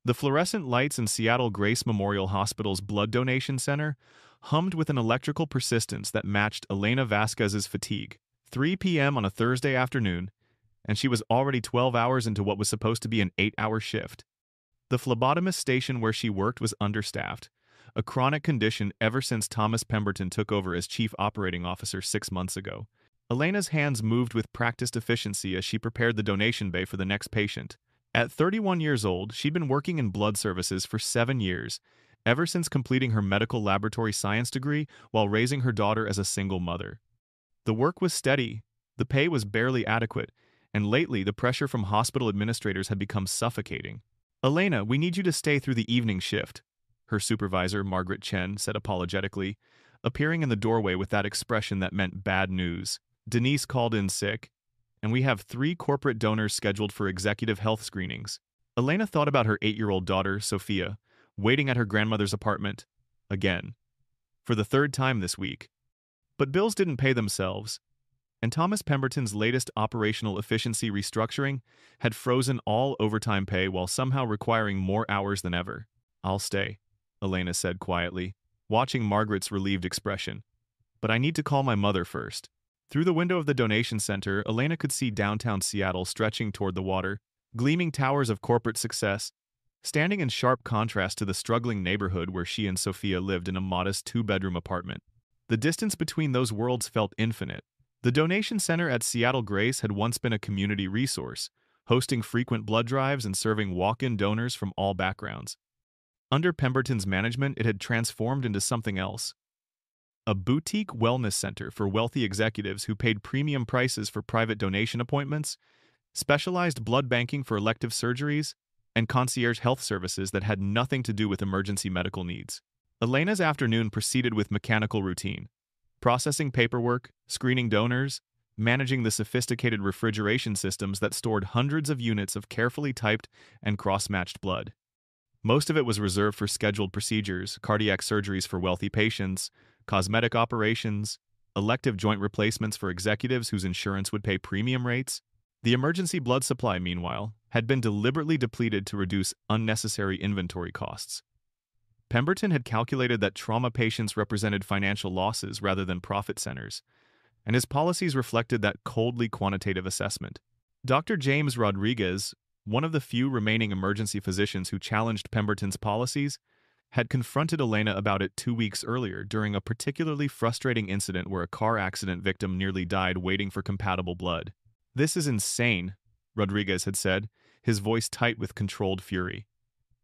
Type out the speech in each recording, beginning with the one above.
The fluorescent lights in Seattle Grace Memorial Hospital's blood donation center hummed with an electrical persistence that matched Elena Vasquez's fatigue. 3 p.m. on a Thursday afternoon, and she was already 12 hours into what was supposed to be an 8-hour shift. The phlebotomist station where she worked was understaffed, a chronic condition ever since Thomas Pemberton took over as chief operating officer 6 months ago. Elena's hands moved with practiced efficiency as she prepared the donation bay for the next patient. At 31 years old, she'd been working in blood services for 7 years, ever since completing her medical laboratory science degree while raising her daughter as a single mother. The work was steady, the pay was barely adequate, and lately the pressure from hospital administrators had become suffocating. "Elena, we need you to stay through the evening shift," her supervisor, Margaret Chen, said apologetically, appearing in the doorway with that expression that meant bad news. "Denise called in sick, and we have 3 corporate donors scheduled for executive health screenings." Elena thought about her 8-year-old daughter, Sophia, waiting at her grandmother's apartment, again, for the 3rd time this week. But bills didn't pay themselves, and Thomas Pemberton's latest operational efficiency restructuring had frozen all overtime pay while somehow requiring more hours than ever. "I'll stay," Elena said quietly, watching Margaret's relieved expression. "But I need to call my mother first." Through the window of the donation center, Elena could see downtown Seattle stretching toward the water, gleaming towers of corporate success, standing in sharp contrast to the struggling neighborhood where she and Sophia lived in a modest 2-bedroom apartment. The distance between those worlds felt infinite. The donation center at Seattle Grace had once been a community resource, hosting frequent blood drives and serving walk-in donors from all backgrounds. Under Pemberton's management, it had transformed into something else. A boutique wellness center for wealthy executives who paid premium prices for private donation appointments, specialized blood banking for elective surgeries, and concierge health services that had nothing to do with emergency medical needs. Elena's afternoon proceeded with mechanical routine, processing paperwork, screening donors, managing the sophisticated refrigeration systems that stored hundreds of units of carefully typed and cross-matched blood. Most of it was reserved for scheduled procedures, cardiac surgeries for wealthy patients, cosmetic operations, elective joint replacements for executives whose insurance would pay premium rates. The emergency blood supply, meanwhile, had been deliberately depleted to reduce unnecessary inventory costs. Pemberton had calculated that trauma patients represented financial losses rather than profit centers, and his policies reflected that coldly quantitative assessment. Dr. James Rodriguez, one of the few remaining emergency physicians who challenged Pemberton's policies, had confronted Elena about it 2 weeks earlier during a particularly frustrating incident where a car accident victim nearly died waiting for compatible blood. "This is insane," Rodriguez had said, his voice tight with controlled fury.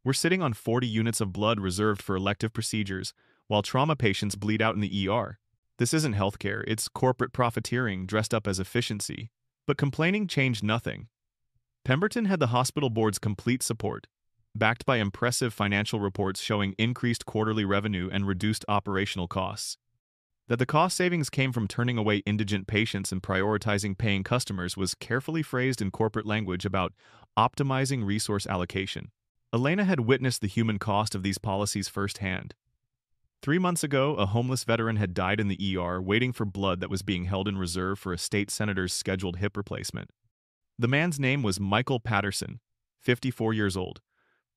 "We're sitting on 40 units of blood reserved for elective procedures, while trauma patients bleed out in the ER. This isn't healthcare, it's corporate profiteering dressed up as efficiency." But complaining changed nothing. Pemberton had the hospital board's complete support, backed by impressive financial reports showing increased quarterly revenue and reduced operational costs. That the cost savings came from turning away indigent patients and prioritizing paying customers was carefully phrased in corporate language about optimizing resource allocation. Elena had witnessed the human cost of these policies firsthand. 3 months ago, a homeless veteran had died in the ER waiting for blood that was being held in reserve for a state senator's scheduled hip replacement. The man's name was Michael Patterson, 54 years old,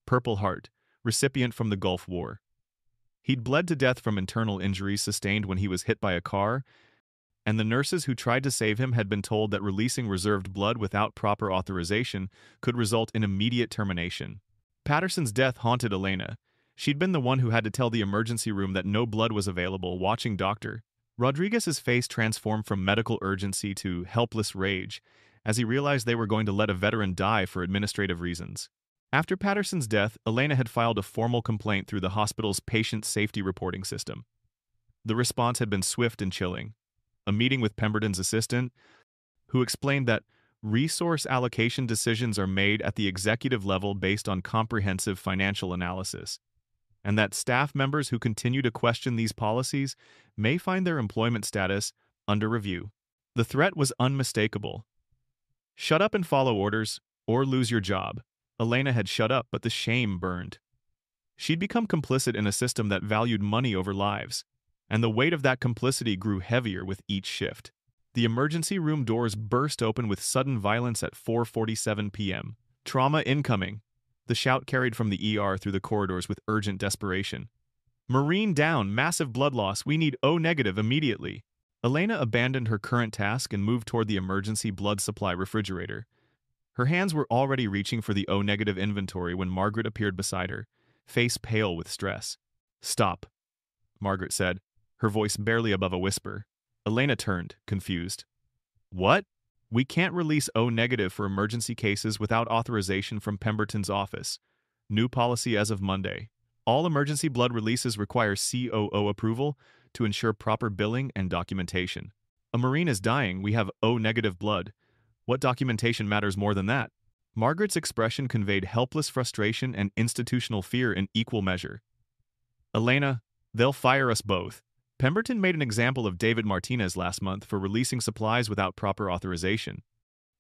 Purple Heart, recipient from the Gulf War. He'd bled to death from internal injuries sustained when he was hit by a car, and the nurses who tried to save him had been told that releasing reserved blood without proper authorization could result in immediate termination. Patterson's death haunted Elena. She'd been the one who had to tell the emergency room that no blood was available, watching Dr. Rodriguez's face transformed from medical urgency to helpless rage as he realized they were going to let a veteran die for administrative reasons. After Patterson's death, Elena had filed a formal complaint through the hospital's patient safety reporting system. The response had been swift and chilling. A meeting with Pemberton's assistant, who explained that resource allocation decisions are made at the executive level based on comprehensive financial analysis, and that staff members who continue to question these policies may find their employment status under review. The threat was unmistakable. Shut up and follow orders, or lose your job. Elena had shut up, but the shame burned. She'd become complicit in a system that valued money over lives, and the weight of that complicity grew heavier with each shift. The emergency room doors burst open with sudden violence at 4:47 p.m. "Trauma incoming," The shout carried from the ER through the corridors with urgent desperation. Marine down, massive blood loss, we need O negative immediately. Elena abandoned her current task and moved toward the emergency blood supply refrigerator. Her hands were already reaching for the O negative inventory when Margaret appeared beside her, face pale with stress. Stop, Margaret said, her voice barely above a whisper. Elena turned, confused. What? We can't release O negative for emergency cases without authorization from Pemberton's office. New policy as of Monday. All emergency blood releases require COO approval to ensure proper billing and documentation. A Marine is dying, we have O negative blood. What documentation matters more than that? Margaret's expression conveyed helpless frustration and institutional fear in equal measure. Elena, they'll fire us both. Pemberton made an example of David Martinez last month for releasing supplies without proper authorization.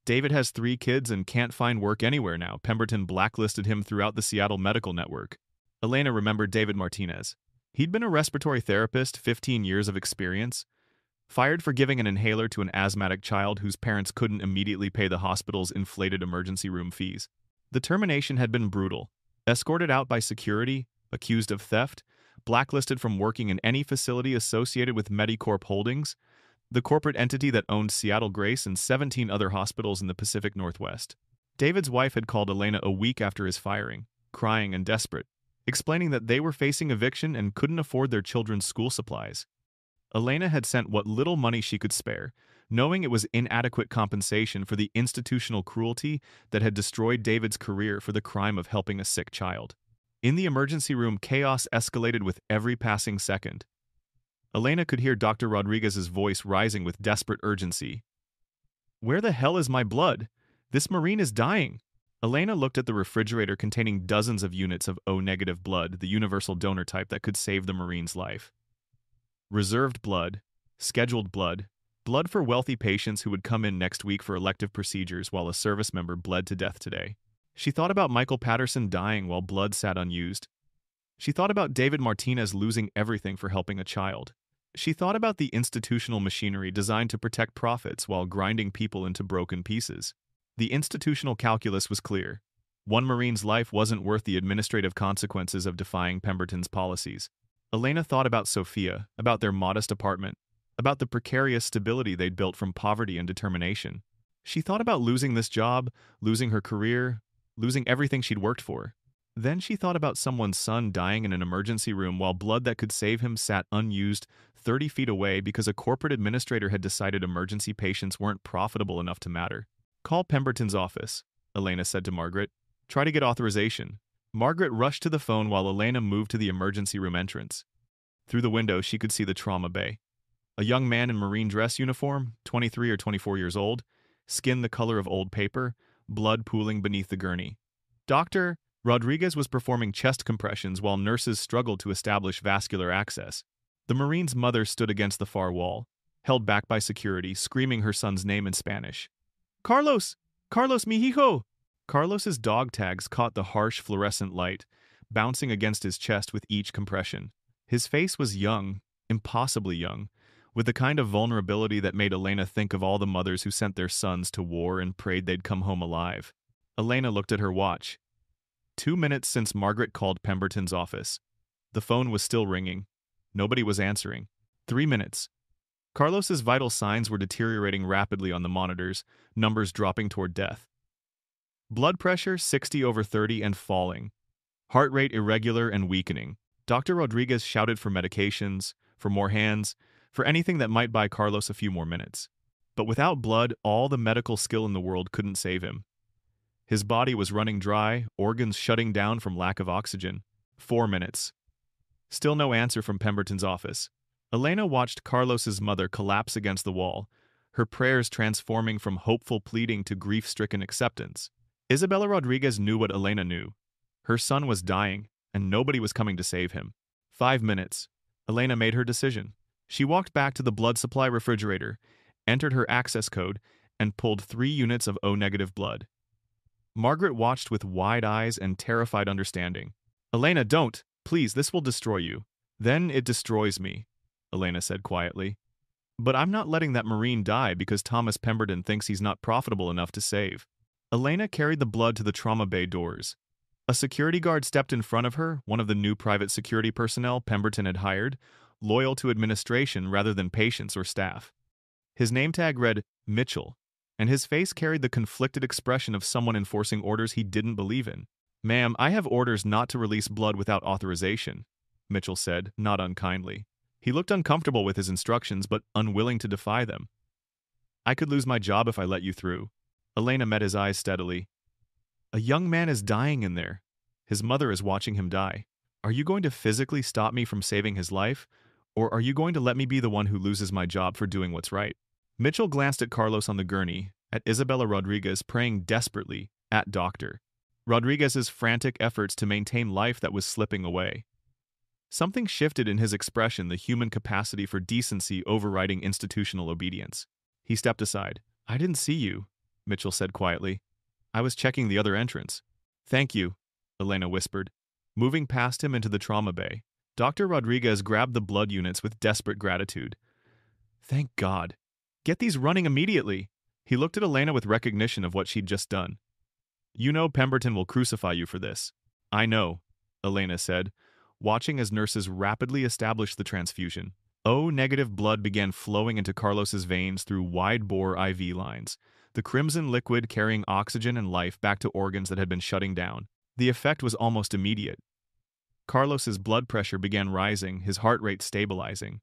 David has 3 kids and can't find work anywhere now. Pemberton blacklisted him throughout the Seattle medical network. Elena remembered David Martinez. He'd been a respiratory therapist, 15 years of experience, fired for giving an inhaler to an asthmatic child whose parents couldn't immediately pay the hospital's inflated emergency room fees. The termination had been brutal. Escorted out by security, accused of theft, blacklisted from working in any facility associated with Medicorp Holdings, the corporate entity that owned Seattle Grace and 17 other hospitals in the Pacific Northwest. David's wife had called Elena a week after his firing, crying and desperate, explaining that they were facing eviction and couldn't afford their children's school supplies. Elena had sent what little money she could spare, knowing it was inadequate compensation for the institutional cruelty that had destroyed David's career for the crime of helping a sick child. In the emergency room, chaos escalated with every passing second. Elena could hear Dr. Rodriguez's voice rising with desperate urgency. Where the hell is my blood? This Marine is dying. Elena looked at the refrigerator containing dozens of units of O-negative blood, the universal donor type that could save the Marine's life. Reserved blood, scheduled blood, blood for wealthy patients who would come in next week for elective procedures while a service member bled to death today. She thought about Michael Patterson dying while blood sat unused. She thought about David Martinez losing everything for helping a child. She thought about the institutional machinery designed to protect profits while grinding people into broken pieces. The institutional calculus was clear. One Marine's life wasn't worth the administrative consequences of defying Pemberton's policies. Elena thought about Sophia, about their modest apartment, about the precarious stability they'd built from poverty and determination. She thought about losing this job, losing her career, losing everything she'd worked for. Then she thought about someone's son dying in an emergency room while blood that could save him sat unused 30 feet away because a corporate administrator had decided emergency patients weren't profitable enough to matter. Call Pemberton's office, Elena said to Margaret. Try to get authorization. Margaret rushed to the phone while Elena moved to the emergency room entrance. Through the window, she could see the trauma bay. A young man in Marine dress uniform, 23 or 24 years old, skin the color of old paper, blood pooling beneath the gurney. Dr. Rodriguez was performing chest compressions while nurses struggled to establish vascular access. The Marine's mother stood against the far wall, held back by security, screaming her son's name in Spanish. Carlos! Carlos, mi hijo! Carlos's dog tags caught the harsh fluorescent light, bouncing against his chest with each compression. His face was young, impossibly young, with the kind of vulnerability that made Elena think of all the mothers who sent their sons to war and prayed they'd come home alive. Elena looked at her watch. 2 minutes since Margaret called Pemberton's office. The phone was still ringing. Nobody was answering. 3 minutes. Carlos's vital signs were deteriorating rapidly on the monitors, numbers dropping toward death. Blood pressure 60/30 and falling. Heart rate irregular and weakening. Dr. Rodriguez shouted for medications, for more hands, for anything that might buy Carlos a few more minutes. But without blood, all the medical skill in the world couldn't save him. His body was running dry, organs shutting down from lack of oxygen. 4 minutes. Still no answer from Pemberton's office. Elena watched Carlos's mother collapse against the wall, her prayers transforming from hopeful pleading to grief-stricken acceptance. Isabella Rodriguez knew what Elena knew. Her son was dying, and nobody was coming to save him. 5 minutes. Elena made her decision. She walked back to the blood supply refrigerator, entered her access code, and pulled 3 units of O-negative blood. Margaret watched with wide eyes and terrified understanding. Elena, don't! Please, this will destroy you. Then it destroys me, Elena said quietly. But I'm not letting that Marine die because Thomas Pemberton thinks he's not profitable enough to save. Elena carried the blood to the trauma bay doors. A security guard stepped in front of her, one of the new private security personnel Pemberton had hired, loyal to administration rather than patients or staff. His name tag read Mitchell, and his face carried the conflicted expression of someone enforcing orders he didn't believe in. "Ma'am, I have orders not to release blood without authorization," Mitchell said, not unkindly. He looked uncomfortable with his instructions, but unwilling to defy them. "I could lose my job if I let you through." Elena met his eyes steadily. "A young man is dying in there. His mother is watching him die. Are you going to physically stop me from saving his life, or are you going to let me be the one who loses my job for doing what's right?" Mitchell glanced at Carlos on the gurney, at Isabella Rodriguez praying desperately, at Doctor Rodriguez's frantic efforts to maintain life that was slipping away. Something shifted in his expression, the human capacity for decency overriding institutional obedience. He stepped aside. "I didn't see you," Mitchell said quietly. "I was checking the other entrance." "Thank you," Elena whispered. Moving past him into the trauma bay, Dr. Rodriguez grabbed the blood units with desperate gratitude. "Thank God. Get these running immediately." He looked at Elena with recognition of what she'd just done. "You know Pemberton will crucify you for this." "I know," Elena said, watching as nurses rapidly established the transfusion. O-negative blood began flowing into Carlos's veins through wide-bore IV lines, the crimson liquid carrying oxygen and life back to organs that had been shutting down. The effect was almost immediate. Carlos's blood pressure began rising, his heart rate stabilizing.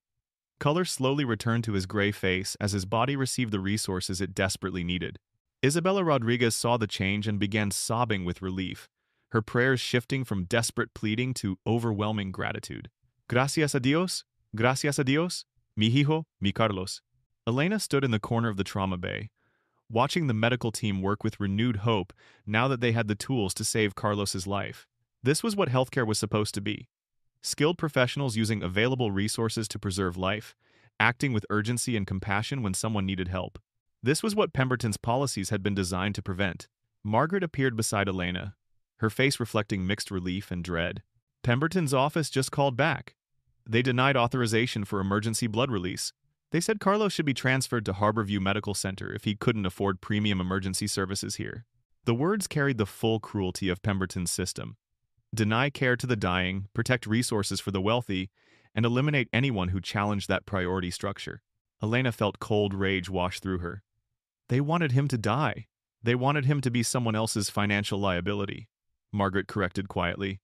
Color slowly returned to his gray face as his body received the resources it desperately needed. Isabella Rodriguez saw the change and began sobbing with relief, her prayers shifting from desperate pleading to overwhelming gratitude. "Gracias a Dios, mi hijo, mi Carlos." Elena stood in the corner of the trauma bay, watching the medical team work with renewed hope now that they had the tools to save Carlos's life. This was what healthcare was supposed to be. Skilled professionals using available resources to preserve life, acting with urgency and compassion when someone needed help. This was what Pemberton's policies had been designed to prevent. Margaret appeared beside Elena, her face reflecting mixed relief and dread. "Pemberton's office just called back. They denied authorization for emergency blood release. They said Carlos should be transferred to Harborview Medical Center if he couldn't afford premium emergency services here." The words carried the full cruelty of Pemberton's system. Deny care to the dying, protect resources for the wealthy, and eliminate anyone who challenged that priority structure. Elena felt cold rage wash through her. They wanted him to die. They wanted him to be someone else's financial liability, Margaret corrected quietly.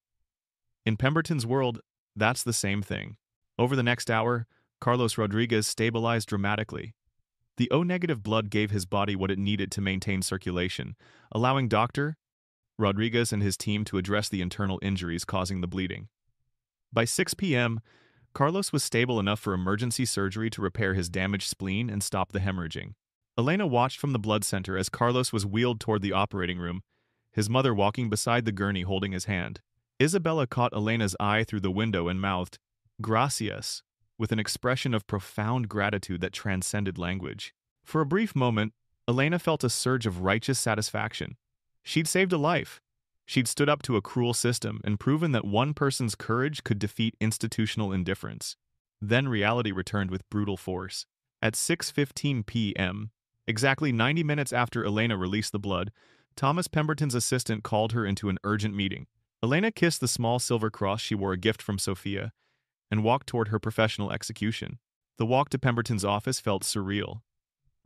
In Pemberton's world, that's the same thing. Over the next hour, Carlos Rodriguez stabilized dramatically. The O-negative blood gave his body what it needed to maintain circulation, allowing Dr. Rodriguez and his team to address the internal injuries causing the bleeding. By 6 p.m., Carlos was stable enough for emergency surgery to repair his damaged spleen and stop the hemorrhaging. Elena watched from the blood center as Carlos was wheeled toward the operating room, his mother walking beside the gurney holding his hand. Isabella caught Elena's eye through the window and mouthed, "Gracias," with an expression of profound gratitude that transcended language. For a brief moment, Elena felt a surge of righteous satisfaction. She'd saved a life. She'd stood up to a cruel system and proven that one person's courage could defeat institutional indifference. Then reality returned with brutal force. At 6:15 p.m., exactly 90 minutes after Elena released the blood, Thomas Pemberton's assistant called her into an urgent meeting. Elena kissed the small silver cross she wore, a gift from Sophia, and walked toward her professional execution. The walk to Pemberton's office felt surreal.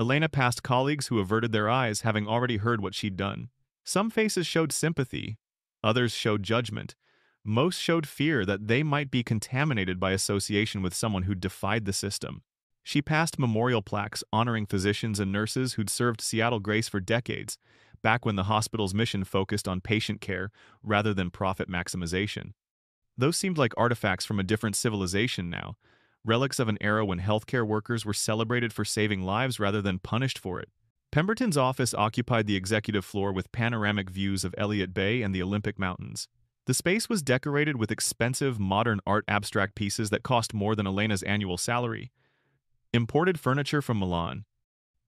Elena passed colleagues who averted their eyes, having already heard what she'd done. Some faces showed sympathy, others showed judgment. Most showed fear that they might be contaminated by association with someone who defied the system. She passed memorial plaques honoring physicians and nurses who'd served Seattle Grace for decades, back when the hospital's mission focused on patient care rather than profit maximization. Those seemed like artifacts from a different civilization now, relics of an era when healthcare workers were celebrated for saving lives rather than punished for it. Pemberton's office occupied the executive floor with panoramic views of Elliott Bay and the Olympic Mountains. The space was decorated with expensive modern art abstract pieces that cost more than Elena's annual salary. Imported furniture from Milan.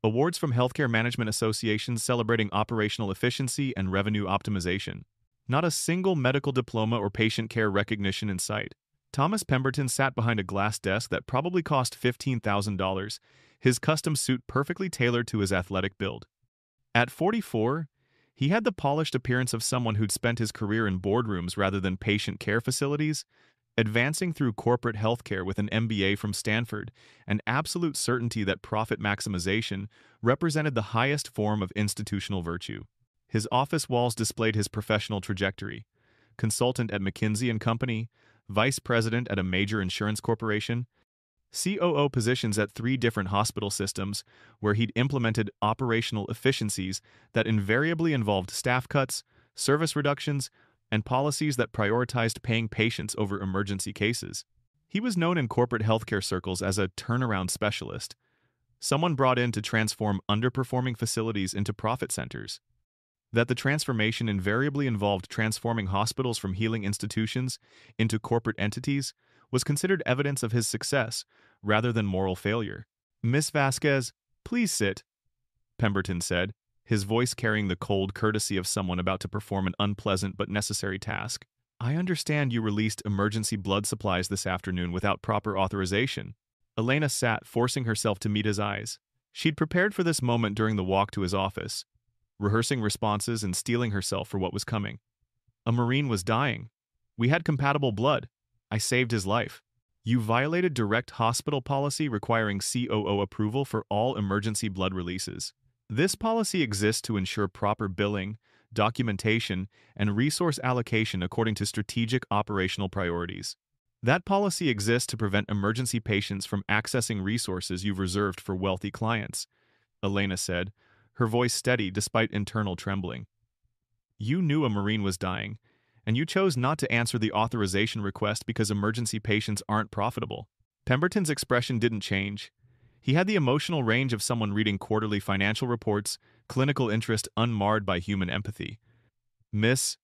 Awards from healthcare management associations celebrating operational efficiency and revenue optimization. Not a single medical diploma or patient care recognition in sight. Thomas Pemberton sat behind a glass desk that probably cost $15,000, his custom suit perfectly tailored to his athletic build. At 44, He had the polished appearance of someone who'd spent his career in boardrooms rather than patient care facilities, advancing through corporate healthcare with an MBA from Stanford and absolute certainty that profit maximization represented the highest form of institutional virtue. His office walls displayed his professional trajectory: consultant at McKinsey & Company, vice president at a major insurance corporation, COO positions at 3 different hospital systems where he'd implemented operational efficiencies that invariably involved staff cuts, service reductions, and policies that prioritized paying patients over emergency cases. He was known in corporate healthcare circles as a turnaround specialist, someone brought in to transform underperforming facilities into profit centers. That the transformation invariably involved transforming hospitals from healing institutions into corporate entities was considered evidence of his success rather than moral failure. "Miss Vasquez, please sit," Pemberton said, his voice carrying the cold courtesy of someone about to perform an unpleasant but necessary task. "I understand you released emergency blood supplies this afternoon without proper authorization." Elena sat, forcing herself to meet his eyes. She'd prepared for this moment during the walk to his office, rehearsing responses and steeling herself for what was coming. "A Marine was dying. We had compatible blood. I saved his life. You violated direct hospital policy requiring COO approval for all emergency blood releases. This policy exists to ensure proper billing, documentation, and resource allocation according to strategic operational priorities. That policy exists to prevent emergency patients from accessing resources you've reserved for wealthy clients," Elena said, her voice steady despite internal trembling. "You knew a Marine was dying, and you chose not to answer the authorization request because emergency patients aren't profitable." Pemberton's expression didn't change. He had the emotional range of someone reading quarterly financial reports, clinical interest unmarred by human empathy. "Miss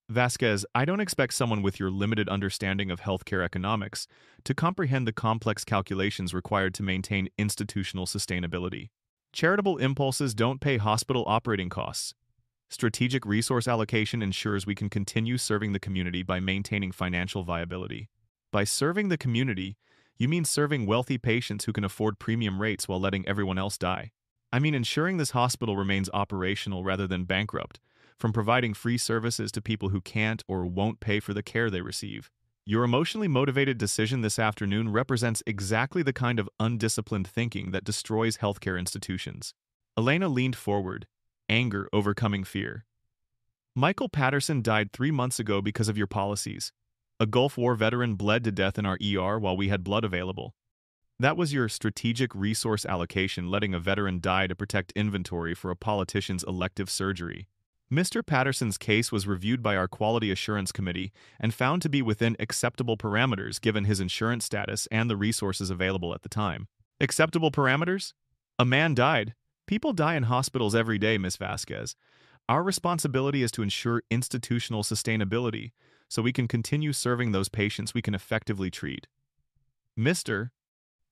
Vasquez, I don't expect someone with your limited understanding of healthcare economics to comprehend the complex calculations required to maintain institutional sustainability. Charitable impulses don't pay hospital operating costs. Strategic resource allocation ensures we can continue serving the community by maintaining financial viability." By serving the community, you mean serving wealthy patients who can afford premium rates while letting everyone else die. I mean ensuring this hospital remains operational rather than bankrupt, from providing free services to people who can't or won't pay for the care they receive. Your emotionally motivated decision this afternoon represents exactly the kind of undisciplined thinking that destroys healthcare institutions. Elena leaned forward, anger overcoming fear. "Michael Patterson died 3 months ago because of your policies. A Gulf War veteran bled to death in our ER while we had blood available. That was your strategic resource allocation, letting a veteran die to protect inventory for a politician's elective surgery. Mr. Patterson's case was reviewed by our Quality Assurance Committee and found to be within acceptable parameters given his insurance status and the resources available at the time." Acceptable parameters? A man died. People die in hospitals every day, Miss Vasquez. Our responsibility is to ensure institutional sustainability so we can continue serving those patients we can effectively treat. Mr.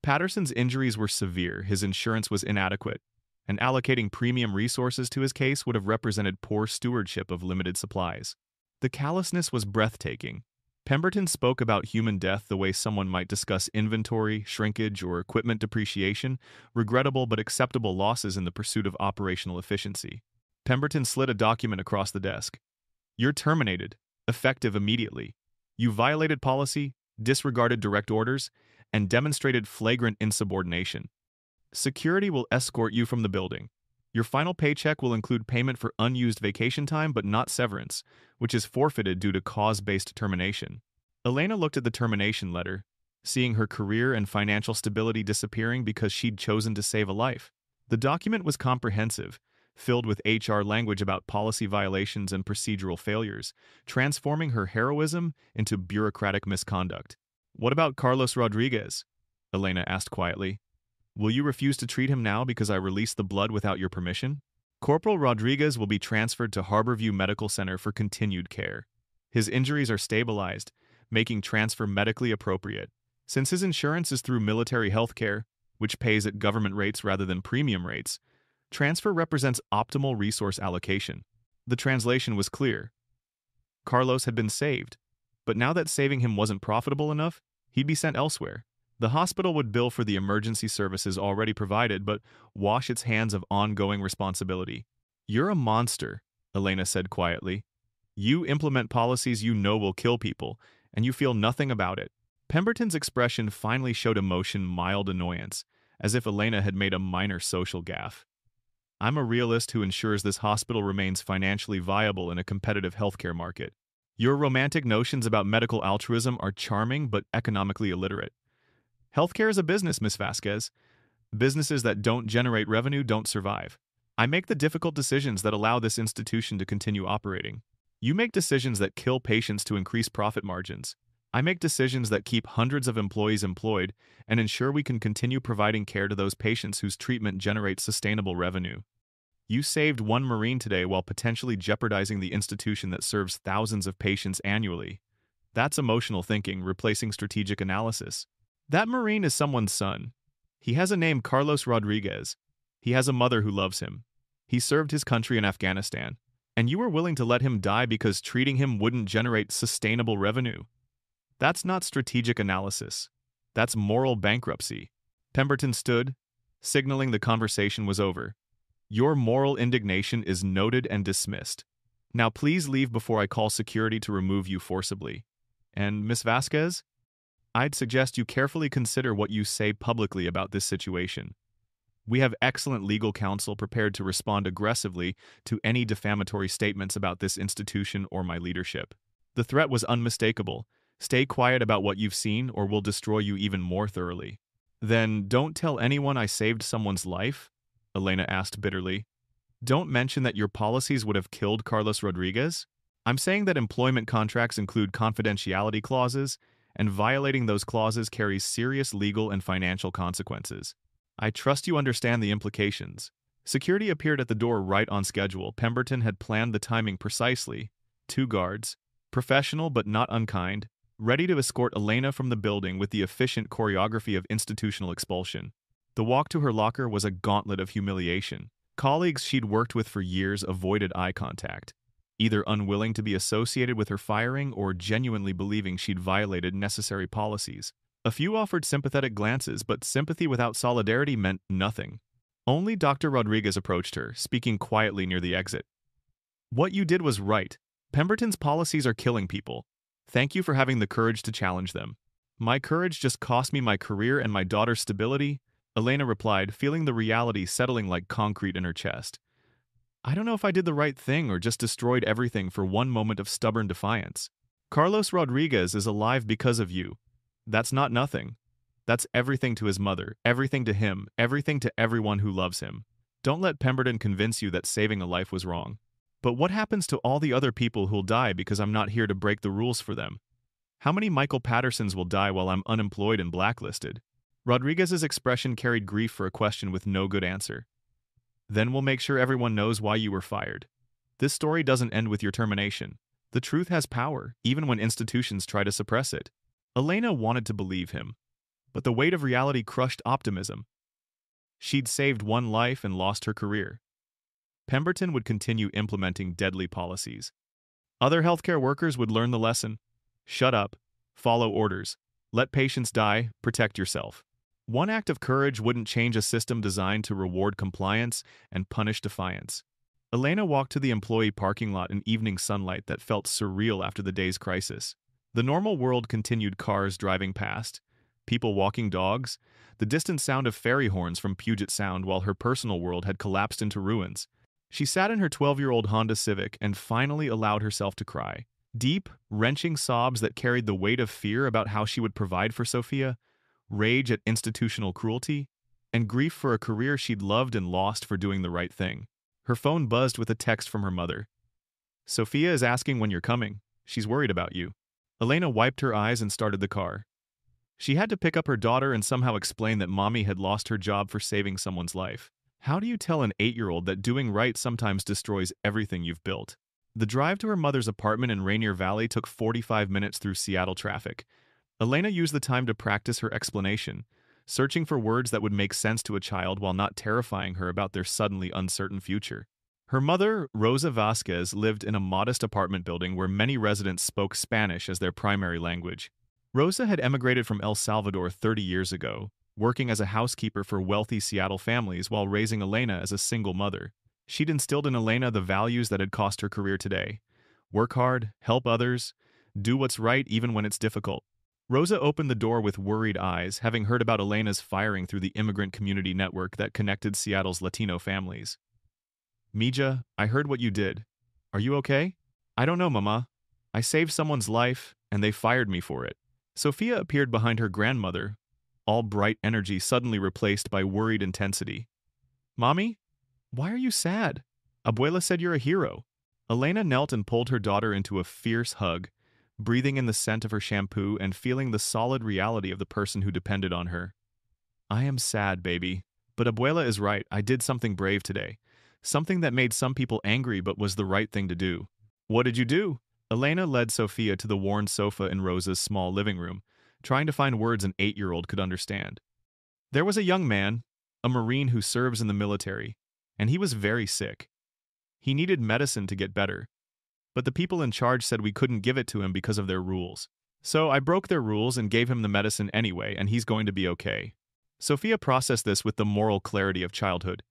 Patterson's injuries were severe, his insurance was inadequate, and allocating premium resources to his case would have represented poor stewardship of limited supplies. The callousness was breathtaking. Pemberton spoke about human death the way someone might discuss inventory, shrinkage, or equipment depreciation, regrettable but acceptable losses in the pursuit of operational efficiency. Pemberton slid a document across the desk. "You're terminated, effective immediately. You violated policy, disregarded direct orders, and demonstrated flagrant insubordination. Security will escort you from the building. Your final paycheck will include payment for unused vacation time but not severance, which is forfeited due to cause-based termination." Elena looked at the termination letter, seeing her career and financial stability disappearing because she'd chosen to save a life. The document was comprehensive, filled with HR language about policy violations and procedural failures, transforming her heroism into bureaucratic misconduct. "What about Carlos Rodriguez?" Elena asked quietly. "Will you refuse to treat him now because I released the blood without your permission?" "Corporal Rodriguez will be transferred to Harborview Medical Center for continued care. His injuries are stabilized, making transfer medically appropriate. Since his insurance is through military health care, which pays at government rates rather than premium rates, transfer represents optimal resource allocation." The translation was clear. Carlos had been saved, but now that saving him wasn't profitable enough, he'd be sent elsewhere. The hospital would bill for the emergency services already provided, but wash its hands of ongoing responsibility. "You're a monster," Elena said quietly. You implement policies you know will kill people, and you feel nothing about it. Pemberton's expression finally showed emotion, mild annoyance, as if Elena had made a minor social gaffe. I'm a realist who ensures this hospital remains financially viable in a competitive healthcare market. Your romantic notions about medical altruism are charming but economically illiterate. Healthcare is a business, Miss Vasquez. Businesses that don't generate revenue don't survive. I make the difficult decisions that allow this institution to continue operating. You make decisions that kill patients to increase profit margins. I make decisions that keep hundreds of employees employed and ensure we can continue providing care to those patients whose treatment generates sustainable revenue. You saved one Marine today while potentially jeopardizing the institution that serves thousands of patients annually. That's emotional thinking, replacing strategic analysis. That Marine is someone's son. He has a name, Carlos Rodriguez. He has a mother who loves him. He served his country in Afghanistan. And you were willing to let him die because treating him wouldn't generate sustainable revenue. That's not strategic analysis. That's moral bankruptcy. Pemberton stood, signaling the conversation was over. Your moral indignation is noted and dismissed. Now please leave before I call security to remove you forcibly. And, Miss Vasquez, I'd suggest you carefully consider what you say publicly about this situation. We have excellent legal counsel prepared to respond aggressively to any defamatory statements about this institution or my leadership. The threat was unmistakable. Stay quiet about what you've seen or we'll destroy you even more thoroughly. Then don't tell anyone I saved someone's life? Elena asked bitterly. Don't mention that your policies would have killed Carlos Rodriguez? I'm saying that employment contracts include confidentiality clauses, and violating those clauses carries serious legal and financial consequences. I trust you understand the implications. Security appeared at the door right on schedule. Pemberton had planned the timing precisely. 2 guards, professional but not unkind, ready to escort Elena from the building with the efficient choreography of institutional expulsion. The walk to her locker was a gauntlet of humiliation. Colleagues she'd worked with for years avoided eye contact, either unwilling to be associated with her firing or genuinely believing she'd violated necessary policies. A few offered sympathetic glances, but sympathy without solidarity meant nothing. Only Dr. Rodriguez approached her, speaking quietly near the exit. What you did was right. Pemberton's policies are killing people. Thank you for having the courage to challenge them. My courage just cost me my career and my daughter's stability, Elena replied, feeling the reality settling like concrete in her chest. I don't know if I did the right thing or just destroyed everything for one moment of stubborn defiance. Carlos Rodriguez is alive because of you. That's not nothing. That's everything to his mother, everything to him, everything to everyone who loves him. Don't let Pemberton convince you that saving a life was wrong. But what happens to all the other people who'll die because I'm not here to break the rules for them? How many Michael Pattersons will die while I'm unemployed and blacklisted? Rodriguez's expression carried grief for a question with no good answer. Then we'll make sure everyone knows why you were fired. This story doesn't end with your termination. The truth has power, even when institutions try to suppress it. Elena wanted to believe him, but the weight of reality crushed optimism. She'd saved one life and lost her career. Pemberton would continue implementing deadly policies. Other healthcare workers would learn the lesson. Shut up, follow orders, let patients die, protect yourself. One act of courage wouldn't change a system designed to reward compliance and punish defiance. Elena walked to the employee parking lot in evening sunlight that felt surreal after the day's crisis. The normal world continued, cars driving past, people walking dogs, the distant sound of ferry horns from Puget Sound, while her personal world had collapsed into ruins. She sat in her 12-year-old Honda Civic and finally allowed herself to cry. Deep, wrenching sobs that carried the weight of fear about how she would provide for Sophia, rage at institutional cruelty, and grief for a career she'd loved and lost for doing the right thing. Her phone buzzed with a text from her mother. Sophia is asking when you're coming. She's worried about you. Elena wiped her eyes and started the car. She had to pick up her daughter and somehow explain that mommy had lost her job for saving someone's life. How do you tell an 8-year-old that doing right sometimes destroys everything you've built? The drive to her mother's apartment in Rainier Valley took 45 minutes through Seattle traffic. Elena used the time to practice her explanation, searching for words that would make sense to a child while not terrifying her about their suddenly uncertain future. Her mother, Rosa Vasquez, lived in a modest apartment building where many residents spoke Spanish as their primary language. Rosa had emigrated from El Salvador 30 years ago, working as a housekeeper for wealthy Seattle families while raising Elena as a single mother. She'd instilled in Elena the values that had cost her career today. Work hard, help others, do what's right even when it's difficult. Rosa opened the door with worried eyes, having heard about Elena's firing through the immigrant community network that connected Seattle's Latino families. Mija, I heard what you did. Are you okay? I don't know, Mama. I saved someone's life, and they fired me for it. Sophia appeared behind her grandmother, all bright energy suddenly replaced by worried intensity. Mommy? Why are you sad? Abuela said you're a hero. Elena knelt and pulled her daughter into a fierce hug, breathing in the scent of her shampoo and feeling the solid reality of the person who depended on her. I am sad, baby. But Abuela is right, I did something brave today. Something that made some people angry but was the right thing to do. What did you do? Elena led Sophia to the worn sofa in Rosa's small living room, trying to find words an 8-year-old could understand. There was a young man, a Marine who serves in the military, and he was very sick. He needed medicine to get better, but the people in charge said we couldn't give it to him because of their rules. So I broke their rules and gave him the medicine anyway, and he's going to be okay. Sophia processed this with the moral clarity of childhood.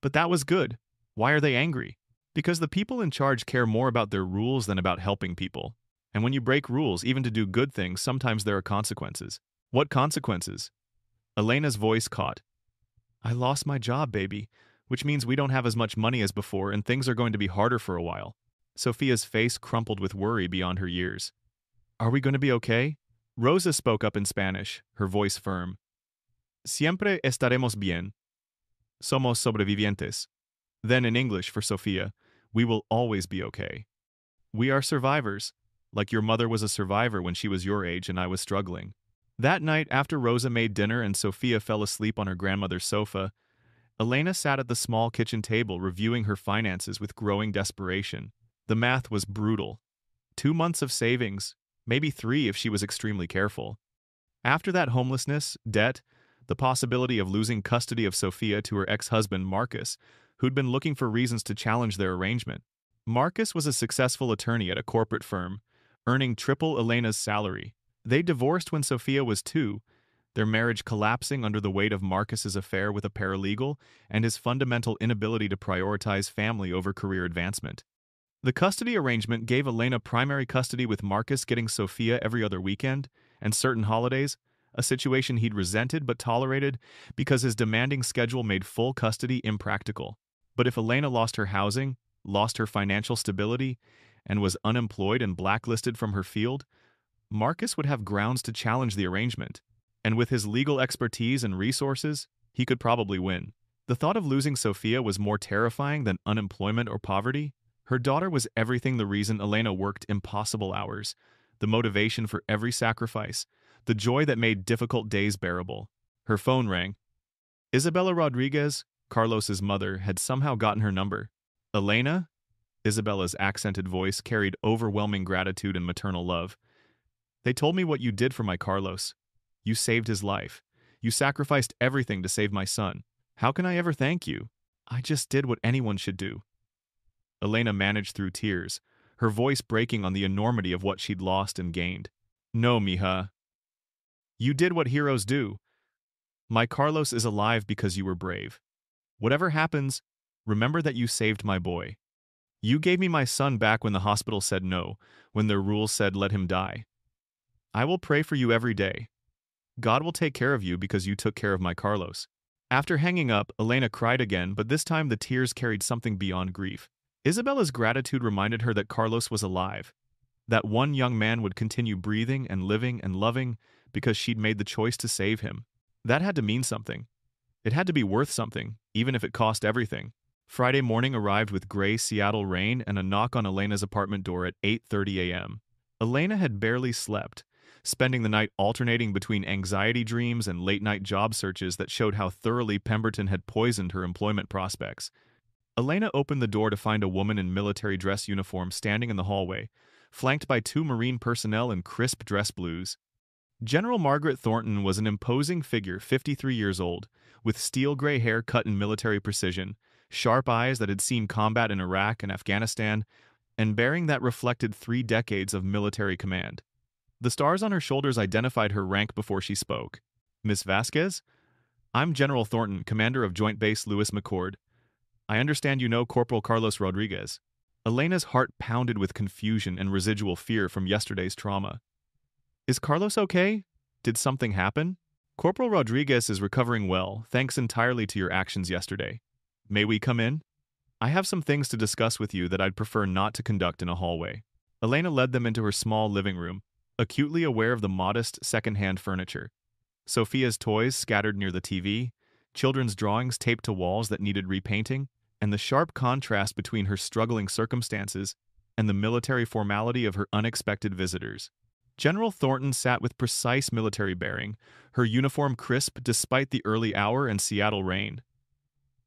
But that was good. Why are they angry? Because the people in charge care more about their rules than about helping people. And when you break rules, even to do good things, sometimes there are consequences. What consequences? Elena's voice caught. I lost my job, baby, which means we don't have as much money as before and things are going to be harder for a while. Sophia's face crumpled with worry beyond her years. Are we going to be okay? Rosa spoke up in Spanish, her voice firm. Siempre estaremos bien. Somos sobrevivientes. Then in English for Sophia, we will always be okay. We are survivors, like your mother was a survivor when she was your age and I was struggling. That night, after Rosa made dinner and Sophia fell asleep on her grandmother's sofa, Elena sat at the small kitchen table reviewing her finances with growing desperation. The math was brutal. 2 months of savings, maybe 3 if she was extremely careful. After that homelessness, debt, the possibility of losing custody of Sophia to her ex-husband Marcus, who'd been looking for reasons to challenge their arrangement. Marcus was a successful attorney at a corporate firm, earning triple Elena's salary. They divorced when Sophia was 2, their marriage collapsing under the weight of Marcus's affair with a paralegal and his fundamental inability to prioritize family over career advancement. The custody arrangement gave Elena primary custody with Marcus getting Sophia every other weekend and certain holidays, a situation he'd resented but tolerated because his demanding schedule made full custody impractical. But if Elena lost her housing, lost her financial stability, and was unemployed and blacklisted from her field, Marcus would have grounds to challenge the arrangement. And with his legal expertise and resources, he could probably win. The thought of losing Sophia was more terrifying than unemployment or poverty. Her daughter was everything, the reason Elena worked impossible hours, the motivation for every sacrifice, the joy that made difficult days bearable. Her phone rang. Isabella Rodriguez, Carlos's mother, had somehow gotten her number. Elena? Isabella's accented voice carried overwhelming gratitude and maternal love. They told me what you did for my Carlos. You saved his life. You sacrificed everything to save my son. How can I ever thank you? I just did what anyone should do. Elena managed through tears, her voice breaking on the enormity of what she'd lost and gained. No, mija. You did what heroes do. My Carlos is alive because you were brave. Whatever happens, remember that you saved my boy. You gave me my son back when the hospital said no, when their rules said let him die. I will pray for you every day. God will take care of you because you took care of my Carlos. After hanging up, Elena cried again, but this time the tears carried something beyond grief. Isabella's gratitude reminded her that Carlos was alive, that one young man would continue breathing and living and loving because she'd made the choice to save him. That had to mean something. It had to be worth something, even if it cost everything. Friday morning arrived with gray Seattle rain and a knock on Elena's apartment door at 8:30 a.m. Elena had barely slept, spending the night alternating between anxiety dreams and late-night job searches that showed how thoroughly Pemberton had poisoned her employment prospects. Elena opened the door to find a woman in military dress uniform standing in the hallway, flanked by 2 Marine personnel in crisp dress blues. General Margaret Thornton was an imposing figure, 53 years old, with steel gray hair cut in military precision, sharp eyes that had seen combat in Iraq and Afghanistan, and bearing that reflected 3 decades of military command. The stars on her shoulders identified her rank before she spoke. Miss Vasquez? I'm General Thornton, commander of Joint Base Lewis McChord. I understand you know Corporal Carlos Rodriguez. Elena's heart pounded with confusion and residual fear from yesterday's trauma. Is Carlos okay? Did something happen? Corporal Rodriguez is recovering well, thanks entirely to your actions yesterday. May we come in? I have some things to discuss with you that I'd prefer not to conduct in a hallway. Elena led them into her small living room, acutely aware of the modest second-hand furniture. Sophia's toys scattered near the TV, children's drawings taped to walls that needed repainting, and the sharp contrast between her struggling circumstances and the military formality of her unexpected visitors. General Thornton sat with precise military bearing, her uniform crisp despite the early hour and Seattle rain.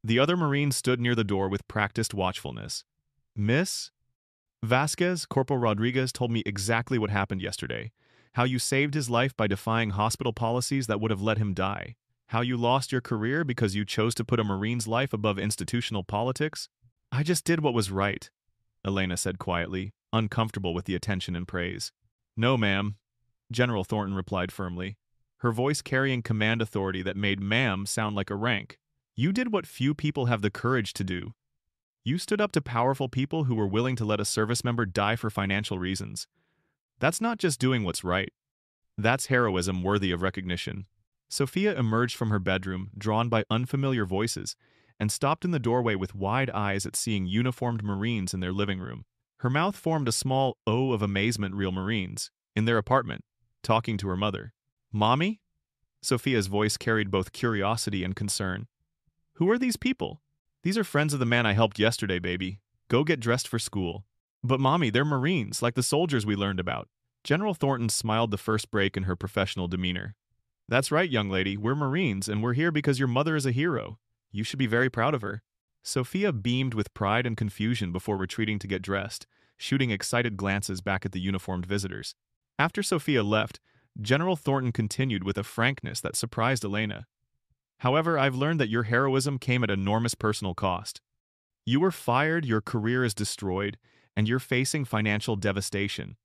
The other Marines stood near the door with practiced watchfulness. Miss Vasquez, Corporal Rodriguez told me exactly what happened yesterday. How you saved his life by defying hospital policies that would have let him die. How you lost your career because you chose to put a Marine's life above institutional politics. I just did what was right, Elena said quietly, uncomfortable with the attention and praise. No, ma'am, General Thornton replied firmly, her voice carrying command authority that made ma'am sound like a rank. You did what few people have the courage to do. You stood up to powerful people who were willing to let a service member die for financial reasons. That's not just doing what's right. That's heroism worthy of recognition. Sophia emerged from her bedroom, drawn by unfamiliar voices, and stopped in the doorway with wide eyes at seeing uniformed Marines in their living room. Her mouth formed a small O of amazement. Real Marines, in their apartment, talking to her mother. Mommy? Sophia's voice carried both curiosity and concern. Who are these people? These are friends of the man I helped yesterday, baby. Go get dressed for school. But Mommy, they're Marines, like the soldiers we learned about. General Thornton smiled the first break in her professional demeanor. That's right, young lady, we're Marines, and we're here because your mother is a hero. You should be very proud of her. Sophia beamed with pride and confusion before retreating to get dressed, shooting excited glances back at the uniformed visitors. After Sophia left, General Thornton continued with a frankness that surprised Elena. However, I've learned that your heroism came at enormous personal cost. You were fired, your career is destroyed, and you're facing financial devastation.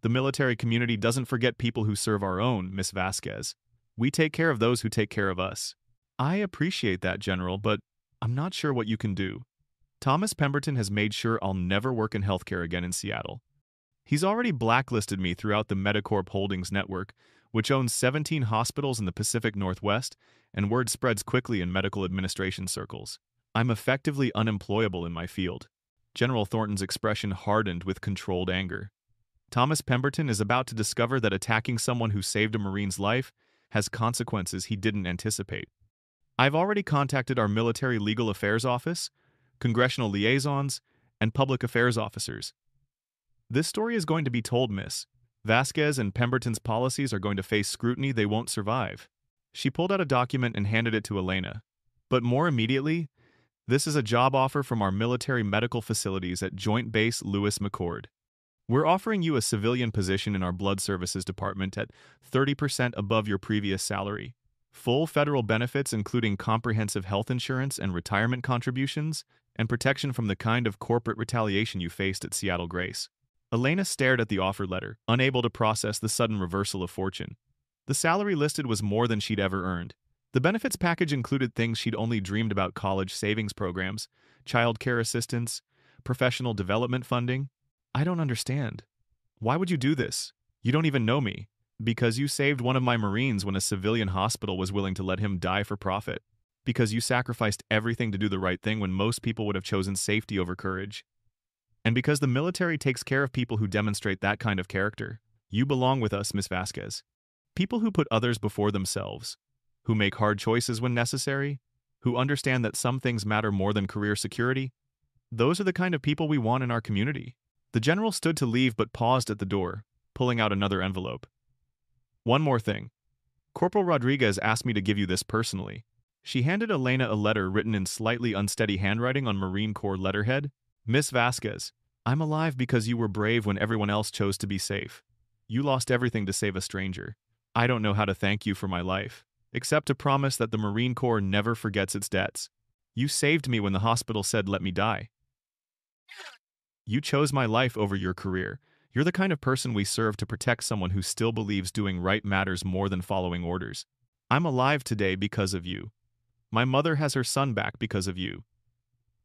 The military community doesn't forget people who serve our own, Miss Vasquez. We take care of those who take care of us. I appreciate that, General, but I'm not sure what you can do. Thomas Pemberton has made sure I'll never work in healthcare again in Seattle. He's already blacklisted me throughout the Medicorp Holdings network, which owns 17 hospitals in the Pacific Northwest, and word spreads quickly in medical administration circles. I'm effectively unemployable in my field. General Thornton's expression hardened with controlled anger. Thomas Pemberton is about to discover that attacking someone who saved a Marine's life has consequences he didn't anticipate. I've already contacted our military legal affairs office, congressional liaisons, and public affairs officers. This story is going to be told, Miss. Vasquez and Pemberton's policies are going to face scrutiny they won't survive. She pulled out a document and handed it to Elena. But more immediately, this is a job offer from our military medical facilities at Joint Base Lewis McChord. We're offering you a civilian position in our Blood Services Department at 30% above your previous salary. Full federal benefits including comprehensive health insurance and retirement contributions, and protection from the kind of corporate retaliation you faced at Seattle Grace. Elena stared at the offer letter, unable to process the sudden reversal of fortune. The salary listed was more than she'd ever earned. The benefits package included things she'd only dreamed about: college savings programs, child care assistance, professional development funding. I don't understand. Why would you do this? You don't even know me. Because you saved one of my Marines when a civilian hospital was willing to let him die for profit. Because you sacrificed everything to do the right thing when most people would have chosen safety over courage. And because the military takes care of people who demonstrate that kind of character. You belong with us, Miss Vasquez. People who put others before themselves, who make hard choices when necessary, who understand that some things matter more than career security. Those are the kind of people we want in our community. The general stood to leave but paused at the door, pulling out another envelope. One more thing. Corporal Rodriguez asked me to give you this personally. She handed Elena a letter written in slightly unsteady handwriting on Marine Corps letterhead. Miss Vasquez, I'm alive because you were brave when everyone else chose to be safe. You lost everything to save a stranger. I don't know how to thank you for my life, except to promise that the Marine Corps never forgets its debts. You saved me when the hospital said let me die. You chose my life over your career. You're the kind of person we serve to protect someone who still believes doing right matters more than following orders. I'm alive today because of you. My mother has her son back because of you.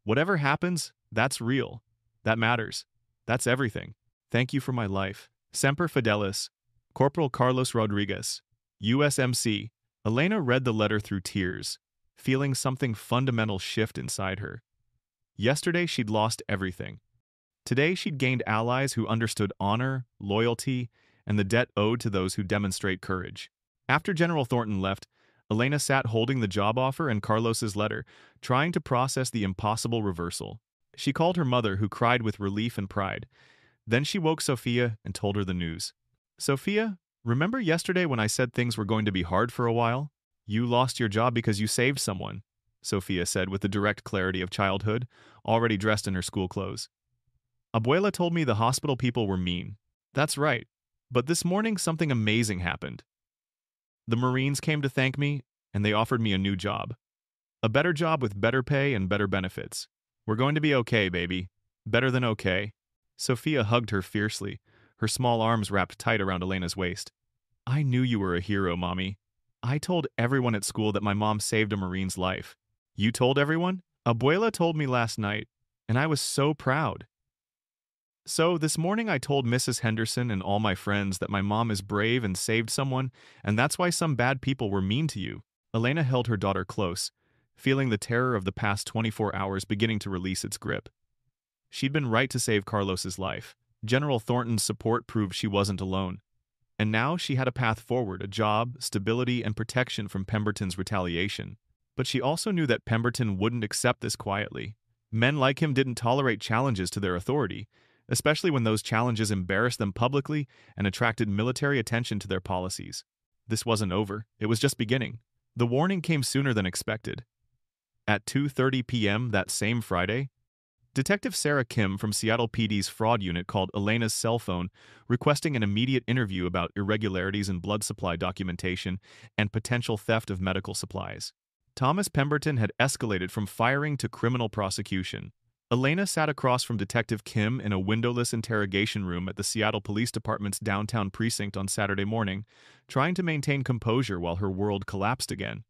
Whatever happens, that's real. That matters. That's everything. Thank you for my life. Semper Fidelis, Corporal Carlos Rodriguez, USMC. Elena read the letter through tears, feeling something fundamental shift inside her. Yesterday, she'd lost everything. Today, she'd gained allies who understood honor, loyalty, and the debt owed to those who demonstrate courage. After General Thornton left, Elena sat holding the job offer and Carlos's letter, trying to process the impossible reversal. She called her mother, who cried with relief and pride. Then she woke Sophia and told her the news. Sophia, remember yesterday when I said things were going to be hard for a while? You lost your job because you saved someone, Sophia said with the direct clarity of childhood, already dressed in her school clothes. Abuela told me the hospital people were mean. That's right. But this morning something amazing happened. The Marines came to thank me, and they offered me a new job. A better job with better pay and better benefits. We're going to be okay, baby. Better than okay. Sophia hugged her fiercely, her small arms wrapped tight around Elena's waist. I knew you were a hero, Mommy. I told everyone at school that my mom saved a Marine's life. You told everyone? Abuela told me last night, and I was so proud. So, this morning I told Mrs. Henderson and all my friends that my mom is brave and saved someone, and that's why some bad people were mean to you. Elena held her daughter close, feeling the terror of the past 24 hours beginning to release its grip. She'd been right to save Carlos's life. General Thornton's support proved she wasn't alone. And now she had a path forward, a job, stability, and protection from Pemberton's retaliation. But she also knew that Pemberton wouldn't accept this quietly. Men like him didn't tolerate challenges to their authority, especially when those challenges embarrassed them publicly and attracted military attention to their policies. This wasn't over. It was just beginning. The warning came sooner than expected. At 2:30 p.m. that same Friday, Detective Sarah Kim from Seattle PD's fraud unit called Elena's cell phone, requesting an immediate interview about irregularities in blood supply documentation and potential theft of medical supplies. Thomas Pemberton had escalated from firing to criminal prosecution. Elena sat across from Detective Kim in a windowless interrogation room at the Seattle Police Department's downtown precinct on Saturday morning, trying to maintain composure while her world collapsed again.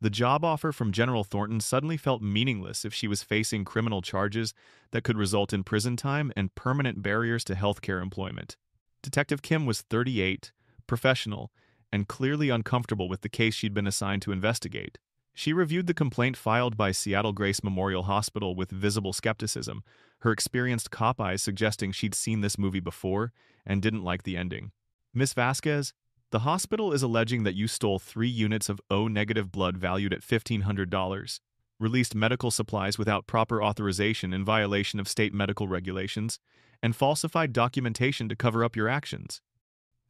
The job offer from General Thornton suddenly felt meaningless if she was facing criminal charges that could result in prison time and permanent barriers to healthcare employment. Detective Kim was 38, professional, and clearly uncomfortable with the case she'd been assigned to investigate. She reviewed the complaint filed by Seattle Grace Memorial Hospital with visible skepticism, her experienced cop eyes suggesting she'd seen this movie before and didn't like the ending. Miss Vasquez, the hospital is alleging that you stole 3 units of O-negative blood valued at $1,500, released medical supplies without proper authorization in violation of state medical regulations, and falsified documentation to cover up your actions.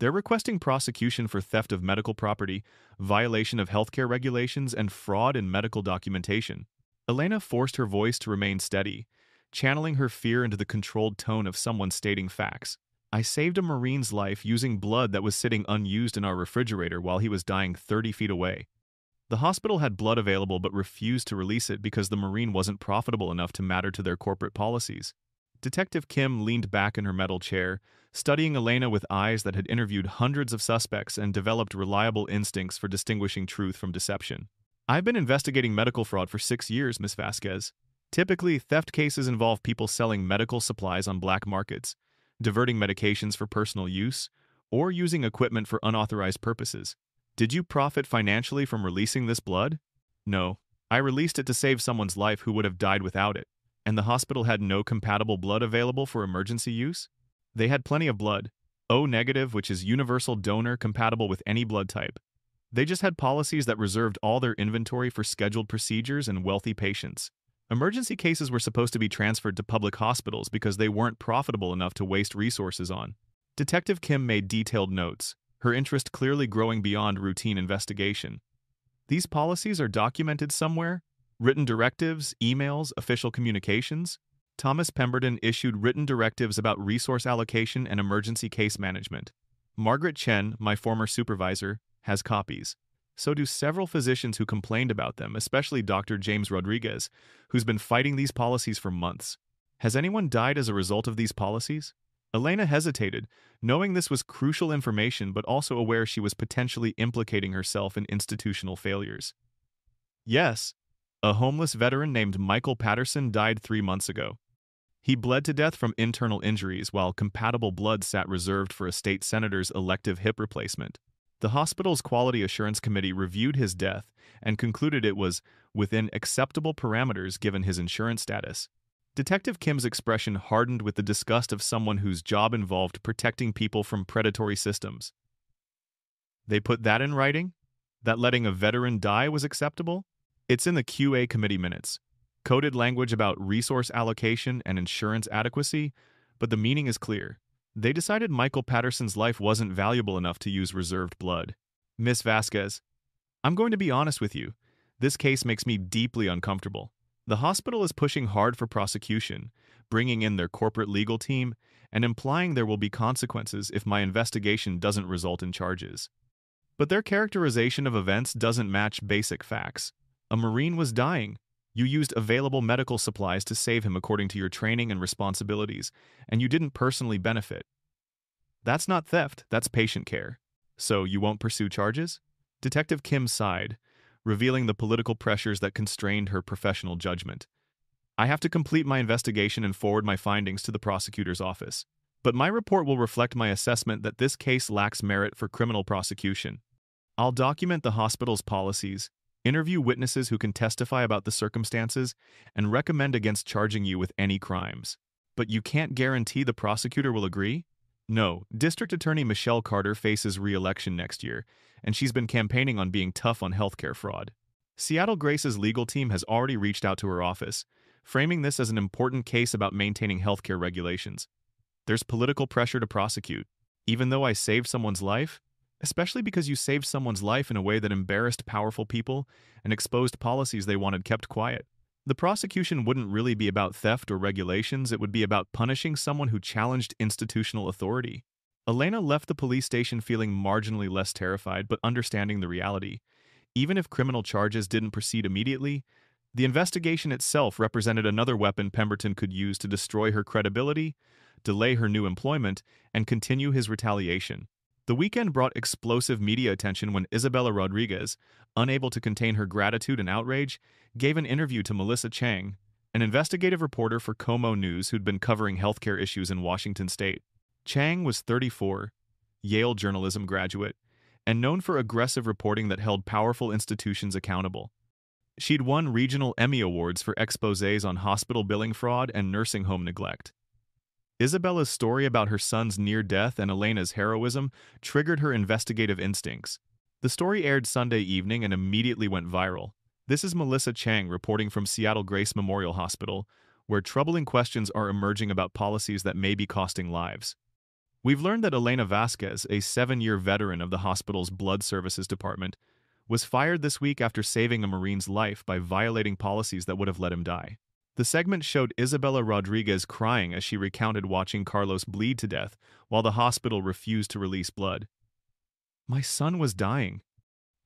They're requesting prosecution for theft of medical property, violation of healthcare regulations, and fraud in medical documentation. Elena forced her voice to remain steady, channeling her fear into the controlled tone of someone stating facts. I saved a Marine's life using blood that was sitting unused in our refrigerator while he was dying 30 feet away. The hospital had blood available but refused to release it because the Marine wasn't profitable enough to matter to their corporate policies. Detective Kim leaned back in her metal chair, studying Elena with eyes that had interviewed hundreds of suspects and developed reliable instincts for distinguishing truth from deception. I've been investigating medical fraud for 6 years, Miss Vasquez. Typically, theft cases involve people selling medical supplies on black markets, diverting medications for personal use, or using equipment for unauthorized purposes. Did you profit financially from releasing this blood? No. I released it to save someone's life who would have died without it. And the hospital had no compatible blood available for emergency use? They had plenty of blood, O-negative, which is universal donor compatible with any blood type. They just had policies that reserved all their inventory for scheduled procedures and wealthy patients. Emergency cases were supposed to be transferred to public hospitals because they weren't profitable enough to waste resources on. Detective Kim made detailed notes, her interest clearly growing beyond routine investigation. These policies are documented somewhere? Written directives, emails, official communications? Thomas Pemberton issued written directives about resource allocation and emergency case management. Margaret Chen, my former supervisor, has copies. So do several physicians who complained about them, especially Dr. James Rodriguez, who's been fighting these policies for months. Has anyone died as a result of these policies? Elena hesitated, knowing this was crucial information but also aware she was potentially implicating herself in institutional failures. Yes. A homeless veteran named Michael Patterson died 3 months ago. He bled to death from internal injuries while compatible blood sat reserved for a state senator's elective hip replacement. The hospital's Quality Assurance Committee reviewed his death and concluded it was within acceptable parameters given his insurance status. Detective Kim's expression hardened with the disgust of someone whose job involved protecting people from predatory systems. They put that in writing? That letting a veteran die was acceptable? It's in the QA committee minutes. Coded language about resource allocation and insurance adequacy, but the meaning is clear. They decided Michael Patterson's life wasn't valuable enough to use reserved blood. Miss Vasquez, I'm going to be honest with you. This case makes me deeply uncomfortable. The hospital is pushing hard for prosecution, bringing in their corporate legal team, and implying there will be consequences if my investigation doesn't result in charges. But their characterization of events doesn't match basic facts. A Marine was dying. You used available medical supplies to save him according to your training and responsibilities, and you didn't personally benefit. That's not theft, that's patient care. So you won't pursue charges? Detective Kim sighed, revealing the political pressures that constrained her professional judgment. I have to complete my investigation and forward my findings to the prosecutor's office. But my report will reflect my assessment that this case lacks merit for criminal prosecution. I'll document the hospital's policies, interview witnesses who can testify about the circumstances, and recommend against charging you with any crimes. But you can't guarantee the prosecutor will agree? No, District Attorney Michelle Carter faces re-election next year, and she's been campaigning on being tough on healthcare fraud. Seattle Grace's legal team has already reached out to her office, framing this as an important case about maintaining healthcare regulations. There's political pressure to prosecute. Even though I saved someone's life, especially because you saved someone's life in a way that embarrassed powerful people and exposed policies they wanted kept quiet. The prosecution wouldn't really be about theft or regulations, it would be about punishing someone who challenged institutional authority. Elena left the police station feeling marginally less terrified but understanding the reality. Even if criminal charges didn't proceed immediately, the investigation itself represented another weapon Pemberton could use to destroy her credibility, delay her new employment, and continue his retaliation. The weekend brought explosive media attention when Isabella Rodriguez, unable to contain her gratitude and outrage, gave an interview to Melissa Chang, an investigative reporter for Como News who'd been covering healthcare issues in Washington state. Chang was 34, Yale journalism graduate, and known for aggressive reporting that held powerful institutions accountable. She'd won regional Emmy Awards for exposés on hospital billing fraud and nursing home neglect. Isabella's story about her son's near death and Elena's heroism triggered her investigative instincts. The story aired Sunday evening and immediately went viral. This is Melissa Chang reporting from Seattle Grace Memorial Hospital, where troubling questions are emerging about policies that may be costing lives. We've learned that Elena Vasquez, a 7-year veteran of the hospital's blood services department, was fired this week after saving a Marine's life by violating policies that would have let him die. The segment showed Isabella Rodriguez crying as she recounted watching Carlos bleed to death while the hospital refused to release blood. My son was dying.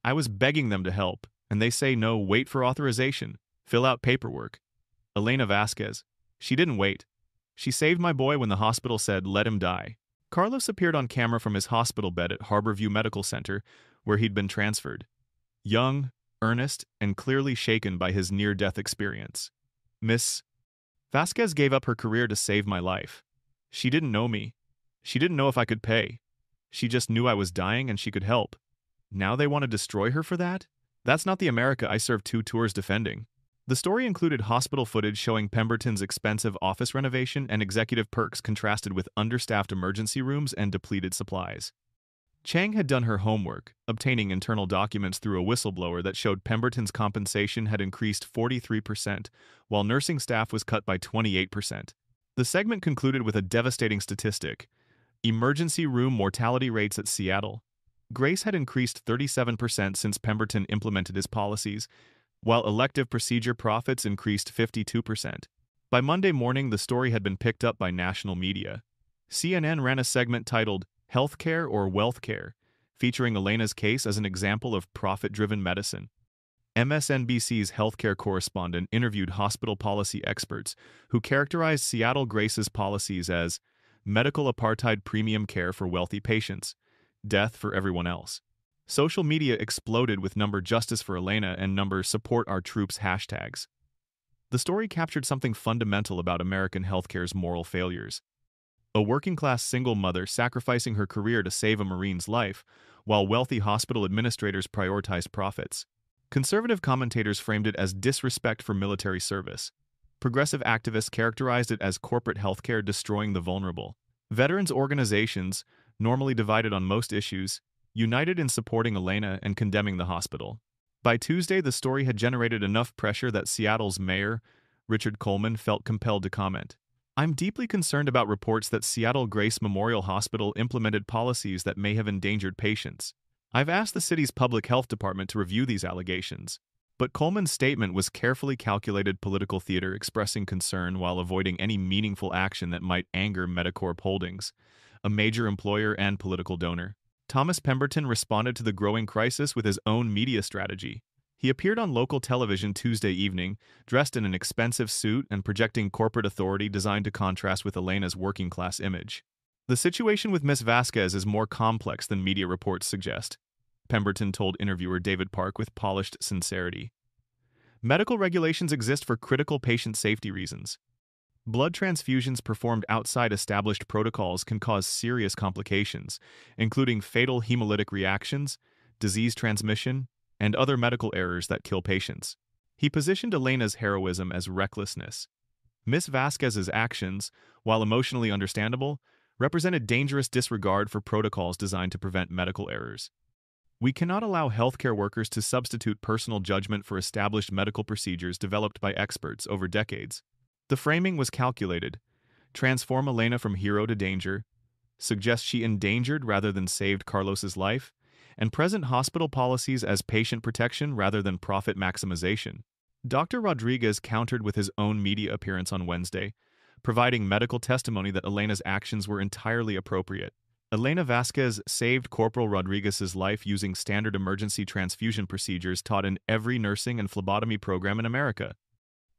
I was begging them to help, and they say no, wait for authorization, fill out paperwork. Elena Vasquez. She didn't wait. She saved my boy when the hospital said let him die. Carlos appeared on camera from his hospital bed at Harborview Medical Center, where he'd been transferred. Young, earnest, and clearly shaken by his near-death experience. Miss Vasquez gave up her career to save my life. She didn't know me. She didn't know if I could pay. She just knew I was dying and she could help. Now they want to destroy her for that? That's not the America I served 2 tours defending. The story included hospital footage showing Pemberton's expensive office renovation and executive perks contrasted with understaffed emergency rooms and depleted supplies. Chang had done her homework, obtaining internal documents through a whistleblower that showed Pemberton's compensation had increased 43%, while nursing staff was cut by 28%. The segment concluded with a devastating statistic: emergency room mortality rates at Seattle. Grace had increased 37% since Pemberton implemented his policies, while elective procedure profits increased 52%. By Monday morning, the story had been picked up by national media. CNN ran a segment titled Healthcare or Wealthcare, featuring Elena's case as an example of profit-driven medicine. MSNBC's healthcare correspondent interviewed hospital policy experts who characterized Seattle Grace's policies as medical apartheid premium care for wealthy patients, death for everyone else. Social media exploded with number Justice for Elena and number Support Our Troops hashtags. The story captured something fundamental about American healthcare's moral failures. A working-class single mother sacrificing her career to save a Marine's life, while wealthy hospital administrators prioritized profits. Conservative commentators framed it as disrespect for military service. Progressive activists characterized it as corporate healthcare destroying the vulnerable. Veterans organizations, normally divided on most issues, united in supporting Elena and condemning the hospital. By Tuesday, the story had generated enough pressure that Seattle's mayor, Richard Coleman, felt compelled to comment. I'm deeply concerned about reports that Seattle Grace Memorial Hospital implemented policies that may have endangered patients. I've asked the city's public health department to review these allegations. But Coleman's statement was carefully calculated political theater expressing concern while avoiding any meaningful action that might anger Medicorp Holdings, a major employer and political donor. Thomas Pemberton responded to the growing crisis with his own media strategy. He appeared on local television Tuesday evening, dressed in an expensive suit and projecting corporate authority designed to contrast with Elena's working-class image. The situation with Ms. Vasquez is more complex than media reports suggest, Pemberton told interviewer David Park with polished sincerity. Medical regulations exist for critical patient safety reasons. Blood transfusions performed outside established protocols can cause serious complications, including fatal hemolytic reactions, disease transmission, and other medical errors that kill patients. He positioned Elena's heroism as recklessness. Ms. Vasquez's actions, while emotionally understandable, represented dangerous disregard for protocols designed to prevent medical errors. We cannot allow healthcare workers to substitute personal judgment for established medical procedures developed by experts over decades. The framing was calculated. Transform Elena from hero to danger, suggest she endangered rather than saved Carlos's life, and present hospital policies as patient protection rather than profit maximization. Dr. Rodriguez countered with his own media appearance on Wednesday, providing medical testimony that Elena's actions were entirely appropriate. Elena Vasquez saved Corporal Rodriguez's life using standard emergency transfusion procedures taught in every nursing and phlebotomy program in America.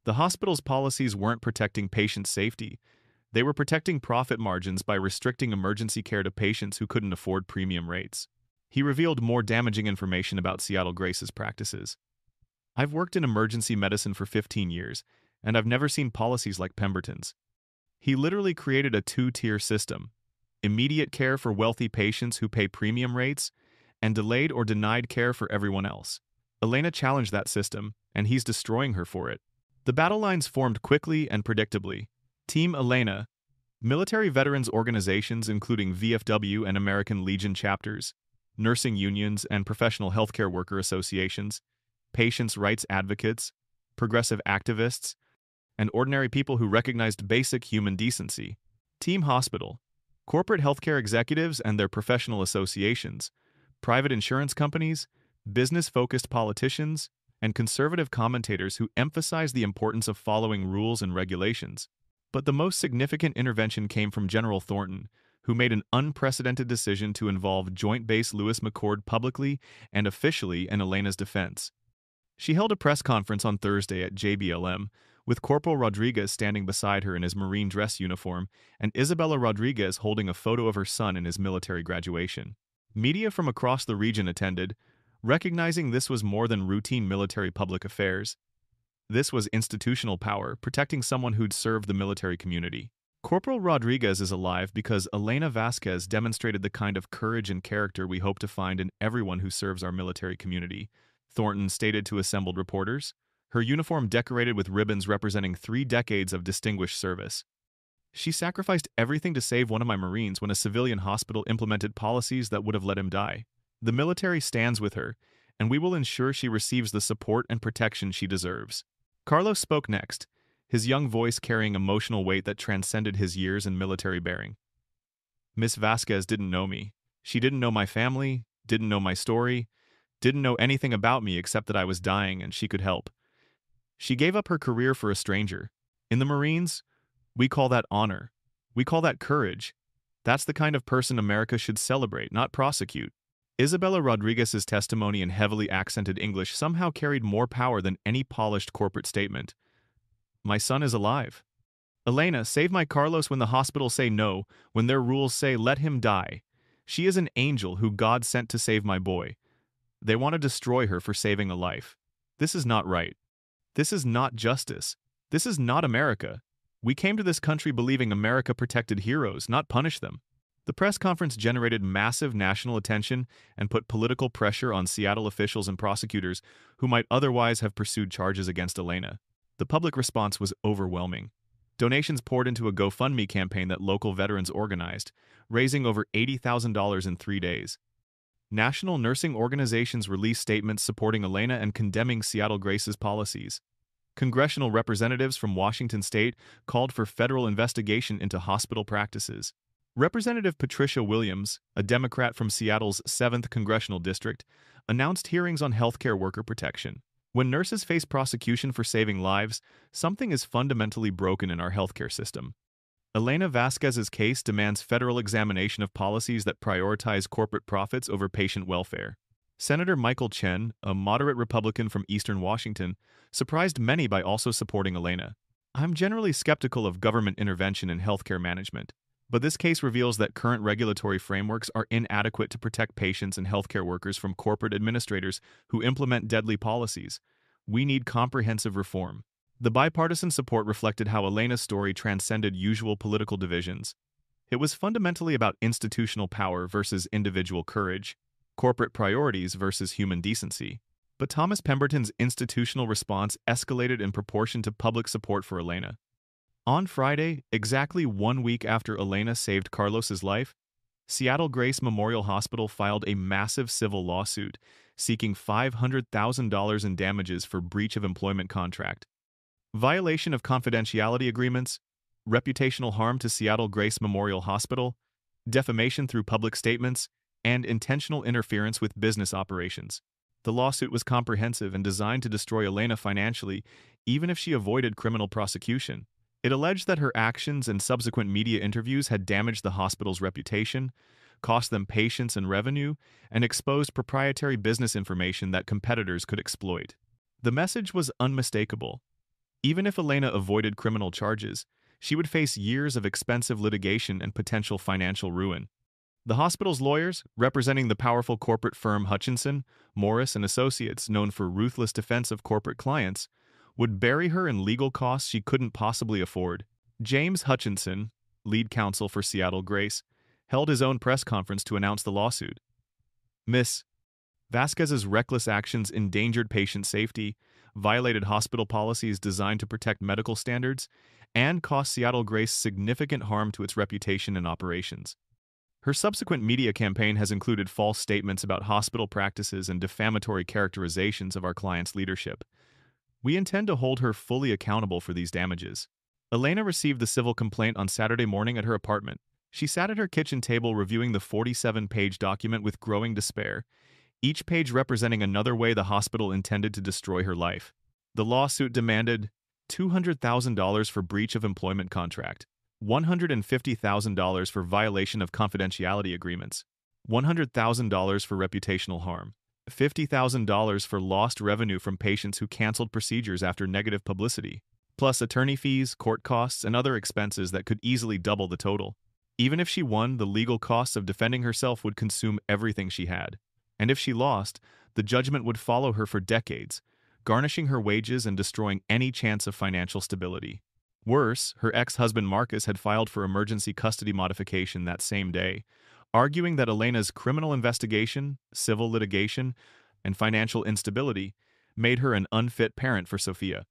The hospital's policies weren't protecting patient safety. They were protecting profit margins by restricting emergency care to patients who couldn't afford premium rates. He revealed more damaging information about Seattle Grace's practices. I've worked in emergency medicine for 15 years, and I've never seen policies like Pemberton's. He literally created a two-tier system: immediate care for wealthy patients who pay premium rates, and delayed or denied care for everyone else. Elena challenged that system, and he's destroying her for it. The battle lines formed quickly and predictably. Team Elena, military veterans organizations including VFW and American Legion chapters, nursing unions and professional healthcare worker associations, patients' rights advocates, progressive activists, and ordinary people who recognized basic human decency. Team Hospital, corporate healthcare executives and their professional associations, private insurance companies, business-focused politicians, and conservative commentators who emphasize the importance of following rules and regulations. But the most significant intervention came from General Thornton, who made an unprecedented decision to involve Joint Base Lewis McChord publicly and officially in Elena's defense. She held a press conference on Thursday at JBLM, with Corporal Rodriguez standing beside her in his Marine dress uniform and Isabella Rodriguez holding a photo of her son in his military graduation. Media from across the region attended, recognizing this was more than routine military public affairs. This was institutional power, protecting someone who'd served the military community. Corporal Rodriguez is alive because Elena Vasquez demonstrated the kind of courage and character we hope to find in everyone who serves our military community, Thornton stated to assembled reporters, her uniform decorated with ribbons representing 3 decades of distinguished service. She sacrificed everything to save one of my Marines when a civilian hospital implemented policies that would have let him die. The military stands with her, and we will ensure she receives the support and protection she deserves. Carlos spoke next, his young voice carrying emotional weight that transcended his years in military bearing. Miss Vasquez didn't know me. She didn't know my family, didn't know my story, didn't know anything about me except that I was dying and she could help. She gave up her career for a stranger. In the Marines, we call that honor. We call that courage. That's the kind of person America should celebrate, not prosecute. Isabella Rodriguez's testimony in heavily accented English somehow carried more power than any polished corporate statement. My son is alive. Elena, save my Carlos when the hospitals say no, when their rules say let him die. She is an angel who God sent to save my boy. They want to destroy her for saving a life. This is not right. This is not justice. This is not America. We came to this country believing America protected heroes, not punished them. The press conference generated massive national attention and put political pressure on Seattle officials and prosecutors who might otherwise have pursued charges against Elena. The public response was overwhelming. Donations poured into a GoFundMe campaign that local veterans organized, raising over $80,000 in 3 days. National nursing organizations released statements supporting Elena and condemning Seattle Grace's policies. Congressional representatives from Washington state called for federal investigation into hospital practices. Representative Patricia Williams, a Democrat from Seattle's 7th Congressional District, announced hearings on healthcare worker protection. When nurses face prosecution for saving lives, something is fundamentally broken in our healthcare system. Elena Vasquez's case demands federal examination of policies that prioritize corporate profits over patient welfare. Senator Michael Chen, a moderate Republican from Eastern Washington, surprised many by also supporting Elena. I'm generally skeptical of government intervention in healthcare management, but this case reveals that current regulatory frameworks are inadequate to protect patients and healthcare workers from corporate administrators who implement deadly policies. We need comprehensive reform. The bipartisan support reflected how Elena's story transcended usual political divisions. It was fundamentally about institutional power versus individual courage, corporate priorities versus human decency. But Thomas Pemberton's institutional response escalated in proportion to public support for Elena. On Friday, exactly 1 week after Elena saved Carlos's life, Seattle Grace Memorial Hospital filed a massive civil lawsuit seeking $500,000 in damages for breach of employment contract, violation of confidentiality agreements, reputational harm to Seattle Grace Memorial Hospital, defamation through public statements, and intentional interference with business operations. The lawsuit was comprehensive and designed to destroy Elena financially, even if she avoided criminal prosecution. It alleged that her actions and subsequent media interviews had damaged the hospital's reputation, cost them patients and revenue, and exposed proprietary business information that competitors could exploit. The message was unmistakable. Even if Elena avoided criminal charges, she would face years of expensive litigation and potential financial ruin. The hospital's lawyers, representing the powerful corporate firm Hutchinson, Morris and Associates, known for ruthless defense of corporate clients, would bury her in legal costs she couldn't possibly afford. James Hutchinson, lead counsel for Seattle Grace, held his own press conference to announce the lawsuit. Ms. Vasquez's reckless actions endangered patient safety, violated hospital policies designed to protect medical standards, and cost Seattle Grace significant harm to its reputation and operations. Her subsequent media campaign has included false statements about hospital practices and defamatory characterizations of our client's leadership. We intend to hold her fully accountable for these damages. Elena received the civil complaint on Saturday morning at her apartment. She sat at her kitchen table reviewing the 47-page document with growing despair, each page representing another way the hospital intended to destroy her life. The lawsuit demanded $200,000 for breach of employment contract, $150,000 for violation of confidentiality agreements, $100,000 for reputational harm, $50,000 for lost revenue from patients who canceled procedures after negative publicity, plus attorney fees, court costs, and other expenses that could easily double the total. Even if she won, the legal costs of defending herself would consume everything she had. And if she lost, the judgment would follow her for decades, garnishing her wages and destroying any chance of financial stability. Worse, her ex-husband Marcus had filed for emergency custody modification that same day, arguing that Elena's criminal investigation, civil litigation, and financial instability made her an unfit parent for Sophia.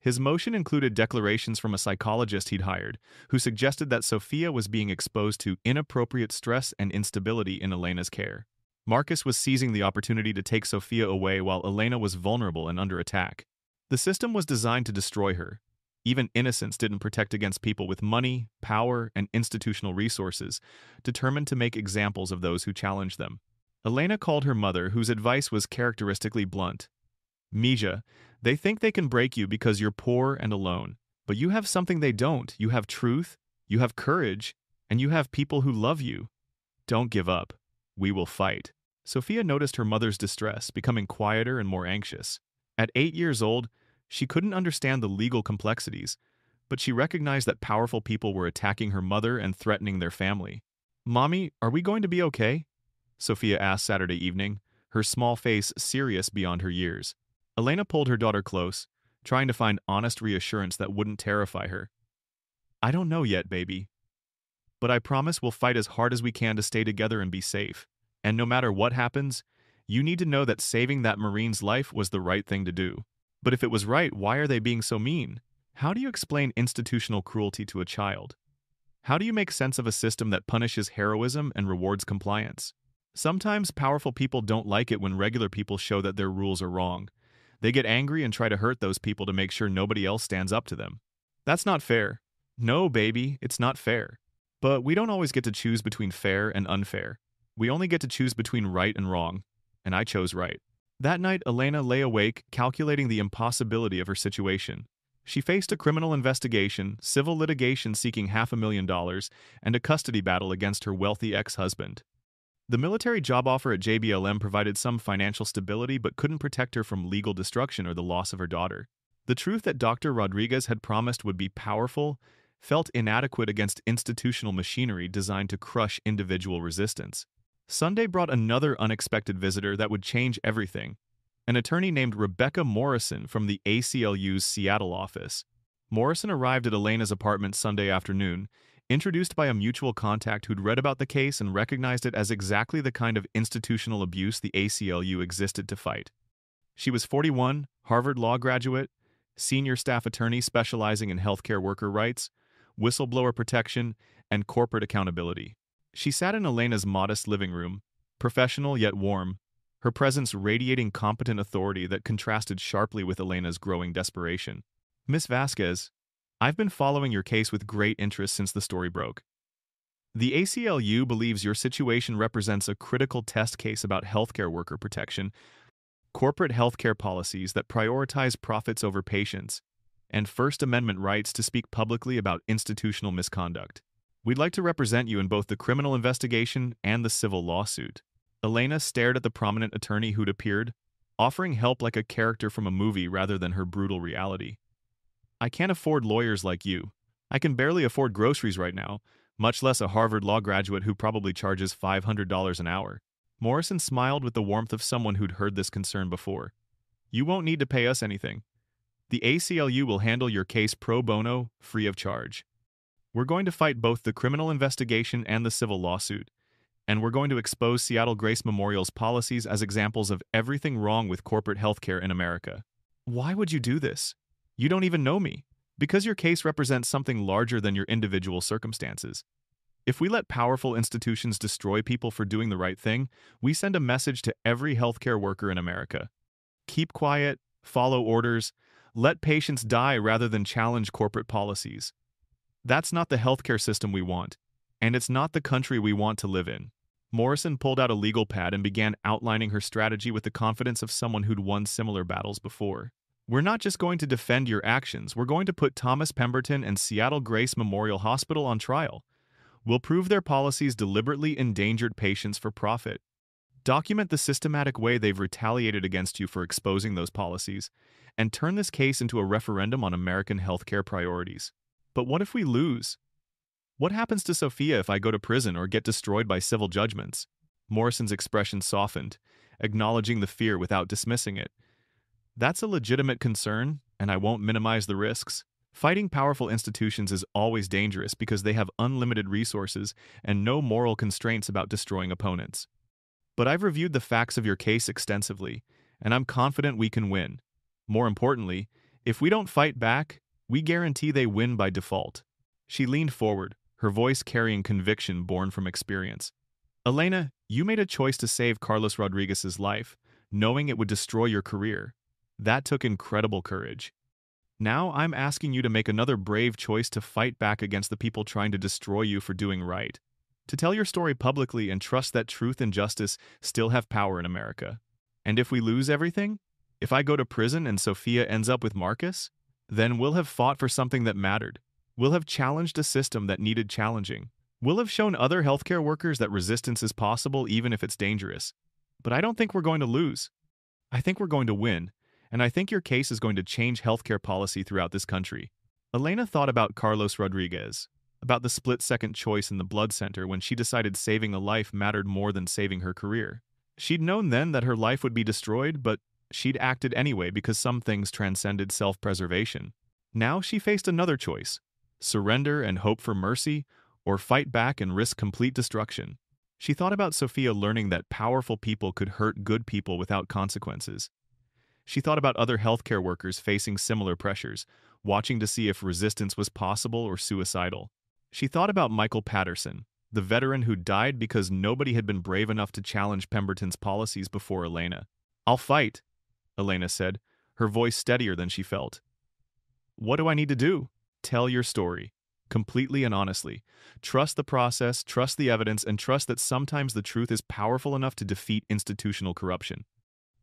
His motion included declarations from a psychologist he'd hired, who suggested that Sophia was being exposed to inappropriate stress and instability in Elena's care. Marcus was seizing the opportunity to take Sophia away while Elena was vulnerable and under attack. The system was designed to destroy her. Even innocence didn't protect against people with money, power, and institutional resources, determined to make examples of those who challenged them. Elena called her mother, whose advice was characteristically blunt. Mija, they think they can break you because you're poor and alone. But you have something they don't. You have truth, you have courage, and you have people who love you. Don't give up. We will fight. Sophia noticed her mother's distress, becoming quieter and more anxious. At 8 years old, she couldn't understand the legal complexities, but she recognized that powerful people were attacking her mother and threatening their family. "Mommy, are we going to be okay?" Sophia asked Saturday evening, her small face serious beyond her years. Elena pulled her daughter close, trying to find honest reassurance that wouldn't terrify her. I don't know yet, baby. But I promise we'll fight as hard as we can to stay together and be safe. And no matter what happens, you need to know that saving that Marine's life was the right thing to do. But if it was right, why are they being so mean? How do you explain institutional cruelty to a child? How do you make sense of a system that punishes heroism and rewards compliance? Sometimes powerful people don't like it when regular people show that their rules are wrong. They get angry and try to hurt those people to make sure nobody else stands up to them. That's not fair. No, baby, it's not fair. But we don't always get to choose between fair and unfair. We only get to choose between right and wrong, and I chose right. That night, Elena lay awake, calculating the impossibility of her situation. She faced a criminal investigation, civil litigation seeking $500,000, and a custody battle against her wealthy ex-husband. The military job offer at JBLM provided some financial stability but couldn't protect her from legal destruction or the loss of her daughter. The truth that Dr. Rodriguez had promised would be powerful felt inadequate against institutional machinery designed to crush individual resistance. Sunday brought another unexpected visitor that would change everything. An attorney named Rebecca Morrison from the ACLU's Seattle office. Morrison arrived at Elena's apartment Sunday afternoon, introduced by a mutual contact who'd read about the case and recognized it as exactly the kind of institutional abuse the ACLU existed to fight. She was 41, Harvard Law graduate, senior staff attorney specializing in healthcare worker rights, whistleblower protection, and corporate accountability. She sat in Elena's modest living room, professional yet warm, her presence radiating competent authority that contrasted sharply with Elena's growing desperation. Miss Vasquez, I've been following your case with great interest since the story broke. The ACLU believes your situation represents a critical test case about healthcare worker protection, corporate healthcare policies that prioritize profits over patients, and First Amendment rights to speak publicly about institutional misconduct. We'd like to represent you in both the criminal investigation and the civil lawsuit. Elena stared at the prominent attorney who'd appeared, offering help like a character from a movie rather than her brutal reality. I can't afford lawyers like you. I can barely afford groceries right now, much less a Harvard Law graduate who probably charges $500 an hour. Morrison smiled with the warmth of someone who'd heard this concern before. You won't need to pay us anything. The ACLU will handle your case pro bono, free of charge. We're going to fight both the criminal investigation and the civil lawsuit, and we're going to expose Seattle Grace Memorial's policies as examples of everything wrong with corporate healthcare in America. Why would you do this? You don't even know me. Because your case represents something larger than your individual circumstances. If we let powerful institutions destroy people for doing the right thing, we send a message to every healthcare worker in America. Keep quiet, follow orders, let patients die rather than challenge corporate policies. That's not the healthcare system we want, and it's not the country we want to live in. Morrison pulled out a legal pad and began outlining her strategy with the confidence of someone who'd won similar battles before. We're not just going to defend your actions, we're going to put Thomas Pemberton and Seattle Grace Memorial Hospital on trial. We'll prove their policies deliberately endangered patients for profit. Document the systematic way they've retaliated against you for exposing those policies, and turn this case into a referendum on American healthcare priorities. But what if we lose? What happens to Sophia if I go to prison or get destroyed by civil judgments? Morrison's expression softened, acknowledging the fear without dismissing it. That's a legitimate concern, and I won't minimize the risks. Fighting powerful institutions is always dangerous because they have unlimited resources and no moral constraints about destroying opponents. But I've reviewed the facts of your case extensively, and I'm confident we can win. More importantly, if we don't fight back, we guarantee they win by default. She leaned forward, her voice carrying conviction born from experience. Elena, you made a choice to save Carlos Rodriguez's life, knowing it would destroy your career. That took incredible courage. Now I'm asking you to make another brave choice to fight back against the people trying to destroy you for doing right. To tell your story publicly and trust that truth and justice still have power in America. And if we lose everything, if I go to prison and Sophia ends up with Marcus, then we'll have fought for something that mattered. We'll have challenged a system that needed challenging. We'll have shown other healthcare workers that resistance is possible even if it's dangerous. But I don't think we're going to lose. I think we're going to win. And I think your case is going to change healthcare policy throughout this country. Elena thought about Carlos Rodriguez, about the split-second choice in the blood center when she decided saving a life mattered more than saving her career. She'd known then that her life would be destroyed, but she'd acted anyway because some things transcended self-preservation. Now she faced another choice: surrender and hope for mercy, or fight back and risk complete destruction. She thought about Sophia learning that powerful people could hurt good people without consequences. She thought about other healthcare workers facing similar pressures, watching to see if resistance was possible or suicidal. She thought about Michael Patterson, the veteran who died because nobody had been brave enough to challenge Pemberton's policies before Elena. "I'll fight," Elena said, her voice steadier than she felt. "What do I need to do?" "Tell your story, completely and honestly. Trust the process, trust the evidence, and trust that sometimes the truth is powerful enough to defeat institutional corruption.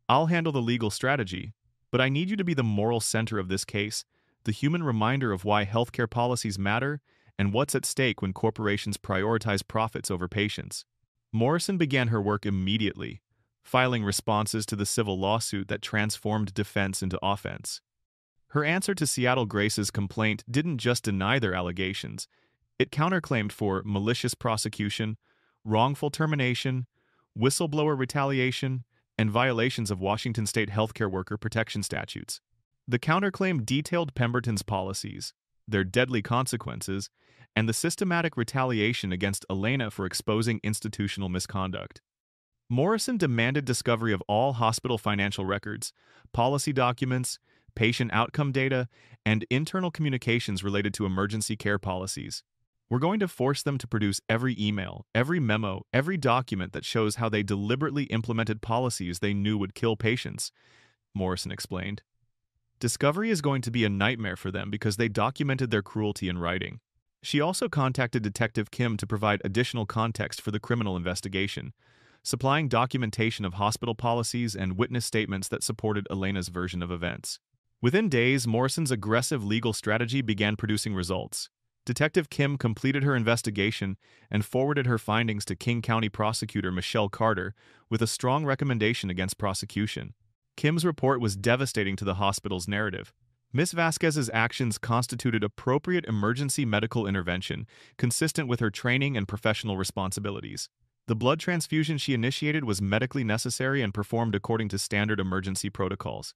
I'll handle the legal strategy, but I need you to be the moral center of this case, the human reminder of why healthcare policies matter and what's at stake when corporations prioritize profits over patients." Morrison began her work immediately, filing responses to the civil lawsuit that transformed defense into offense. Her answer to Seattle Grace's complaint didn't just deny their allegations. It counterclaimed for malicious prosecution, wrongful termination, whistleblower retaliation, and violations of Washington state healthcare worker protection statutes. The counterclaim detailed Pemberton's policies, their deadly consequences, and the systematic retaliation against Elena for exposing institutional misconduct. Morrison demanded discovery of all hospital financial records, policy documents, patient outcome data, and internal communications related to emergency care policies. "We're going to force them to produce every email, every memo, every document that shows how they deliberately implemented policies they knew would kill patients," Morrison explained. "Discovery is going to be a nightmare for them because they documented their cruelty in writing." She also contacted Detective Kim to provide additional context for the criminal investigation, supplying documentation of hospital policies and witness statements that supported Elena's version of events. Within days, Morrison's aggressive legal strategy began producing results. Detective Kim completed her investigation and forwarded her findings to King County Prosecutor Michelle Carter with a strong recommendation against prosecution. Kim's report was devastating to the hospital's narrative. Ms. Vasquez's actions constituted appropriate emergency medical intervention, consistent with her training and professional responsibilities. The blood transfusion she initiated was medically necessary and performed according to standard emergency protocols.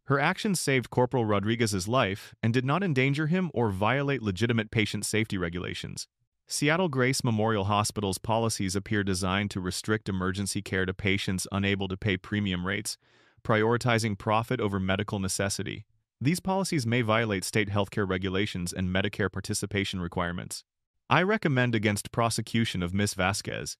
Her actions saved Corporal Rodriguez's life and did not endanger him or violate legitimate patient safety regulations. Seattle Grace Memorial Hospital's policies appear designed to restrict emergency care to patients unable to pay premium rates, prioritizing profit over medical necessity. These policies may violate state healthcare regulations and Medicare participation requirements. I recommend against prosecution of Ms. Vasquez.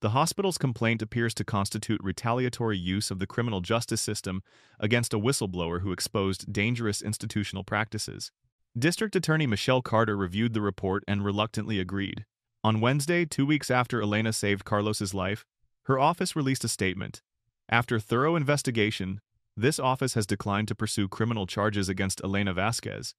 The hospital's complaint appears to constitute retaliatory use of the criminal justice system against a whistleblower who exposed dangerous institutional practices. District Attorney Michelle Carter reviewed the report and reluctantly agreed. On Wednesday, 2 weeks after Elena saved Carlos's life, her office released a statement. After thorough investigation, this office has declined to pursue criminal charges against Elena Vasquez.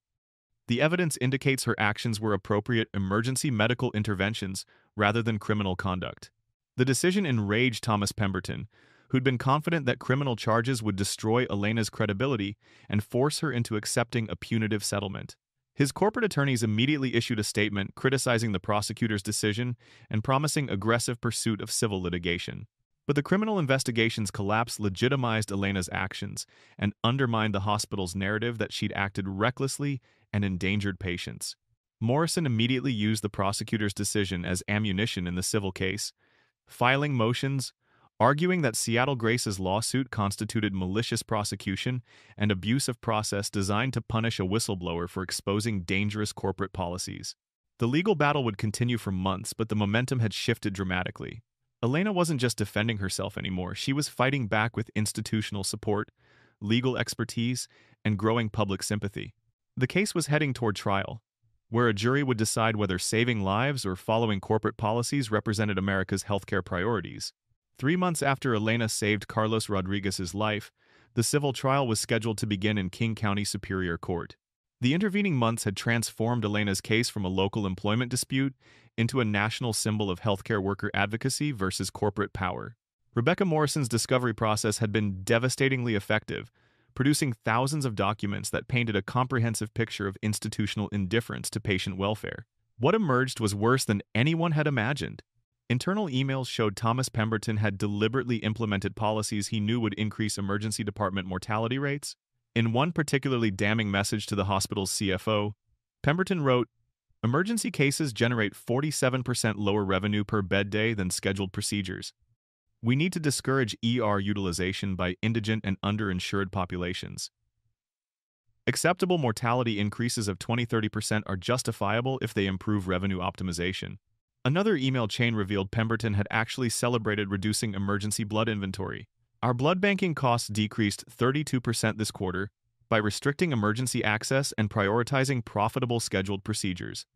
The evidence indicates her actions were appropriate emergency medical interventions rather than criminal conduct. The decision enraged Thomas Pemberton, who'd been confident that criminal charges would destroy Elena's credibility and force her into accepting a punitive settlement. His corporate attorneys immediately issued a statement criticizing the prosecutor's decision and promising aggressive pursuit of civil litigation. But the criminal investigation's collapse legitimized Elena's actions and undermined the hospital's narrative that she'd acted recklessly and endangered patients. Morrison immediately used the prosecutor's decision as ammunition in the civil case, filing motions, arguing that Seattle Grace's lawsuit constituted malicious prosecution and abuse of process designed to punish a whistleblower for exposing dangerous corporate policies. The legal battle would continue for months, but the momentum had shifted dramatically. Elena wasn't just defending herself anymore, she was fighting back with institutional support, legal expertise, and growing public sympathy. The case was heading toward trial, where a jury would decide whether saving lives or following corporate policies represented America's healthcare priorities. 3 months after Elena saved Carlos Rodriguez's life, the civil trial was scheduled to begin in King County Superior Court. The intervening months had transformed Elena's case from a local employment dispute into a national symbol of healthcare worker advocacy versus corporate power. Rebecca Morrison's discovery process had been devastatingly effective, producing thousands of documents that painted a comprehensive picture of institutional indifference to patient welfare. What emerged was worse than anyone had imagined. Internal emails showed Thomas Pemberton had deliberately implemented policies he knew would increase emergency department mortality rates. In one particularly damning message to the hospital's CFO, Pemberton wrote, "Emergency cases generate 47% lower revenue per bed day than scheduled procedures. We need to discourage ER utilization by indigent and underinsured populations. Acceptable mortality increases of 20–30% are justifiable if they improve revenue optimization." Another email chain revealed Pemberton had actually celebrated reducing emergency blood inventory. "Our blood banking costs decreased 32% this quarter by restricting emergency access and prioritizing profitable scheduled procedures.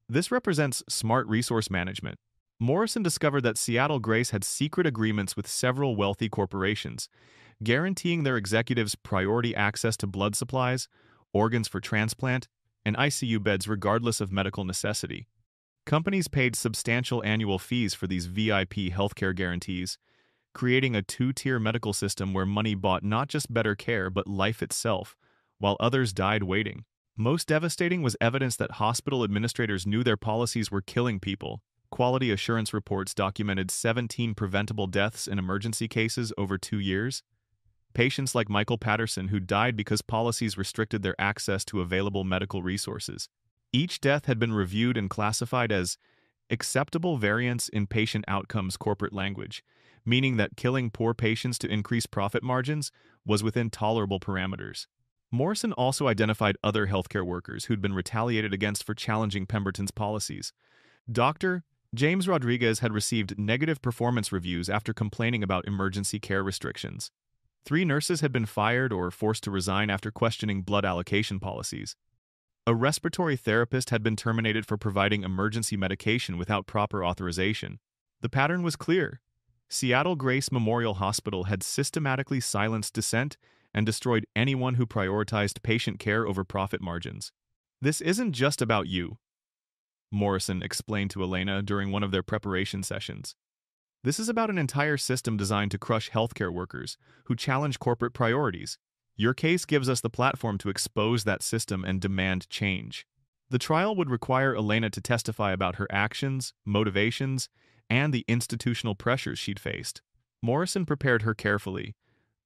This represents smart resource management." Morrison discovered that Seattle Grace had secret agreements with several wealthy corporations, guaranteeing their executives priority access to blood supplies, organs for transplant, and ICU beds regardless of medical necessity. Companies paid substantial annual fees for these VIP healthcare guarantees, creating a two-tier medical system where money bought not just better care but life itself, while others died waiting. Most devastating was evidence that hospital administrators knew their policies were killing people. Quality assurance reports documented 17 preventable deaths in emergency cases over 2 years. Patients like Michael Patterson who died because policies restricted their access to available medical resources. Each death had been reviewed and classified as acceptable variance in patient outcomes corporate language, meaning that killing poor patients to increase profit margins was within tolerable parameters. Morrison also identified other healthcare workers who'd been retaliated against for challenging Pemberton's policies. Dr. James Rodriguez had received negative performance reviews after complaining about emergency care restrictions. 3 nurses had been fired or forced to resign after questioning blood allocation policies. A respiratory therapist had been terminated for providing emergency medication without proper authorization. The pattern was clear. Seattle Grace Memorial Hospital had systematically silenced dissent and destroyed anyone who prioritized patient care over profit margins. "This isn't just about you," Morrison explained to Elena during one of their preparation sessions. "This is about an entire system designed to crush healthcare workers who challenge corporate priorities. Your case gives us the platform to expose that system and demand change." The trial would require Elena to testify about her actions, motivations, and the institutional pressures she'd faced. Morrison prepared her carefully,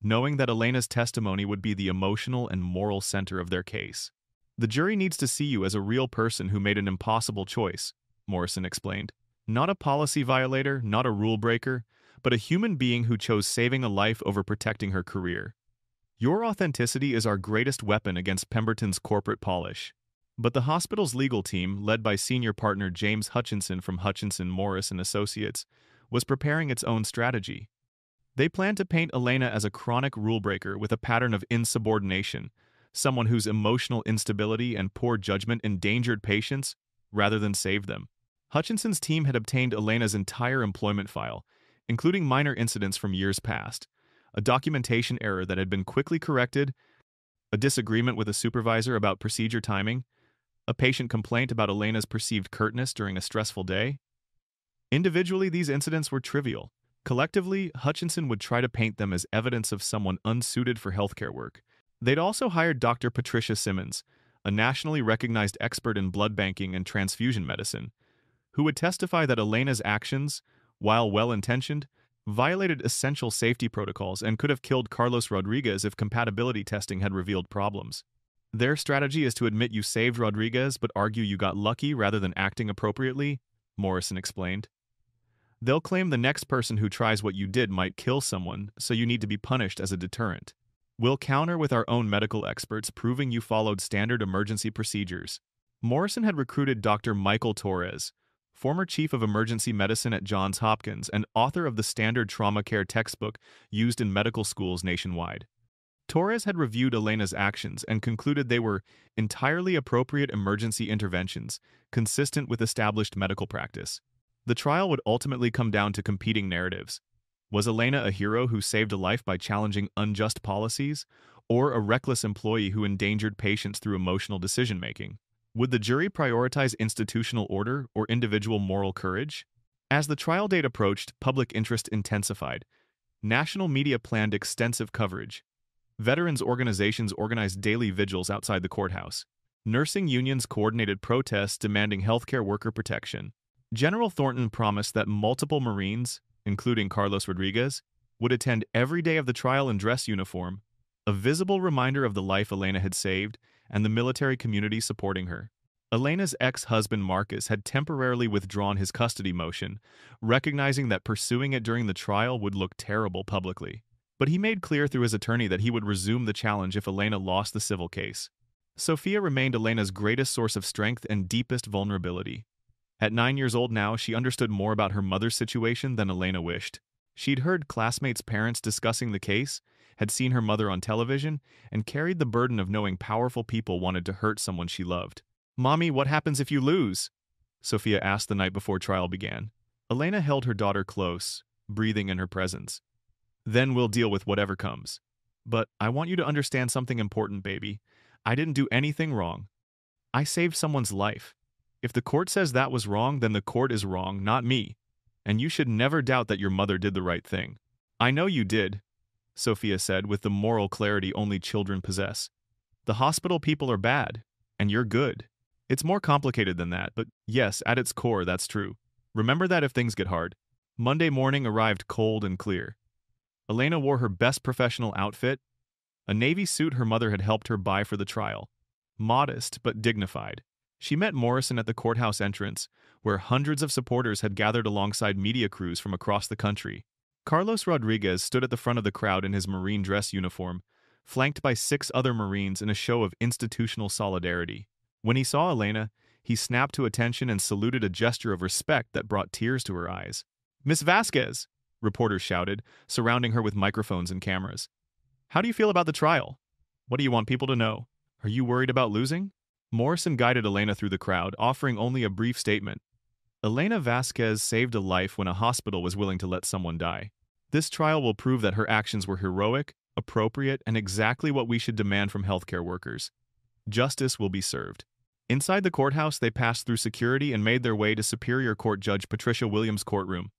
knowing that Elena's testimony would be the emotional and moral center of their case. "The jury needs to see you as a real person who made an impossible choice," Morrison explained. "Not a policy violator, not a rule breaker, but a human being who chose saving a life over protecting her career. Your authenticity is our greatest weapon against Pemberton's corporate polish." But the hospital's legal team, led by senior partner James Hutchinson from Hutchinson Morris & Associates, was preparing its own strategy. They planned to paint Elena as a chronic rule breaker with a pattern of insubordination, someone whose emotional instability and poor judgment endangered patients rather than saved them. Hutchinson's team had obtained Elena's entire employment file, including minor incidents from years past, a documentation error that had been quickly corrected, a disagreement with a supervisor about procedure timing, a patient complaint about Elena's perceived curtness during a stressful day. Individually, these incidents were trivial. Collectively, Hutchinson would try to paint them as evidence of someone unsuited for healthcare work. They'd also hired Dr. Patricia Simmons, a nationally recognized expert in blood banking and transfusion medicine, who would testify that Elena's actions, while well-intentioned, violated essential safety protocols and could have killed Carlos Rodriguez if compatibility testing had revealed problems. "Their strategy is to admit you saved Rodriguez but argue you got lucky rather than acting appropriately," Morrison explained. "They'll claim the next person who tries what you did might kill someone, so you need to be punished as a deterrent. We'll counter with our own medical experts proving you followed standard emergency procedures." Morrison had recruited Dr. Michael Torres, former chief of emergency medicine at Johns Hopkins and author of the standard trauma care textbook used in medical schools nationwide. Torres had reviewed Elena's actions and concluded they were entirely appropriate emergency interventions, consistent with established medical practice. The trial would ultimately come down to competing narratives. Was Elena a hero who saved a life by challenging unjust policies, or a reckless employee who endangered patients through emotional decision-making? Would the jury prioritize institutional order or individual moral courage? As the trial date approached, public interest intensified. National media planned extensive coverage. Veterans organizations organized daily vigils outside the courthouse. Nursing unions coordinated protests demanding healthcare worker protection. General Thornton promised that multiple Marines, including Carlos Rodriguez, would attend every day of the trial in dress uniform, a visible reminder of the life Elena had saved and the military community supporting her. Elena's ex-husband Marcus had temporarily withdrawn his custody motion, recognizing that pursuing it during the trial would look terrible publicly. But he made clear through his attorney that he would resume the challenge if Elena lost the civil case. Sophia remained Elena's greatest source of strength and deepest vulnerability. At 9 years old now, she understood more about her mother's situation than Elena wished. She'd heard classmates' parents discussing the case, had seen her mother on television, and carried the burden of knowing powerful people wanted to hurt someone she loved. "Mommy, what happens if you lose?" Sophia asked the night before trial began. Elena held her daughter close, breathing in her presence. "Then we'll deal with whatever comes. But I want you to understand something important, baby. I didn't do anything wrong. I saved someone's life. If the court says that was wrong, then the court is wrong, not me. And you should never doubt that your mother did the right thing." "I know you did," Sophia said with the moral clarity only children possess. "The hospital people are bad, and you're good. It's more complicated than that, but yes, at its core, that's true. Remember that if things get hard." Monday morning arrived cold and clear. Elena wore her best professional outfit, a navy suit her mother had helped her buy for the trial. Modest but dignified. She met Morrison at the courthouse entrance, where hundreds of supporters had gathered alongside media crews from across the country. Carlos Rodriguez stood at the front of the crowd in his Marine dress uniform, flanked by 6 other Marines in a show of institutional solidarity. When he saw Elena, he snapped to attention and saluted a gesture of respect that brought tears to her eyes. "Miss Vasquez!" reporters shouted, surrounding her with microphones and cameras. "How do you feel about the trial? What do you want people to know? Are you worried about losing?" Morrison guided Elena through the crowd, offering only a brief statement. Elena Vasquez saved a life when a hospital was willing to let someone die. This trial will prove that her actions were heroic, appropriate, and exactly what we should demand from healthcare workers. Justice will be served. Inside the courthouse, they passed through security and made their way to Superior Court Judge Patricia Williams' courtroom.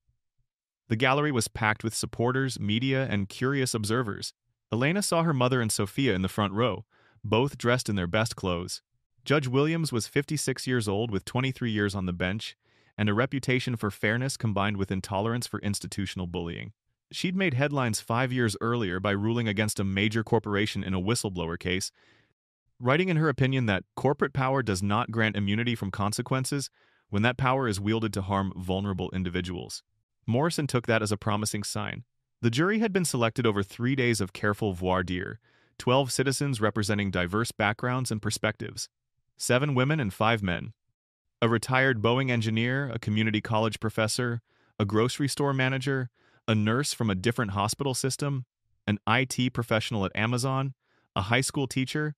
The gallery was packed with supporters, media, and curious observers. Elena saw her mother and Sophia in the front row, both dressed in their best clothes. Judge Williams was 56 years old with 23 years on the bench, and a reputation for fairness combined with intolerance for institutional bullying. She'd made headlines 5 years earlier by ruling against a major corporation in a whistleblower case, writing in her opinion that corporate power does not grant immunity from consequences when that power is wielded to harm vulnerable individuals. Morrison took that as a promising sign. The jury had been selected over 3 days of careful voir dire, 12 citizens representing diverse backgrounds and perspectives, 7 women and 5 men. A retired Boeing engineer, a community college professor, a grocery store manager, a nurse from a different hospital system, an IT professional at Amazon, a high school teacher,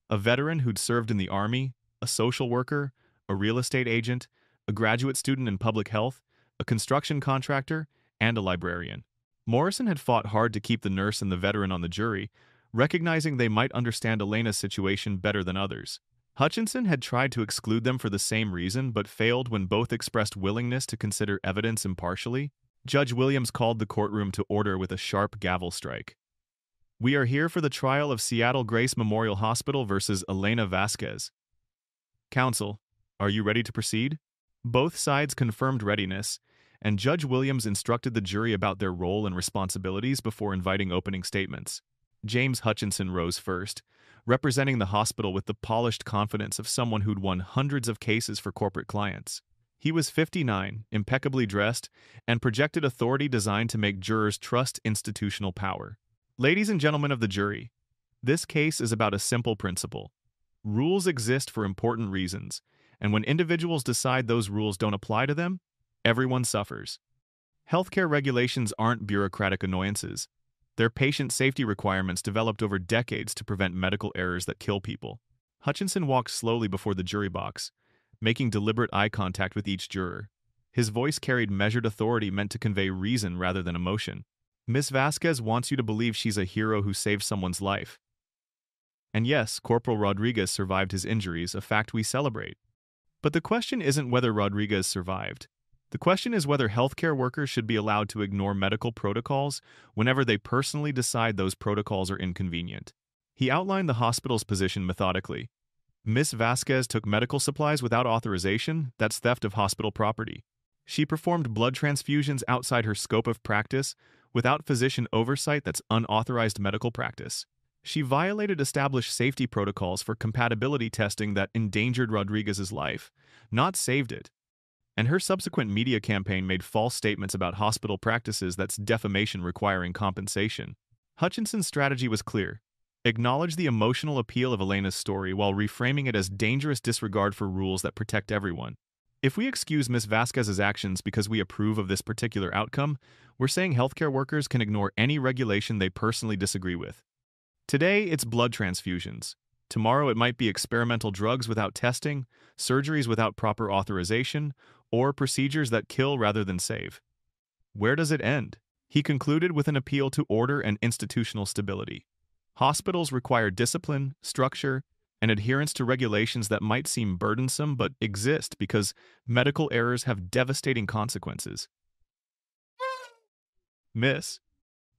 a veteran who'd served in the Army, a social worker, a real estate agent, a graduate student in public health, a construction contractor, and a librarian. Morrison had fought hard to keep the nurse and the veteran on the jury, recognizing they might understand Elena's situation better than others. Hutchinson had tried to exclude them for the same reason, but failed when both expressed willingness to consider evidence impartially. Judge Williams called the courtroom to order with a sharp gavel strike. "We are here for the trial of Seattle Grace Memorial Hospital versus Elena Vasquez. Counsel, are you ready to proceed?" Both sides confirmed readiness, and Judge Williams instructed the jury about their role and responsibilities before inviting opening statements. James Hutchinson rose first, representing the hospital with the polished confidence of someone who'd won hundreds of cases for corporate clients. He was 59, impeccably dressed, and projected authority designed to make jurors trust institutional power. "Ladies and gentlemen of the jury, this case is about a simple principle. Rules exist for important reasons, and when individuals decide those rules don't apply to them, everyone suffers. Healthcare regulations aren't bureaucratic annoyances. They're patient safety requirements developed over decades to prevent medical errors that kill people." Hutchinson walked slowly before the jury box, making deliberate eye contact with each juror. His voice carried measured authority meant to convey reason rather than emotion. "Miss Vasquez wants you to believe she's a hero who saved someone's life. And yes, Corporal Rodriguez survived his injuries, a fact we celebrate. But the question isn't whether Rodriguez survived. The question is whether healthcare workers should be allowed to ignore medical protocols whenever they personally decide those protocols are inconvenient." He outlined the hospital's position methodically. "Miss Vasquez took medical supplies without authorization. That's theft of hospital property. She performed blood transfusions outside her scope of practice without physician oversight. That's unauthorized medical practice. She violated established safety protocols for compatibility testing that endangered Rodriguez's life, not saved it. And her subsequent media campaign made false statements about hospital practices. That's defamation requiring compensation. Hutchinson's strategy was clear. Acknowledge the emotional appeal of Elena's story while reframing it as dangerous disregard for rules that protect everyone. If we excuse Ms. Vasquez's actions because we approve of this particular outcome, we're saying healthcare workers can ignore any regulation they personally disagree with. Today, it's blood transfusions. Tomorrow, it might be experimental drugs without testing, surgeries without proper authorization, or procedures that kill rather than save. Where does it end? He concluded with an appeal to order and institutional stability. Hospitals require discipline, structure, and adherence to regulations that might seem burdensome but exist because medical errors have devastating consequences. Ms.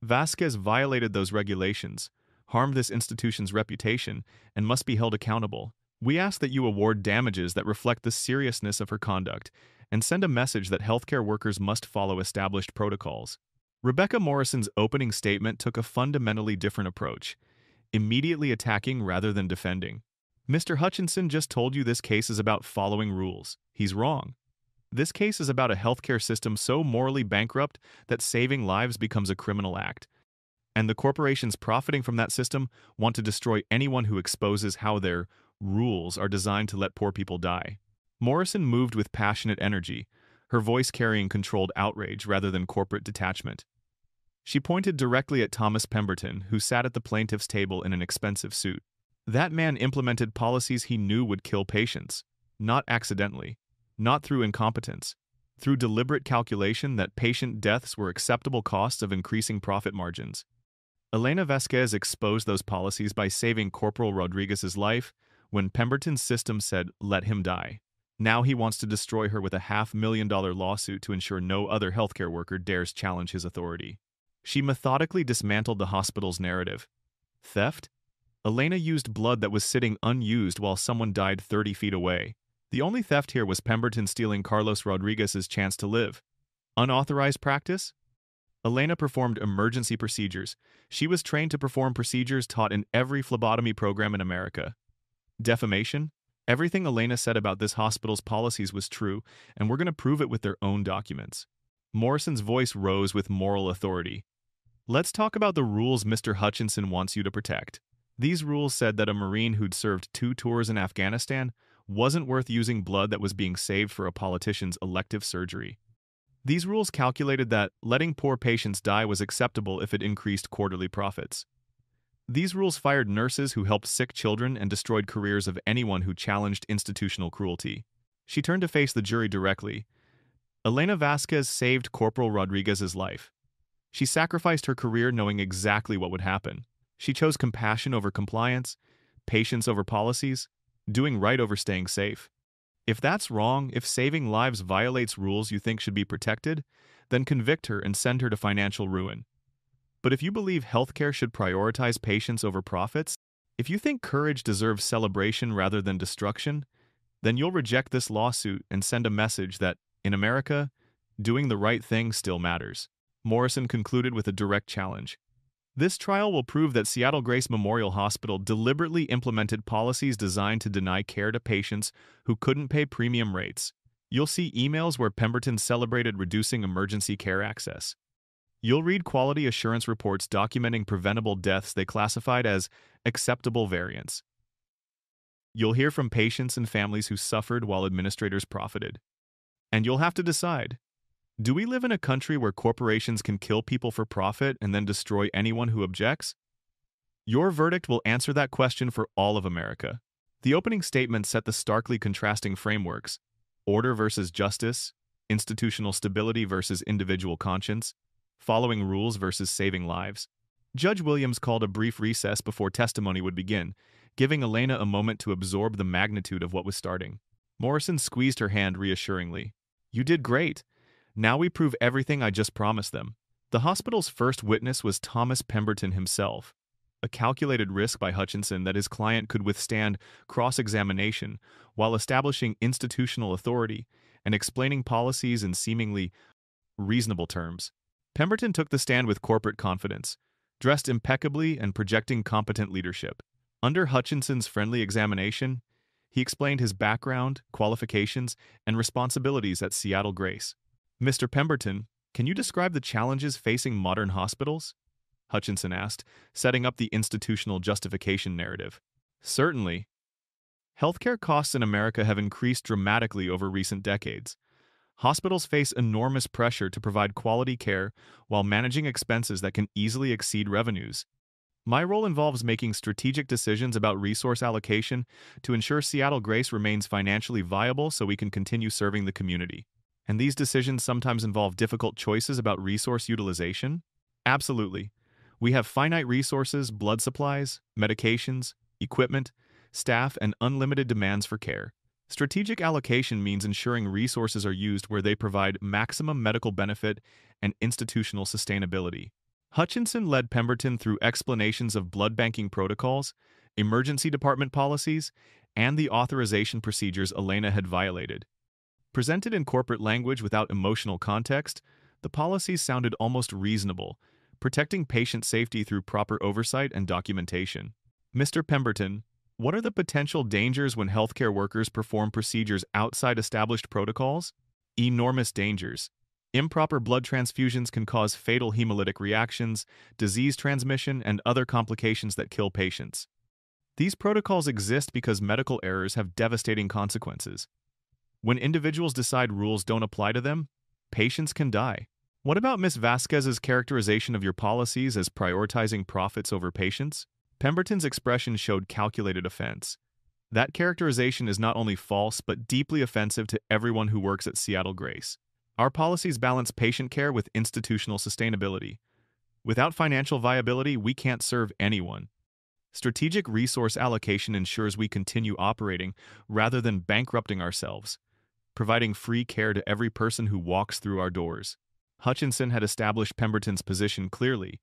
Vasquez violated those regulations, harmed this institution's reputation, and must be held accountable. We ask that you award damages that reflect the seriousness of her conduct and send a message that healthcare workers must follow established protocols. Rebecca Morrison's opening statement took a fundamentally different approach, immediately attacking rather than defending. Mr. Hutchinson just told you this case is about following rules. He's wrong. This case is about a healthcare system so morally bankrupt that saving lives becomes a criminal act. And the corporations profiting from that system want to destroy anyone who exposes how their rules are designed to let poor people die. Morrison moved with passionate energy, her voice carrying controlled outrage rather than corporate detachment. She pointed directly at Thomas Pemberton, who sat at the plaintiff's table in an expensive suit. That man implemented policies he knew would kill patients, not accidentally, not through incompetence, through deliberate calculation that patient deaths were acceptable costs of increasing profit margins. Elena Vasquez exposed those policies by saving Corporal Rodriguez's life when Pemberton's system said, "Let him die." Now he wants to destroy her with a $500,000 lawsuit to ensure no other healthcare worker dares challenge his authority. She methodically dismantled the hospital's narrative. Theft? Elena used blood that was sitting unused while someone died 30 feet away. The only theft here was Pemberton stealing Carlos Rodriguez's chance to live. Unauthorized practice? Elena performed emergency procedures. She was trained to perform procedures taught in every phlebotomy program in America. Defamation? Everything Elena said about this hospital's policies was true, and we're going to prove it with their own documents. Morrison's voice rose with moral authority. Let's talk about the rules Mr. Hutchinson wants you to protect. These rules said that a Marine who'd served 2 tours in Afghanistan wasn't worth using blood that was being saved for a politician's elective surgery. These rules calculated that letting poor patients die was acceptable if it increased quarterly profits. These rules fired nurses who helped sick children and destroyed careers of anyone who challenged institutional cruelty. She turned to face the jury directly. Elena Vasquez saved Corporal Rodriguez's life. She sacrificed her career knowing exactly what would happen. She chose compassion over compliance, patience over policies, doing right over staying safe. If that's wrong, if saving lives violates rules you think should be protected, then convict her and send her to financial ruin. But if you believe healthcare should prioritize patients over profits, if you think courage deserves celebration rather than destruction, then you'll reject this lawsuit and send a message that, in America, doing the right thing still matters. Morrison concluded with a direct challenge. This trial will prove that Seattle Grace Memorial Hospital deliberately implemented policies designed to deny care to patients who couldn't pay premium rates. You'll see emails where Pemberton celebrated reducing emergency care access. You'll read quality assurance reports documenting preventable deaths they classified as acceptable variants. You'll hear from patients and families who suffered while administrators profited. And you'll have to decide, do we live in a country where corporations can kill people for profit and then destroy anyone who objects? Your verdict will answer that question for all of America. The opening statement set the starkly contrasting frameworks: order versus justice, institutional stability versus individual conscience, following rules versus saving lives. Judge Williams called a brief recess before testimony would begin, giving Elena a moment to absorb the magnitude of what was starting. Morrison squeezed her hand reassuringly. "You did great. Now we prove everything I just promised them." The hospital's first witness was Thomas Pemberton himself, a calculated risk by Hutchinson that his client could withstand cross-examination while establishing institutional authority and explaining policies in seemingly reasonable terms. Pemberton took the stand with corporate confidence, dressed impeccably and projecting competent leadership. Under Hutchinson's friendly examination, he explained his background, qualifications, and responsibilities at Seattle Grace. "Mr. Pemberton, can you describe the challenges facing modern hospitals?" Hutchinson asked, setting up the institutional justification narrative. "Certainly. Healthcare costs in America have increased dramatically over recent decades. Hospitals face enormous pressure to provide quality care while managing expenses that can easily exceed revenues. My role involves making strategic decisions about resource allocation to ensure Seattle Grace remains financially viable so we can continue serving the community. And these decisions sometimes involve difficult choices about resource utilization?" "Absolutely. We have finite resources, blood supplies, medications, equipment, staff, and unlimited demands for care. Strategic allocation means ensuring resources are used where they provide maximum medical benefit and institutional sustainability." Hutchinson led Pemberton through explanations of blood banking protocols, emergency department policies, and the authorization procedures Elena had violated. Presented in corporate language without emotional context, the policies sounded almost reasonable, protecting patient safety through proper oversight and documentation. "Mr. Pemberton, what are the potential dangers when healthcare workers perform procedures outside established protocols?" "Enormous dangers. Improper blood transfusions can cause fatal hemolytic reactions, disease transmission, and other complications that kill patients. These protocols exist because medical errors have devastating consequences. When individuals decide rules don't apply to them, patients can die." "What about Ms. Vasquez's characterization of your policies as prioritizing profits over patients?" Pemberton's expression showed calculated offense. "That characterization is not only false but deeply offensive to everyone who works at Seattle Grace. Our policies balance patient care with institutional sustainability. Without financial viability, we can't serve anyone. Strategic resource allocation ensures we continue operating rather than bankrupting ourselves, providing free care to every person who walks through our doors." Hutchinson had established Pemberton's position clearly: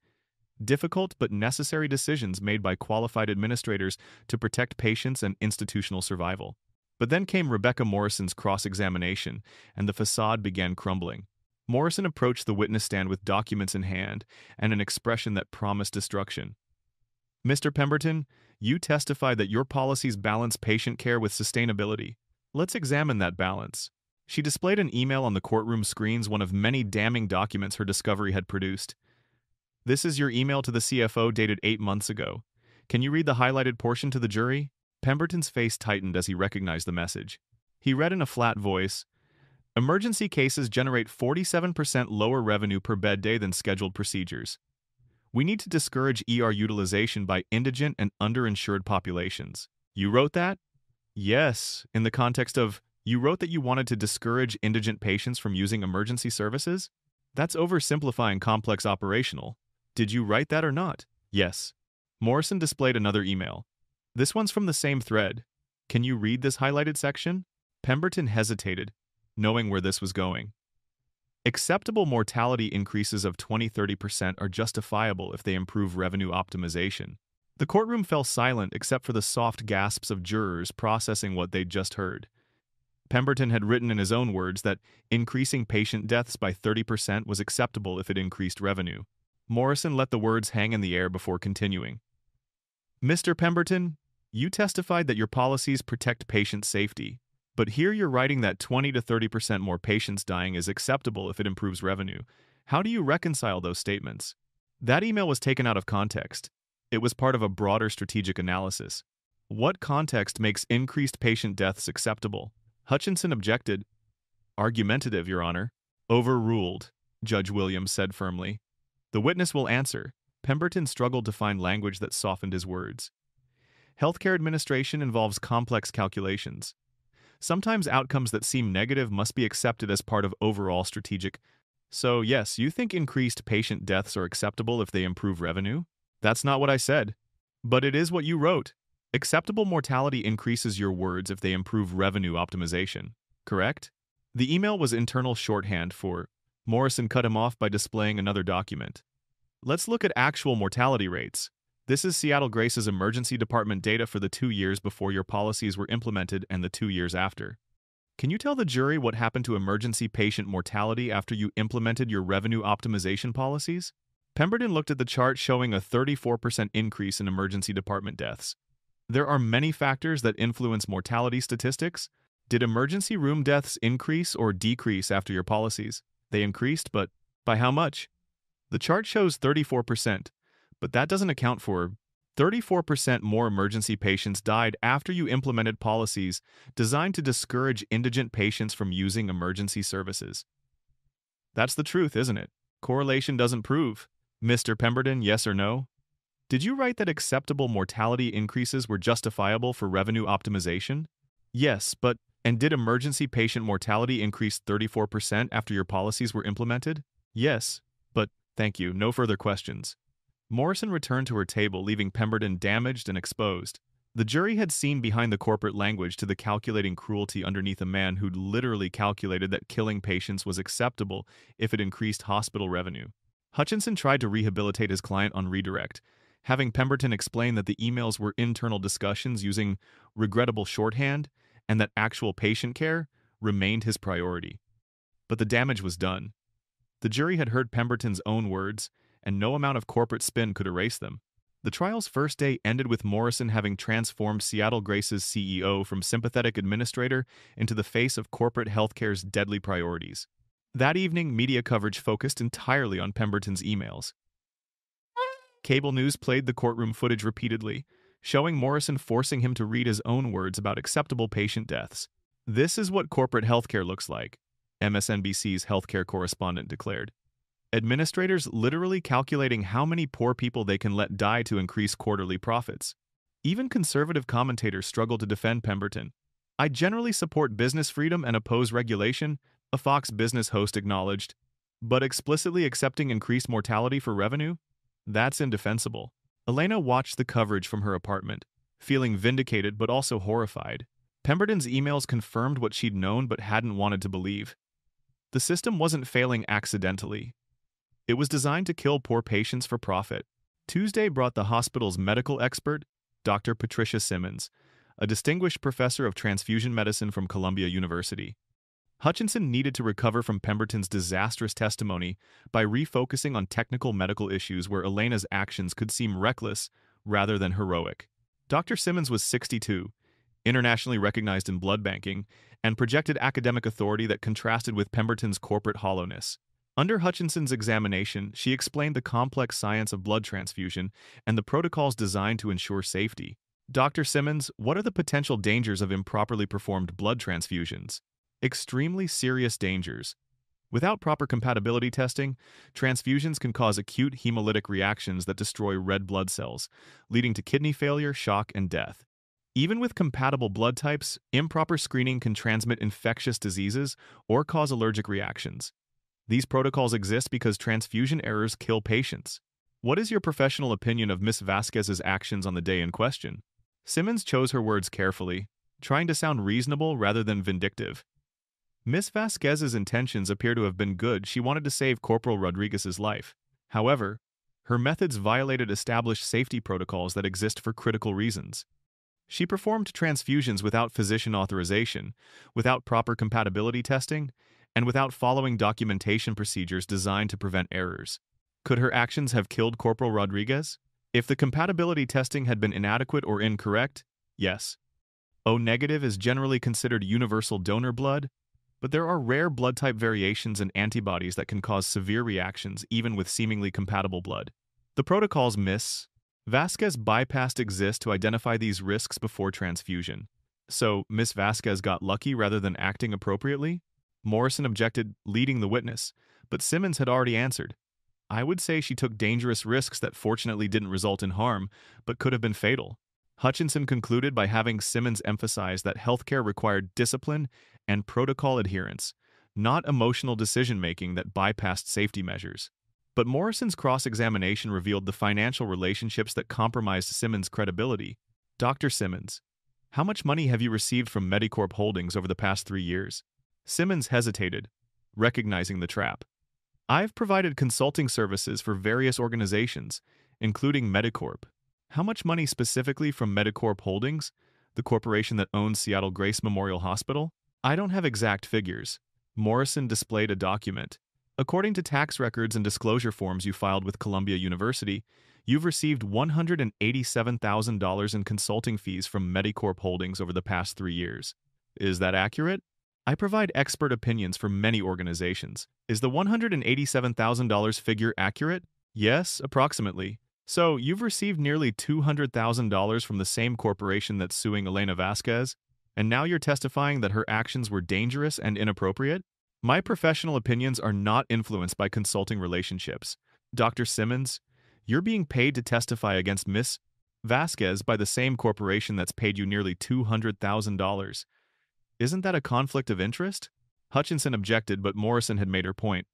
difficult but necessary decisions made by qualified administrators to protect patients and institutional survival. But then came Rebecca Morrison's cross-examination, and the facade began crumbling. Morrison approached the witness stand with documents in hand and an expression that promised destruction. "Mr. Pemberton, you testified that your policies balance patient care with sustainability. Let's examine that balance." She displayed an email on the courtroom screens, one of many damning documents her discovery had produced. "This is your email to the CFO dated 8 months ago. Can you read the highlighted portion to the jury?" Pemberton's face tightened as he recognized the message. He read in a flat voice, "Emergency cases generate 47% lower revenue per bed day than scheduled procedures. We need to discourage ER utilization by indigent and underinsured populations." "You wrote that?" "Yes, in the context of, you wrote that you wanted to discourage indigent patients from using emergency services? That's oversimplifying complex operational. Did you write that or not?" "Yes." Morrison displayed another email. "This one's from the same thread. Can you read this highlighted section?" Pemberton hesitated, knowing where this was going. "Acceptable mortality increases of 20–30% are justifiable if they improve revenue optimization." The courtroom fell silent except for the soft gasps of jurors processing what they'd just heard. Pemberton had written in his own words that increasing patient deaths by 30% was acceptable if it increased revenue. Morrison let the words hang in the air before continuing. "Mr. Pemberton, you testified that your policies protect patient safety, but here you're writing that 20–30% more patients dying is acceptable if it improves revenue. How do you reconcile those statements?" That email was taken out of context. It was part of a broader strategic analysis. What context makes increased patient deaths acceptable? Hutchinson objected. "Argumentative, Your Honor." "Overruled," Judge Williams said firmly. "The witness will answer." Pemberton struggled to find language that softened his words. "Healthcare administration involves complex calculations. Sometimes outcomes that seem negative must be accepted as part of overall strategic. So, yes, you think increased patient deaths are acceptable if they improve revenue?" "That's not what I said." "But it is what you wrote. Acceptable mortality increases your words if they improve revenue optimization. Correct?" The email was internal shorthand for. Morrison cut him off by displaying another document. "Let's look at actual mortality rates. This is Seattle Grace's emergency department data for the 2 years before your policies were implemented and the 2 years after." Can you tell the jury what happened to emergency patient mortality after you implemented your revenue optimization policies? Pemberton looked at the chart showing a 34% increase in emergency department deaths. There are many factors that influence mortality statistics. Did emergency room deaths increase or decrease after your policies? They increased, but by how much? The chart shows 34%, but that doesn't account for 34% more emergency patients died after you implemented policies designed to discourage indigent patients from using emergency services. That's the truth, isn't it? Correlation doesn't prove. Mr. Pemberton, yes or no? Did you write that acceptable mortality increases were justifiable for revenue optimization? Yes, but and did emergency patient mortality increase 34% after your policies were implemented? Yes, but thank you, no further questions. Morrison returned to her table, leaving Pemberton damaged and exposed. The jury had seen behind the corporate language to the calculating cruelty underneath a man who'd literally calculated that killing patients was acceptable if it increased hospital revenue. Hutchinson tried to rehabilitate his client on redirect, having Pemberton explain that the emails were internal discussions using regrettable shorthand and that actual patient care remained his priority. But the damage was done. The jury had heard Pemberton's own words, and no amount of corporate spin could erase them. The trial's first day ended with Morrison having transformed Seattle Grace's CEO from sympathetic administrator into the face of corporate healthcare's deadly priorities. That evening, media coverage focused entirely on Pemberton's emails. Cable news played the courtroom footage repeatedly, showing Morrison forcing him to read his own words about acceptable patient deaths. "This is what corporate healthcare looks like," MSNBC's healthcare correspondent declared. Administrators literally calculating how many poor people they can let die to increase quarterly profits. Even conservative commentators struggle to defend Pemberton. "I generally support business freedom and oppose regulation," a Fox Business host acknowledged. "But explicitly accepting increased mortality for revenue? That's indefensible." Elena watched the coverage from her apartment, feeling vindicated but also horrified. Pemberton's emails confirmed what she'd known but hadn't wanted to believe. The system wasn't failing accidentally. It was designed to kill poor patients for profit. Tuesday brought the hospital's medical expert, Dr. Patricia Simmons, a distinguished professor of transfusion medicine from Columbia University. Hutchinson needed to recover from Pemberton's disastrous testimony by refocusing on technical medical issues where Elena's actions could seem reckless rather than heroic. Dr. Simmons was 62, internationally recognized in blood banking, and projected academic authority that contrasted with Pemberton's corporate hollowness. Under Hutchinson's examination, she explained the complex science of blood transfusion and the protocols designed to ensure safety. "Dr. Simmons, what are the potential dangers of improperly performed blood transfusions?" "Extremely serious dangers. Without proper compatibility testing, transfusions can cause acute hemolytic reactions that destroy red blood cells, leading to kidney failure, shock, and death. Even with compatible blood types, improper screening can transmit infectious diseases or cause allergic reactions. These protocols exist because transfusion errors kill patients. What is your professional opinion of Ms. Vasquez's actions on the day in question?" Simmons chose her words carefully, trying to sound reasonable rather than vindictive. Ms. Vasquez's intentions appear to have been good. She wanted to save Corporal Rodriguez's life. However, her methods violated established safety protocols that exist for critical reasons. She performed transfusions without physician authorization, without proper compatibility testing, and without following documentation procedures designed to prevent errors. Could her actions have killed Corporal Rodriguez? If the compatibility testing had been inadequate or incorrect, yes. O negative is generally considered universal donor blood, but there are rare blood type variations and antibodies that can cause severe reactions even with seemingly compatible blood. The protocols Ms. Vasquez bypassed exist to identify these risks before transfusion. So, Ms. Vasquez got lucky rather than acting appropriately? Morrison objected, leading the witness, but Simmons had already answered. "I would say she took dangerous risks that fortunately didn't result in harm, but could have been fatal." Hutchinson concluded by having Simmons emphasize that healthcare required discipline and protocol adherence, not emotional decision-making that bypassed safety measures. But Morrison's cross-examination revealed the financial relationships that compromised Simmons' credibility. "Dr. Simmons, how much money have you received from Medicorp Holdings over the past 3 years?" Simmons hesitated, recognizing the trap. "I've provided consulting services for various organizations, including Medicorp." "How much money specifically from Medicorp Holdings, the corporation that owns Seattle Grace Memorial Hospital?" I don't have exact figures. Morrison displayed a document. According to tax records and disclosure forms you filed with Columbia University, you've received $187,000 in consulting fees from Medicorp Holdings over the past 3 years. Is that accurate? I provide expert opinions for many organizations. Is the $187,000 figure accurate? Yes, approximately. So, you've received nearly $200,000 from the same corporation that's suing Elena Vasquez, and now you're testifying that her actions were dangerous and inappropriate? My professional opinions are not influenced by consulting relationships. Dr. Simmons, you're being paid to testify against Miss Vasquez by the same corporation that's paid you nearly $200,000. Isn't that a conflict of interest? Hutchinson objected, but Morrison had made her point.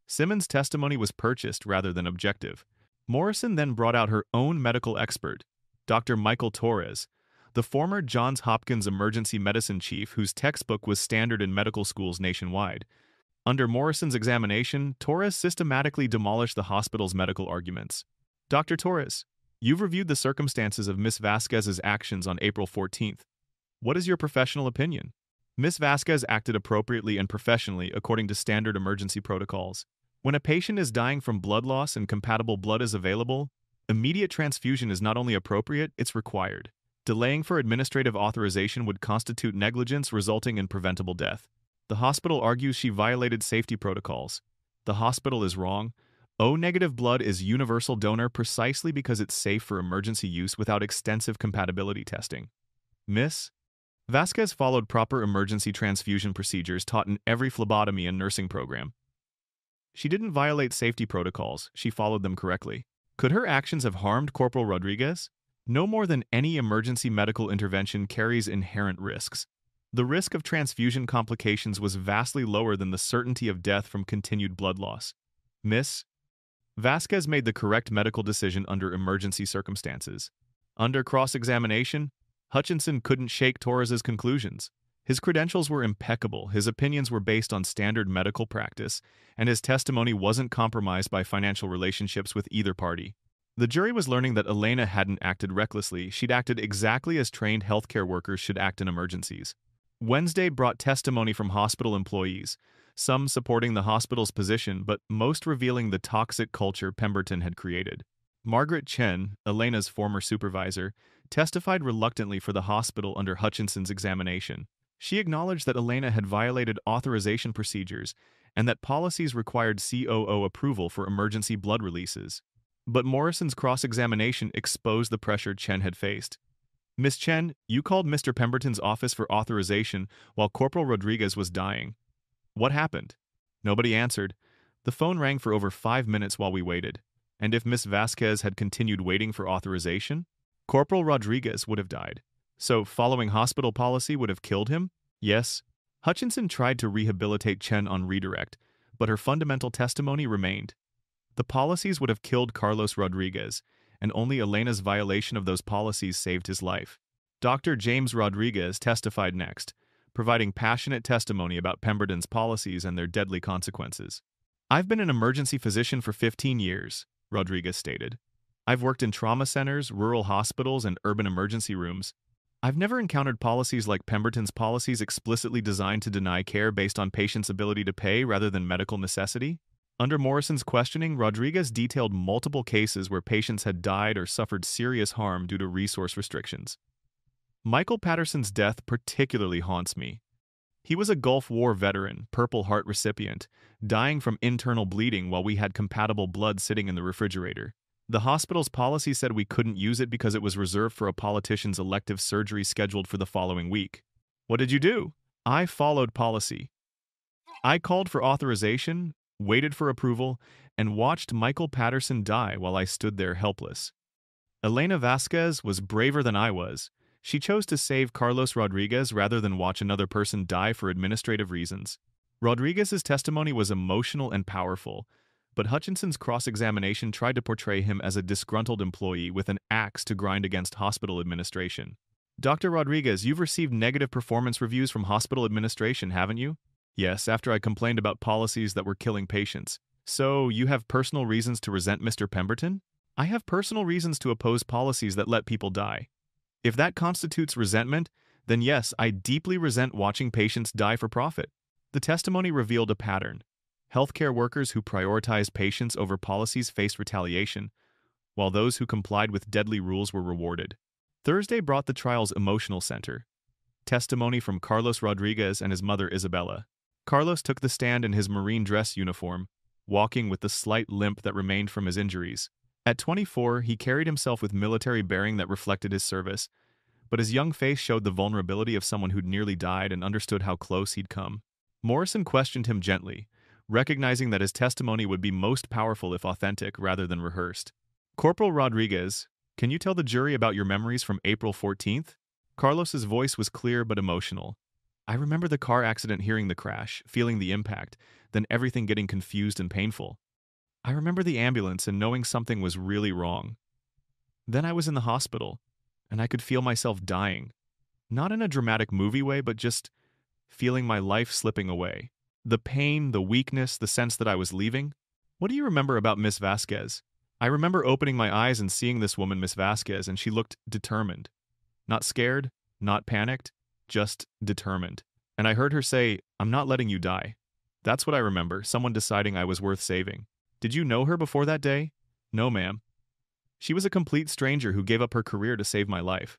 Simmons' testimony was purchased rather than objective. Morrison then brought out her own medical expert, Dr. Michael Torres, the former Johns Hopkins emergency medicine chief whose textbook was standard in medical schools nationwide. Under Morrison's examination, Torres systematically demolished the hospital's medical arguments. Dr. Torres, you've reviewed the circumstances of Miss Vasquez's actions on April 14th. What is your professional opinion? Miss Vasquez acted appropriately and professionally according to standard emergency protocols. When a patient is dying from blood loss and compatible blood is available, immediate transfusion is not only appropriate, it's required. Delaying for administrative authorization would constitute negligence resulting in preventable death. The hospital argues she violated safety protocols. The hospital is wrong. O-negative blood is universal donor precisely because it's safe for emergency use without extensive compatibility testing. Miss Vasquez followed proper emergency transfusion procedures taught in every phlebotomy and nursing program. She didn't violate safety protocols, she followed them correctly. Could her actions have harmed Corporal Rodriguez? No more than any emergency medical intervention carries inherent risks. The risk of transfusion complications was vastly lower than the certainty of death from continued blood loss. Miss Vasquez made the correct medical decision under emergency circumstances. Under cross-examination, Hutchinson couldn't shake Torres's conclusions. His credentials were impeccable, his opinions were based on standard medical practice, and his testimony wasn't compromised by financial relationships with either party. The jury was learning that Elena hadn't acted recklessly, she'd acted exactly as trained healthcare workers should act in emergencies. Wednesday brought testimony from hospital employees, some supporting the hospital's position, but most revealing the toxic culture Pemberton had created. Margaret Chen, Elena's former supervisor, testified reluctantly for the hospital under Hutchinson's examination. She acknowledged that Elena had violated authorization procedures and that policies required COO approval for emergency blood releases. But Morrison's cross-examination exposed the pressure Chen had faced. Miss Chen, you called Mr. Pemberton's office for authorization while Corporal Rodriguez was dying. What happened? Nobody answered. The phone rang for over 5 minutes while we waited. And if Miss Vasquez had continued waiting for authorization, Corporal Rodriguez would have died. So, following hospital policy would have killed him? Yes. Hutchinson tried to rehabilitate Chen on redirect, but her fundamental testimony remained. The policies would have killed Carlos Rodriguez, and only Elena's violation of those policies saved his life. Dr. James Rodriguez testified next, providing passionate testimony about Pemberton's policies and their deadly consequences. I've been an emergency physician for 15 years, Rodriguez stated. I've worked in trauma centers, rural hospitals, and urban emergency rooms. I've never encountered policies like Pemberton's policies explicitly designed to deny care based on patients' ability to pay rather than medical necessity. Under Morrison's questioning, Rodriguez detailed multiple cases where patients had died or suffered serious harm due to resource restrictions. Michael Patterson's death particularly haunts me. He was a Gulf War veteran, Purple Heart recipient, dying from internal bleeding while we had compatible blood sitting in the refrigerator. The hospital's policy said we couldn't use it because it was reserved for a politician's elective surgery scheduled for the following week. What did you do? I followed policy. I called for authorization, waited for approval, and watched Michael Patterson die while I stood there helpless. Elena Vasquez was braver than I was. She chose to save Carlos Rodriguez rather than watch another person die for administrative reasons. Rodriguez's testimony was emotional and powerful, but Hutchinson's cross-examination tried to portray him as a disgruntled employee with an axe to grind against hospital administration. Dr. Rodriguez, you've received negative performance reviews from hospital administration, haven't you? Yes, after I complained about policies that were killing patients. So, you have personal reasons to resent Mr. Pemberton? I have personal reasons to oppose policies that let people die. If that constitutes resentment, then yes, I deeply resent watching patients die for profit. The testimony revealed a pattern. Healthcare workers who prioritized patients over policies faced retaliation, while those who complied with deadly rules were rewarded. Thursday brought the trial's emotional center. Testimony from Carlos Rodriguez and his mother Isabella. Carlos took the stand in his Marine dress uniform, walking with the slight limp that remained from his injuries. At 24, he carried himself with military bearing that reflected his service, but his young face showed the vulnerability of someone who'd nearly died and understood how close he'd come. Morrison questioned him gently, recognizing that his testimony would be most powerful if authentic rather than rehearsed. Corporal Rodriguez, can you tell the jury about your memories from April 14th? Carlos's voice was clear but emotional. I remember the car accident, hearing the crash, feeling the impact, then everything getting confused and painful. I remember the ambulance and knowing something was really wrong. Then I was in the hospital, and I could feel myself dying. Not in a dramatic movie way, but just feeling my life slipping away. The pain, the weakness, the sense that I was leaving. What do you remember about Miss Vasquez? I remember opening my eyes and seeing this woman, Miss Vasquez, and she looked determined. Not scared, not panicked, just determined. And I heard her say, "I'm not letting you die." That's what I remember, someone deciding I was worth saving. Did you know her before that day? No, ma'am. She was a complete stranger who gave up her career to save my life.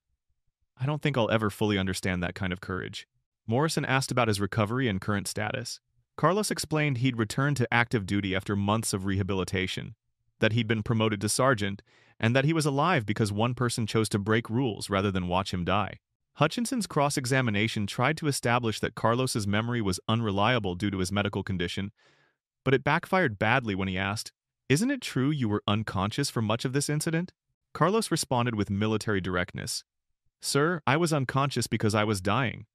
I don't think I'll ever fully understand that kind of courage. Morrison asked about his recovery and current status. Carlos explained he'd returned to active duty after months of rehabilitation, that he'd been promoted to sergeant, and that he was alive because one person chose to break rules rather than watch him die. Hutchinson's cross-examination tried to establish that Carlos's memory was unreliable due to his medical condition, but it backfired badly when he asked, "Isn't it true you were unconscious for much of this incident?" Carlos responded with military directness, "Sir, I was unconscious because I was dying.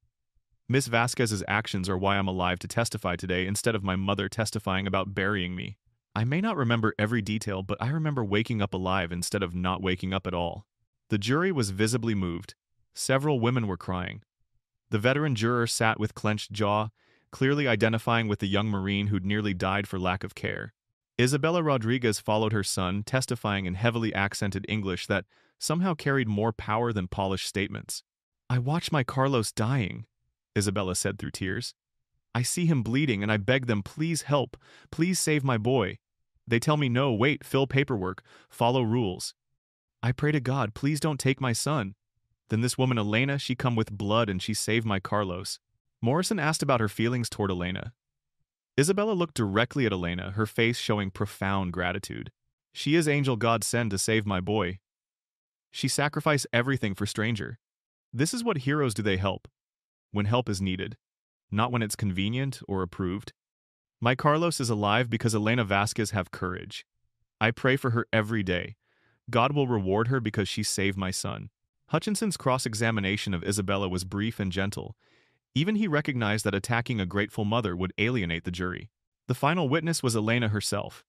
Miss Vasquez's actions are why I'm alive to testify today instead of my mother testifying about burying me. I may not remember every detail, but I remember waking up alive instead of not waking up at all." The jury was visibly moved. Several women were crying. The veteran juror sat with clenched jaw, clearly identifying with the young Marine who'd nearly died for lack of care. Isabella Rodriguez followed her son, testifying in heavily accented English that somehow carried more power than polished statements. "I watch my Carlos dying," Isabella said through tears. "I see him bleeding and I beg them, please help, please save my boy. They tell me no, wait, fill paperwork, follow rules. I pray to God, please don't take my son. Then this woman Elena, she come with blood and she saved my Carlos." Morrison asked about her feelings toward Elena. Isabella looked directly at Elena, her face showing profound gratitude. "She is angel God send to save my boy. She sacrificed everything for stranger. This is what heroes do, they help. When help is needed, not when it's convenient or approved. My Carlos is alive because Elena Vasquez have courage. I pray for her every day. God will reward her because she saved my son." Hutchinson's cross-examination of Isabella was brief and gentle. Even he recognized that attacking a grateful mother would alienate the jury. The final witness was Elena herself.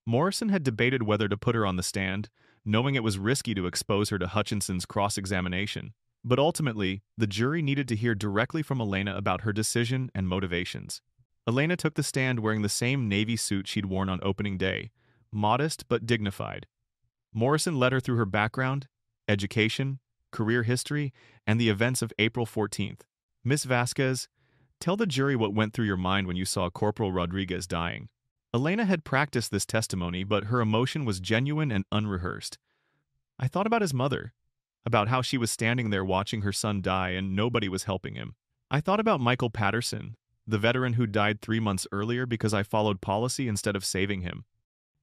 Morrison had debated whether to put her on the stand, knowing it was risky to expose her to Hutchinson's cross-examination. But ultimately, the jury needed to hear directly from Elena about her decision and motivations. Elena took the stand wearing the same navy suit she'd worn on opening day, modest but dignified. Morrison led her through her background, education, career history, and the events of April 14th. "Miss Vasquez, tell the jury what went through your mind when you saw Corporal Rodriguez dying." Elena had practiced this testimony, but her emotion was genuine and unrehearsed. "I thought about his mother, about how she was standing there watching her son die and nobody was helping him. I thought about Michael Patterson, the veteran who died 3 months earlier because I followed policy instead of saving him.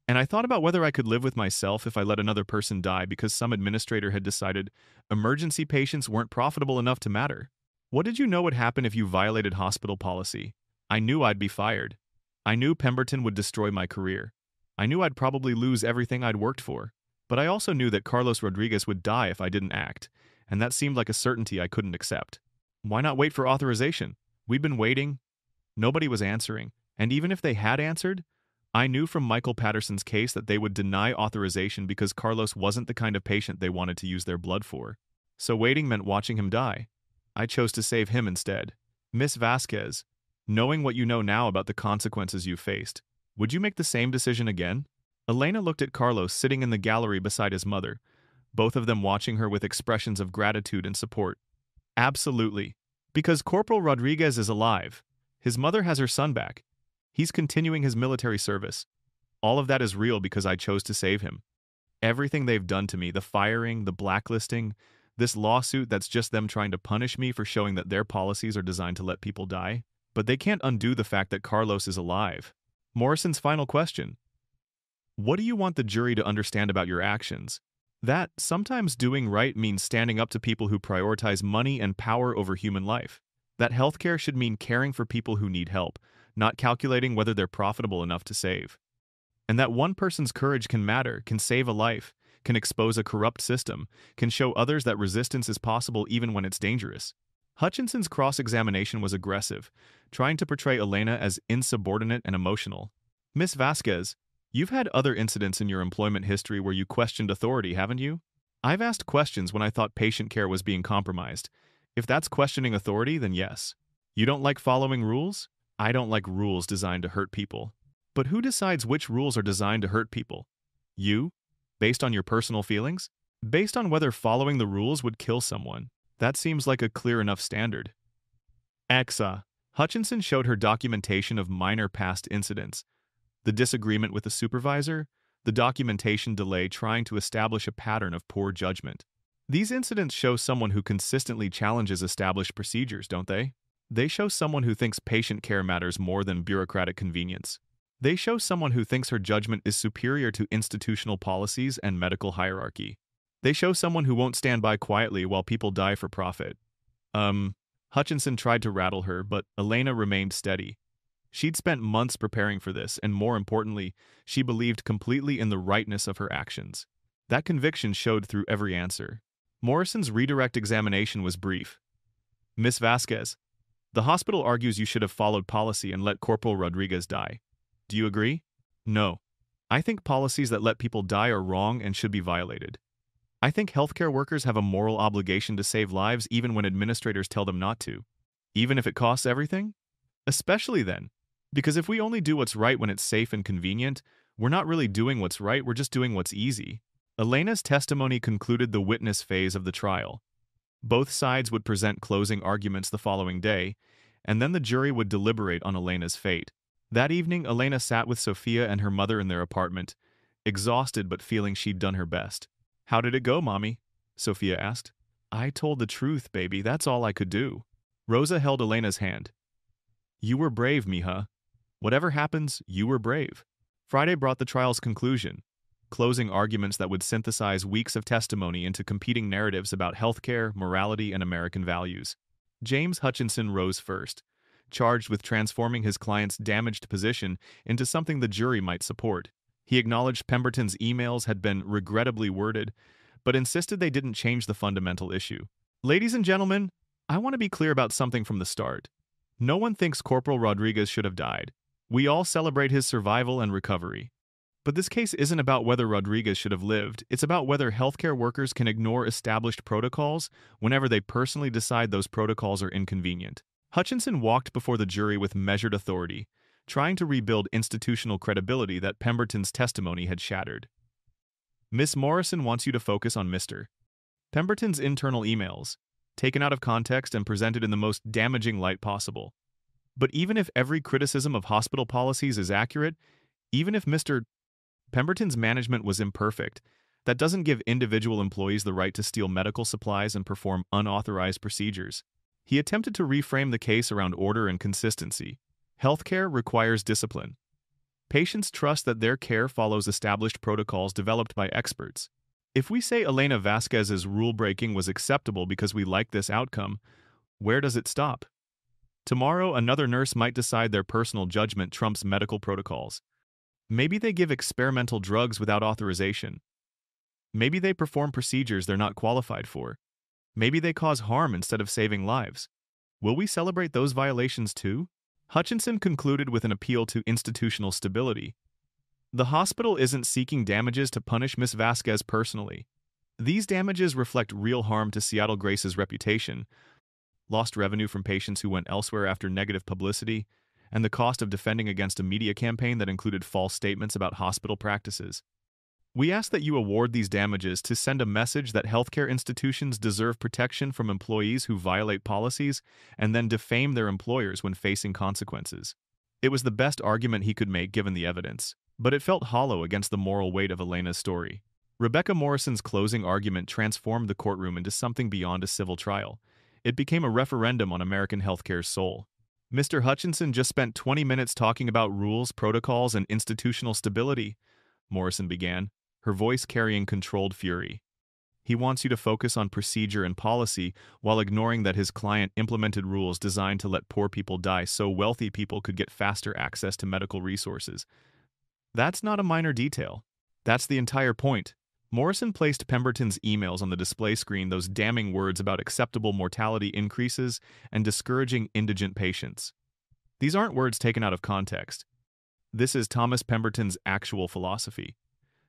And I thought about whether I could live with myself if I let another person die because some administrator had decided emergency patients weren't profitable enough to matter. What did you know would happen if you violated hospital policy? I knew I'd be fired. I knew Pemberton would destroy my career. I knew I'd probably lose everything I'd worked for. But I also knew that Carlos Rodriguez would die if I didn't act, and that seemed like a certainty I couldn't accept. Why not wait for authorization? We'd been waiting. Nobody was answering, and even if they had answered, I knew from Michael Patterson's case that they would deny authorization because Carlos wasn't the kind of patient they wanted to use their blood for. So waiting meant watching him die. I chose to save him instead. Miss Vasquez, knowing what you know now about the consequences you faced, would you make the same decision again?" Elena looked at Carlos sitting in the gallery beside his mother, both of them watching her with expressions of gratitude and support. Absolutely. Because Corporal Rodriguez is alive. His mother has her son back. He's continuing his military service. All of that is real because I chose to save him. Everything they've done to me, the firing, the blacklisting, this lawsuit that's just them trying to punish me for showing that their policies are designed to let people die. But they can't undo the fact that Carlos is alive. Morrison's final question. What do you want the jury to understand about your actions? That sometimes doing right means standing up to people who prioritize money and power over human life. That healthcare should mean caring for people who need help, not calculating whether they're profitable enough to save. And that one person's courage can matter, can save a life, can expose a corrupt system, can show others that resistance is possible even when it's dangerous. Hutchinson's cross-examination was aggressive, trying to portray Elena as insubordinate and emotional. Miss Vasquez, you've had other incidents in your employment history where you questioned authority, haven't you? I've asked questions when I thought patient care was being compromised. If that's questioning authority, then yes. You don't like following rules? I don't like rules designed to hurt people. But who decides which rules are designed to hurt people? You? Based on your personal feelings? Based on whether following the rules would kill someone? That seems like a clear enough standard. Exa. Hutchinson showed her documentation of minor past incidents. The disagreement with the supervisor, the documentation delay trying to establish a pattern of poor judgment. These incidents show someone who consistently challenges established procedures, don't they? They show someone who thinks patient care matters more than bureaucratic convenience. They show someone who thinks her judgment is superior to institutional policies and medical hierarchy. They show someone who won't stand by quietly while people die for profit. Hutchinson tried to rattle her, but Elena remained steady. She'd spent months preparing for this, and more importantly, she believed completely in the rightness of her actions. That conviction showed through every answer. Morrison's redirect examination was brief. Miss Vasquez, the hospital argues you should have followed policy and let Corporal Rodriguez die. Do you agree? No. I think policies that let people die are wrong and should be violated. I think healthcare workers have a moral obligation to save lives even when administrators tell them not to. Even if it costs everything? Especially then. Because if we only do what's right when it's safe and convenient, we're not really doing what's right, we're just doing what's easy. Elena's testimony concluded the witness phase of the trial. Both sides would present closing arguments the following day, and then the jury would deliberate on Elena's fate. That evening, Elena sat with Sophia and her mother in their apartment, exhausted but feeling she'd done her best. How did it go, Mommy? Sophia asked. I told the truth, baby. That's all I could do. Rosa held Elena's hand. You were brave, mija. Whatever happens, you were brave. Friday brought the trial's conclusion, closing arguments that would synthesize weeks of testimony into competing narratives about healthcare, morality, and American values. James Hutchinson rose first, charged with transforming his client's damaged position into something the jury might support. He acknowledged Pemberton's emails had been regrettably worded, but insisted they didn't change the fundamental issue. Ladies and gentlemen, I want to be clear about something from the start. No one thinks Corporal Rodriguez should have died. We all celebrate his survival and recovery. But this case isn't about whether Rodriguez should have lived. It's about whether healthcare workers can ignore established protocols whenever they personally decide those protocols are inconvenient. Hutchinson walked before the jury with measured authority, trying to rebuild institutional credibility that Pemberton's testimony had shattered. Miss Morrison wants you to focus on Mr. Pemberton's internal emails, taken out of context and presented in the most damaging light possible. But even if every criticism of hospital policies is accurate, even if Mr. Pemberton's management was imperfect, that doesn't give individual employees the right to steal medical supplies and perform unauthorized procedures. He attempted to reframe the case around order and consistency. Healthcare requires discipline. Patients trust that their care follows established protocols developed by experts. If we say Elena Vasquez's rule-breaking was acceptable because we like this outcome, where does it stop? Tomorrow, another nurse might decide their personal judgment trumps medical protocols. Maybe they give experimental drugs without authorization. Maybe they perform procedures they're not qualified for. Maybe they cause harm instead of saving lives. Will we celebrate those violations too? Hutchinson concluded with an appeal to institutional stability. The hospital isn't seeking damages to punish Miss Vasquez personally. These damages reflect real harm to Seattle Grace's reputation, lost revenue from patients who went elsewhere after negative publicity, and the cost of defending against a media campaign that included false statements about hospital practices. We ask that you award these damages to send a message that healthcare institutions deserve protection from employees who violate policies and then defame their employers when facing consequences. It was the best argument he could make given the evidence, but it felt hollow against the moral weight of Elena's story. Rebecca Morrison's closing argument transformed the courtroom into something beyond a civil trial. It became a referendum on American healthcare's soul. Mr. Hutchinson just spent 20 minutes talking about rules, protocols, and institutional stability, Morrison began, her voice carrying controlled fury. He wants you to focus on procedure and policy while ignoring that his client implemented rules designed to let poor people die so wealthy people could get faster access to medical resources. That's not a minor detail. That's the entire point. Morrison placed Pemberton's emails on the display screen, those damning words about acceptable mortality increases and discouraging indigent patients. These aren't words taken out of context. This is Thomas Pemberton's actual philosophy.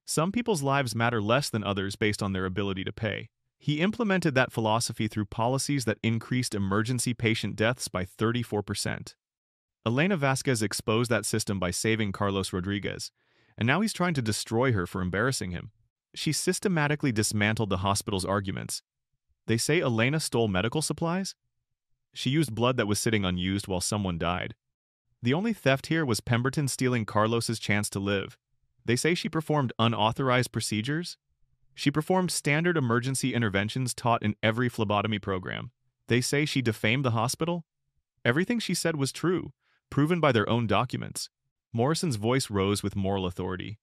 Some people's lives matter less than others based on their ability to pay. He implemented that philosophy through policies that increased emergency patient deaths by 34%. Elena Vasquez exposed that system by saving Carlos Rodriguez, and now he's trying to destroy her for embarrassing him. She systematically dismantled the hospital's arguments. They say Elena stole medical supplies? She used blood that was sitting unused while someone died. The only theft here was Pemberton stealing Carlos's chance to live. They say she performed unauthorized procedures? She performed standard emergency interventions taught in every phlebotomy program. They say she defamed the hospital? Everything she said was true, proven by their own documents. Morrison's voice rose with moral authority.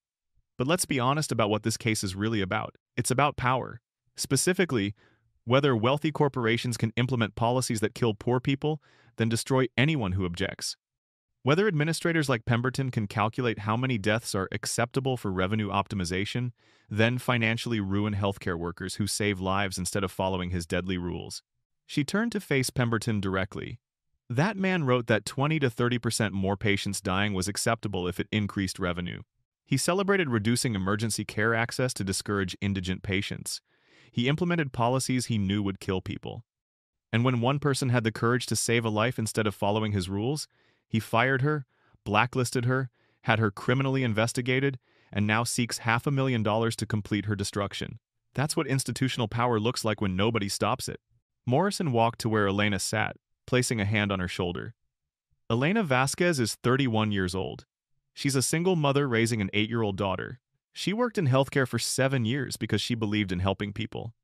But let's be honest about what this case is really about. It's about power. Specifically, whether wealthy corporations can implement policies that kill poor people, then destroy anyone who objects. Whether administrators like Pemberton can calculate how many deaths are acceptable for revenue optimization, then financially ruin healthcare workers who save lives instead of following his deadly rules. She turned to face Pemberton directly. That man wrote that 20 to 30% more patients dying was acceptable if it increased revenue. He celebrated reducing emergency care access to discourage indigent patients. He implemented policies he knew would kill people. And when one person had the courage to save a life instead of following his rules, he fired her, blacklisted her, had her criminally investigated, and now seeks $500,000 to complete her destruction. That's what institutional power looks like when nobody stops it. Morrison walked to where Elena sat, placing a hand on her shoulder. Elena Vasquez is 31 years old. She's a single mother raising an 8-year-old daughter. She worked in healthcare for 7 years because she believed in helping people.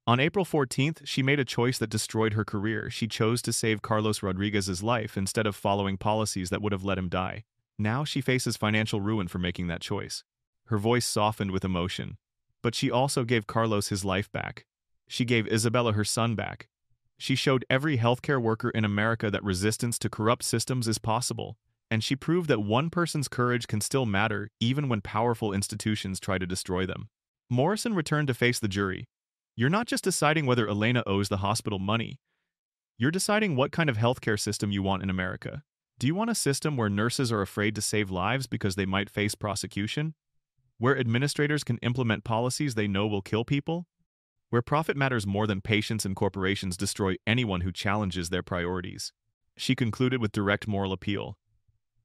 On April 14th, she made a choice that destroyed her career. She chose to save Carlos Rodriguez's life instead of following policies that would have let him die. Now she faces financial ruin for making that choice. Her voice softened with emotion. But she also gave Carlos his life back. She gave Isabella her son back. She showed every healthcare worker in America that resistance to corrupt systems is possible. And she proved that one person's courage can still matter even when powerful institutions try to destroy them. Morrison returned to face the jury. You're not just deciding whether Elena owes the hospital money. You're deciding what kind of healthcare system you want in America. Do you want a system where nurses are afraid to save lives because they might face prosecution? Where administrators can implement policies they know will kill people? Where profit matters more than patients and corporations destroy anyone who challenges their priorities? She concluded with direct moral appeal.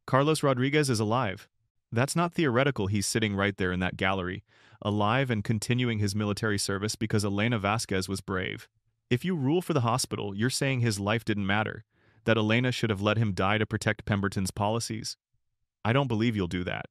Carlos Rodriguez is alive. That's not theoretical. He's sitting right there in that gallery, alive and continuing his military service because Elena Vasquez was brave. If you rule for the hospital, you're saying his life didn't matter, that Elena should have let him die to protect Pemberton's policies. I don't believe you'll do that.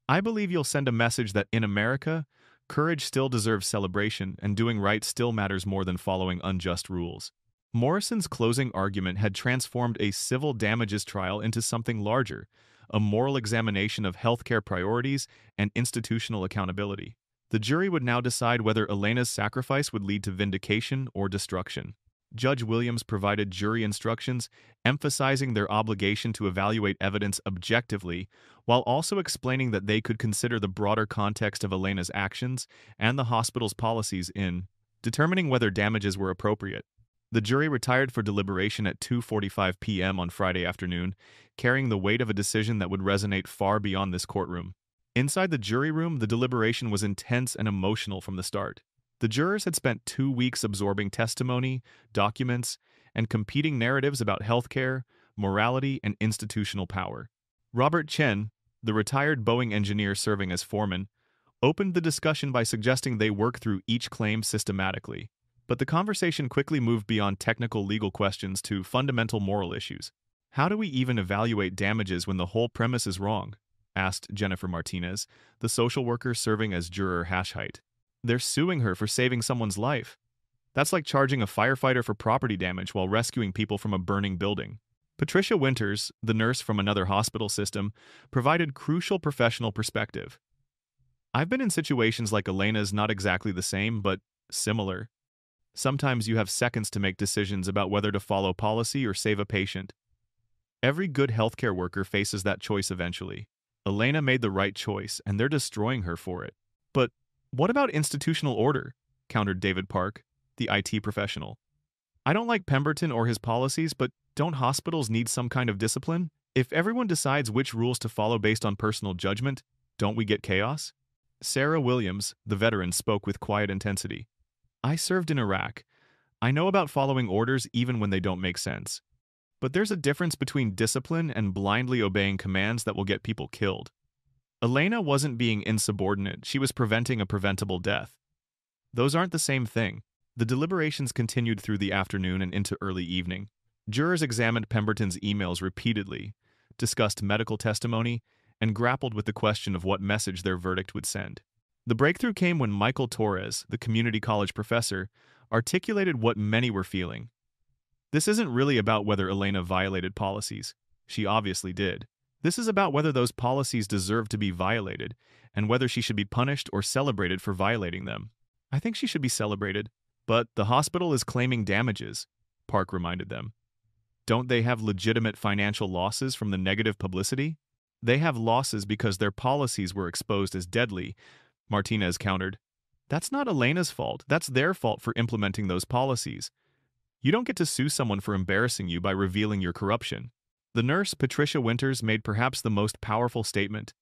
I believe you'll send a message that in America, courage still deserves celebration and doing right still matters more than following unjust rules. Morrison's closing argument had transformed a civil damages trial into something larger, a moral examination of healthcare priorities and institutional accountability. The jury would now decide whether Elena's sacrifice would lead to vindication or destruction. Judge Williams provided jury instructions, emphasizing their obligation to evaluate evidence objectively, while also explaining that they could consider the broader context of Elena's actions and the hospital's policies in determining whether damages were appropriate. The jury retired for deliberation at 2:45 p.m. on Friday afternoon, carrying the weight of a decision that would resonate far beyond this courtroom. Inside the jury room, the deliberation was intense and emotional from the start. The jurors had spent 2 weeks absorbing testimony, documents, and competing narratives about healthcare, morality, and institutional power. Robert Chen, the retired Boeing engineer serving as foreman, opened the discussion by suggesting they work through each claim systematically. But the conversation quickly moved beyond technical legal questions to fundamental moral issues. How do we even evaluate damages when the whole premise is wrong? Asked Jennifer Martinez, the social worker serving as juror Hashite. They're suing her for saving someone's life. That's like charging a firefighter for property damage while rescuing people from a burning building. Patricia Winters, the nurse from another hospital system, provided crucial professional perspective. I've been in situations like Elena's, not exactly the same, but similar. Sometimes you have seconds to make decisions about whether to follow policy or save a patient. Every good healthcare worker faces that choice eventually. Elena made the right choice, and they're destroying her for it. But what about institutional order? Countered David Park, the IT professional. I don't like Pemberton or his policies, but don't hospitals need some kind of discipline? If everyone decides which rules to follow based on personal judgment, don't we get chaos? Sarah Williams, the veteran, spoke with quiet intensity. I served in Iraq. I know about following orders even when they don't make sense. But there's a difference between discipline and blindly obeying commands that will get people killed. Elena wasn't being insubordinate, she was preventing a preventable death. Those aren't the same thing. The deliberations continued through the afternoon and into early evening. Jurors examined Pemberton's emails repeatedly, discussed medical testimony, and grappled with the question of what message their verdict would send. The breakthrough came when Michael Torres, the community college professor, articulated what many were feeling. This isn't really about whether Elena violated policies. She obviously did. This is about whether those policies deserve to be violated, and whether she should be punished or celebrated for violating them. I think she should be celebrated. But the hospital is claiming damages, Park reminded them. Don't they have legitimate financial losses from the negative publicity? They have losses because their policies were exposed as deadly, Martinez countered. That's not Elena's fault. That's their fault for implementing those policies. You don't get to sue someone for embarrassing you by revealing your corruption. The nurse, Patricia Winters, made perhaps the most powerful statement.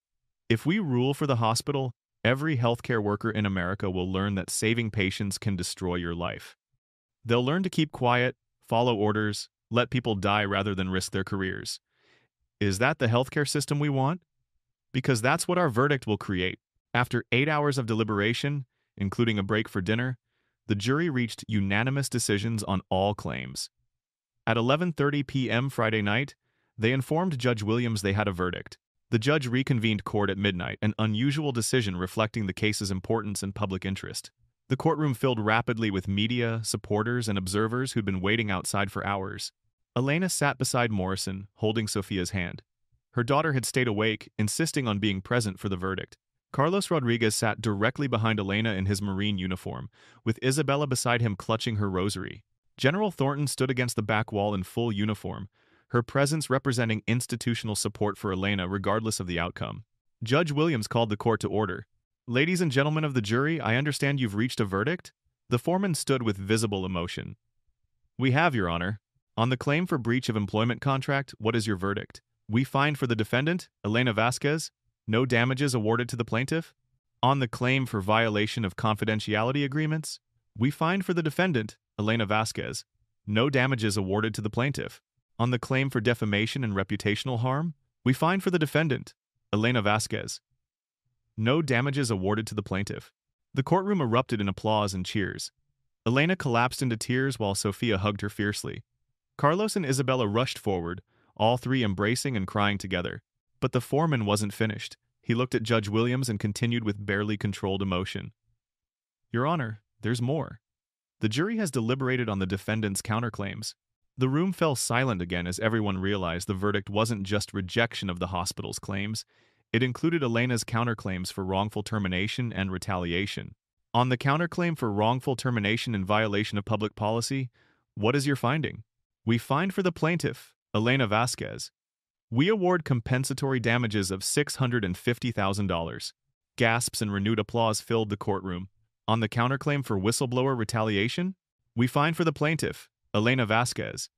If we rule for the hospital, every healthcare worker in America will learn that saving patients can destroy your life. They'll learn to keep quiet, follow orders, let people die rather than risk their careers. Is that the healthcare system we want? Because that's what our verdict will create. After 8 hours of deliberation, including a break for dinner, the jury reached unanimous decisions on all claims. At 11:30 p.m. Friday night, they informed Judge Williams they had a verdict. The judge reconvened court at midnight, an unusual decision reflecting the case's importance and public interest. The courtroom filled rapidly with media, supporters, and observers who'd been waiting outside for hours. Elena sat beside Morrison, holding Sophia's hand. Her daughter had stayed awake, insisting on being present for the verdict. Carlos Rodriguez sat directly behind Elena in his Marine uniform, with Isabella beside him clutching her rosary. General Thornton stood against the back wall in full uniform, her presence representing institutional support for Elena regardless of the outcome. Judge Williams called the court to order. Ladies and gentlemen of the jury, I understand you've reached a verdict? The foreman stood with visible emotion. We have, Your Honor. On the claim for breach of employment contract, what is your verdict? We find for the defendant, Elena Vasquez, no damages awarded to the plaintiff. On the claim for violation of confidentiality agreements, we find for the defendant, Elena Vasquez, no damages awarded to the plaintiff. On the claim for defamation and reputational harm, we find for the defendant, Elena Vasquez, no damages awarded to the plaintiff. The courtroom erupted in applause and cheers. Elena collapsed into tears while Sophia hugged her fiercely. Carlos and Isabella rushed forward, all three embracing and crying together. But the foreman wasn't finished. He looked at Judge Williams and continued with barely controlled emotion. Your Honor, there's more. The jury has deliberated on the defendant's counterclaims. The room fell silent again as everyone realized the verdict wasn't just rejection of the hospital's claims. It included Elena's counterclaims for wrongful termination and retaliation. On the counterclaim for wrongful termination in violation of public policy, what is your finding? We find for the plaintiff, Elena Vasquez. We award compensatory damages of $650,000. Gasps and renewed applause filled the courtroom. On the counterclaim for whistleblower retaliation, we find for the plaintiff, Elena Vasquez.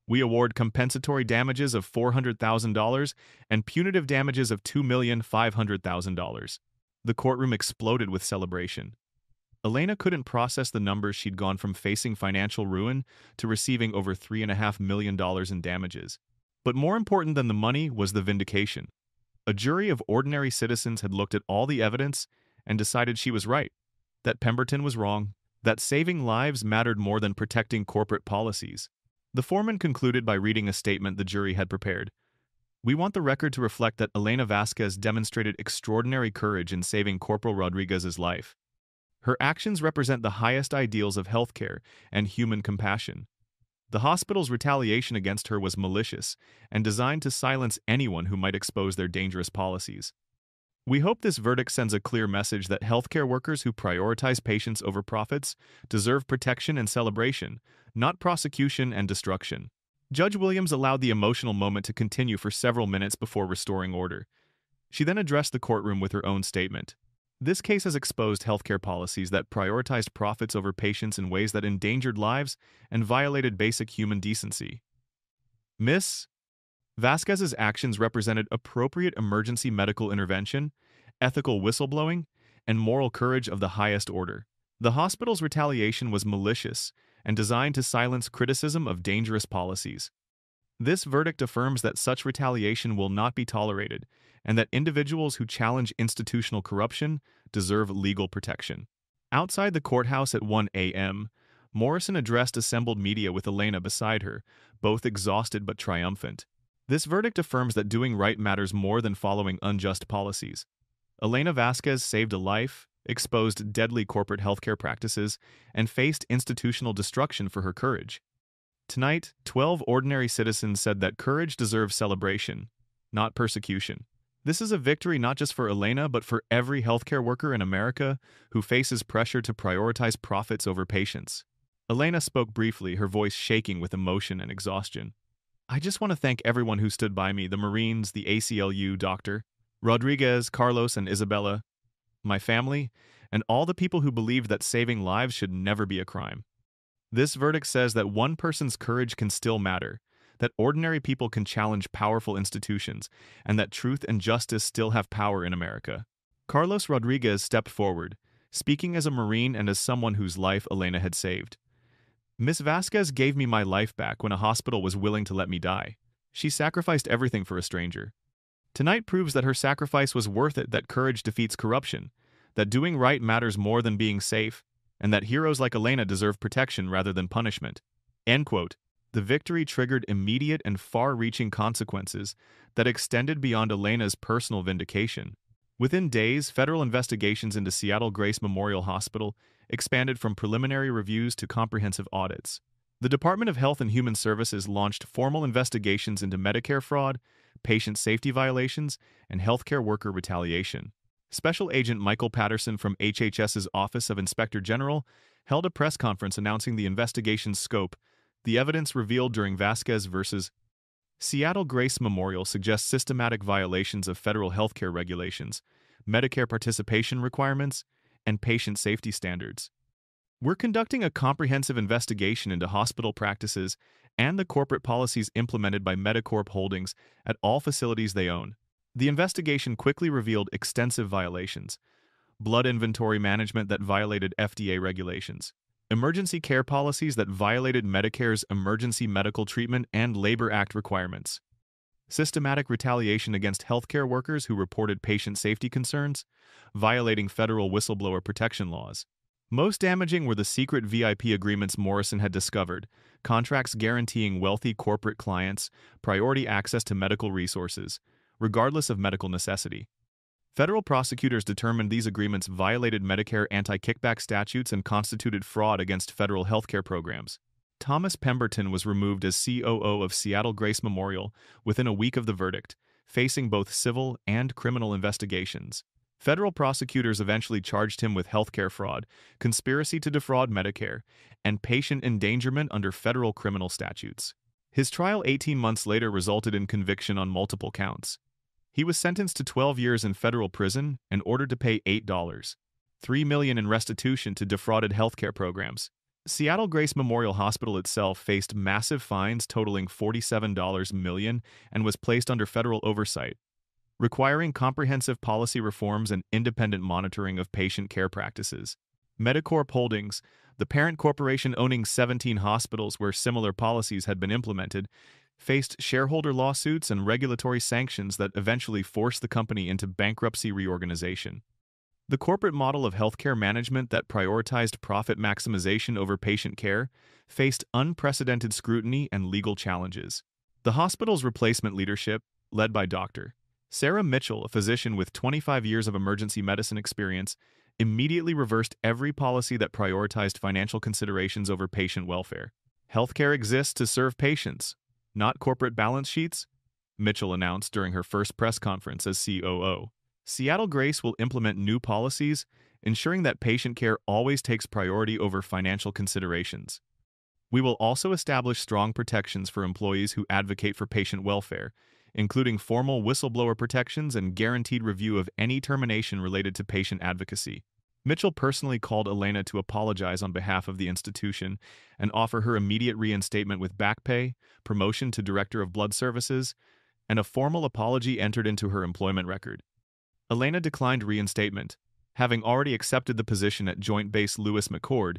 We award compensatory damages of $400,000 and punitive damages of $2,500,000. The courtroom exploded with celebration. Elena couldn't process the numbers. She'd gone from facing financial ruin to receiving over $3.5 million in damages. But more important than the money was the vindication. A jury of ordinary citizens had looked at all the evidence and decided she was right, that Pemberton was wrong, that saving lives mattered more than protecting corporate policies. The foreman concluded by reading a statement the jury had prepared. We want the record to reflect that Elena Vasquez demonstrated extraordinary courage in saving Corporal Rodriguez's life. Her actions represent the highest ideals of healthcare and human compassion. The hospital's retaliation against her was malicious and designed to silence anyone who might expose their dangerous policies. We hope this verdict sends a clear message that healthcare workers who prioritize patients over profits deserve protection and celebration, not prosecution and destruction. Judge Williams allowed the emotional moment to continue for several minutes before restoring order. She then addressed the courtroom with her own statement. This case has exposed healthcare policies that prioritized profits over patients in ways that endangered lives and violated basic human decency. Ms. Vasquez's actions represented appropriate emergency medical intervention, ethical whistleblowing, and moral courage of the highest order. The hospital's retaliation was malicious and designed to silence criticism of dangerous policies. This verdict affirms that such retaliation will not be tolerated and that individuals who challenge institutional corruption deserve legal protection. Outside the courthouse at 1 a.m., Morrison addressed assembled media with Elena beside her, both exhausted but triumphant. This verdict affirms that doing right matters more than following unjust policies. Elena Vasquez saved a life, exposed deadly corporate healthcare practices, and faced institutional destruction for her courage. Tonight, 12 ordinary citizens said that courage deserves celebration, not persecution. This is a victory not just for Elena, but for every healthcare worker in America who faces pressure to prioritize profits over patients. Elena spoke briefly, her voice shaking with emotion and exhaustion. I just want to thank everyone who stood by me, the Marines, the ACLU, Dr. Rodriguez, Carlos, and Isabella, my family, and all the people who believed that saving lives should never be a crime. This verdict says that one person's courage can still matter, that ordinary people can challenge powerful institutions, and that truth and justice still have power in America. Carlos Rodriguez stepped forward, speaking as a Marine and as someone whose life Elena had saved. Ms. Vasquez gave me my life back when a hospital was willing to let me die. She sacrificed everything for a stranger. Tonight proves that her sacrifice was worth it, that courage defeats corruption, that doing right matters more than being safe, and that heroes like Elena deserve protection rather than punishment. End quote. The victory triggered immediate and far-reaching consequences that extended beyond Elena's personal vindication. Within days, federal investigations into Seattle Grace Memorial Hospital expanded from preliminary reviews to comprehensive audits. The Department of Health and Human Services launched formal investigations into Medicare fraud, patient safety violations, and healthcare worker retaliation. Special Agent Michael Patterson from HHS's Office of Inspector General held a press conference announcing the investigation's scope. The evidence revealed during Vasquez versus Seattle Grace Memorial suggests systematic violations of federal healthcare regulations, Medicare participation requirements, and patient safety standards. We're conducting a comprehensive investigation into hospital practices and the corporate policies implemented by Medicorp Holdings at all facilities they own. The investigation quickly revealed extensive violations: blood inventory management that violated FDA regulations, emergency care policies that violated Medicare's Emergency Medical Treatment and Labor Act requirements, systematic retaliation against healthcare workers who reported patient safety concerns, violating federal whistleblower protection laws. Most damaging were the secret VIP agreements Morrison had discovered, contracts guaranteeing wealthy corporate clients priority access to medical resources, regardless of medical necessity. Federal prosecutors determined these agreements violated Medicare anti-kickback statutes and constituted fraud against federal healthcare programs. Thomas Pemberton was removed as COO of Seattle Grace Memorial within a week of the verdict, facing both civil and criminal investigations. Federal prosecutors eventually charged him with healthcare fraud, conspiracy to defraud Medicare, and patient endangerment under federal criminal statutes. His trial 18 months later resulted in conviction on multiple counts. He was sentenced to 12 years in federal prison and ordered to pay $8.3 million in restitution to defrauded healthcare programs. Seattle Grace Memorial Hospital itself faced massive fines totaling $47 million and was placed under federal oversight, requiring comprehensive policy reforms and independent monitoring of patient care practices. Medicorp Holdings, the parent corporation owning 17 hospitals where similar policies had been implemented, faced shareholder lawsuits and regulatory sanctions that eventually forced the company into bankruptcy reorganization. The corporate model of healthcare management that prioritized profit maximization over patient care faced unprecedented scrutiny and legal challenges. The hospital's replacement leadership, led by Dr. Sarah Mitchell, a physician with 25 years of emergency medicine experience, immediately reversed every policy that prioritized financial considerations over patient welfare. Healthcare exists to serve patients, not corporate balance sheets, Mitchell announced during her first press conference as COO. Seattle Grace will implement new policies, ensuring that patient care always takes priority over financial considerations. We will also establish strong protections for employees who advocate for patient welfare, including formal whistleblower protections and guaranteed review of any termination related to patient advocacy. Mitchell personally called Elena to apologize on behalf of the institution and offer her immediate reinstatement with back pay, promotion to Director of Blood Services, and a formal apology entered into her employment record. Elena declined reinstatement, having already accepted the position at Joint Base Lewis McChord,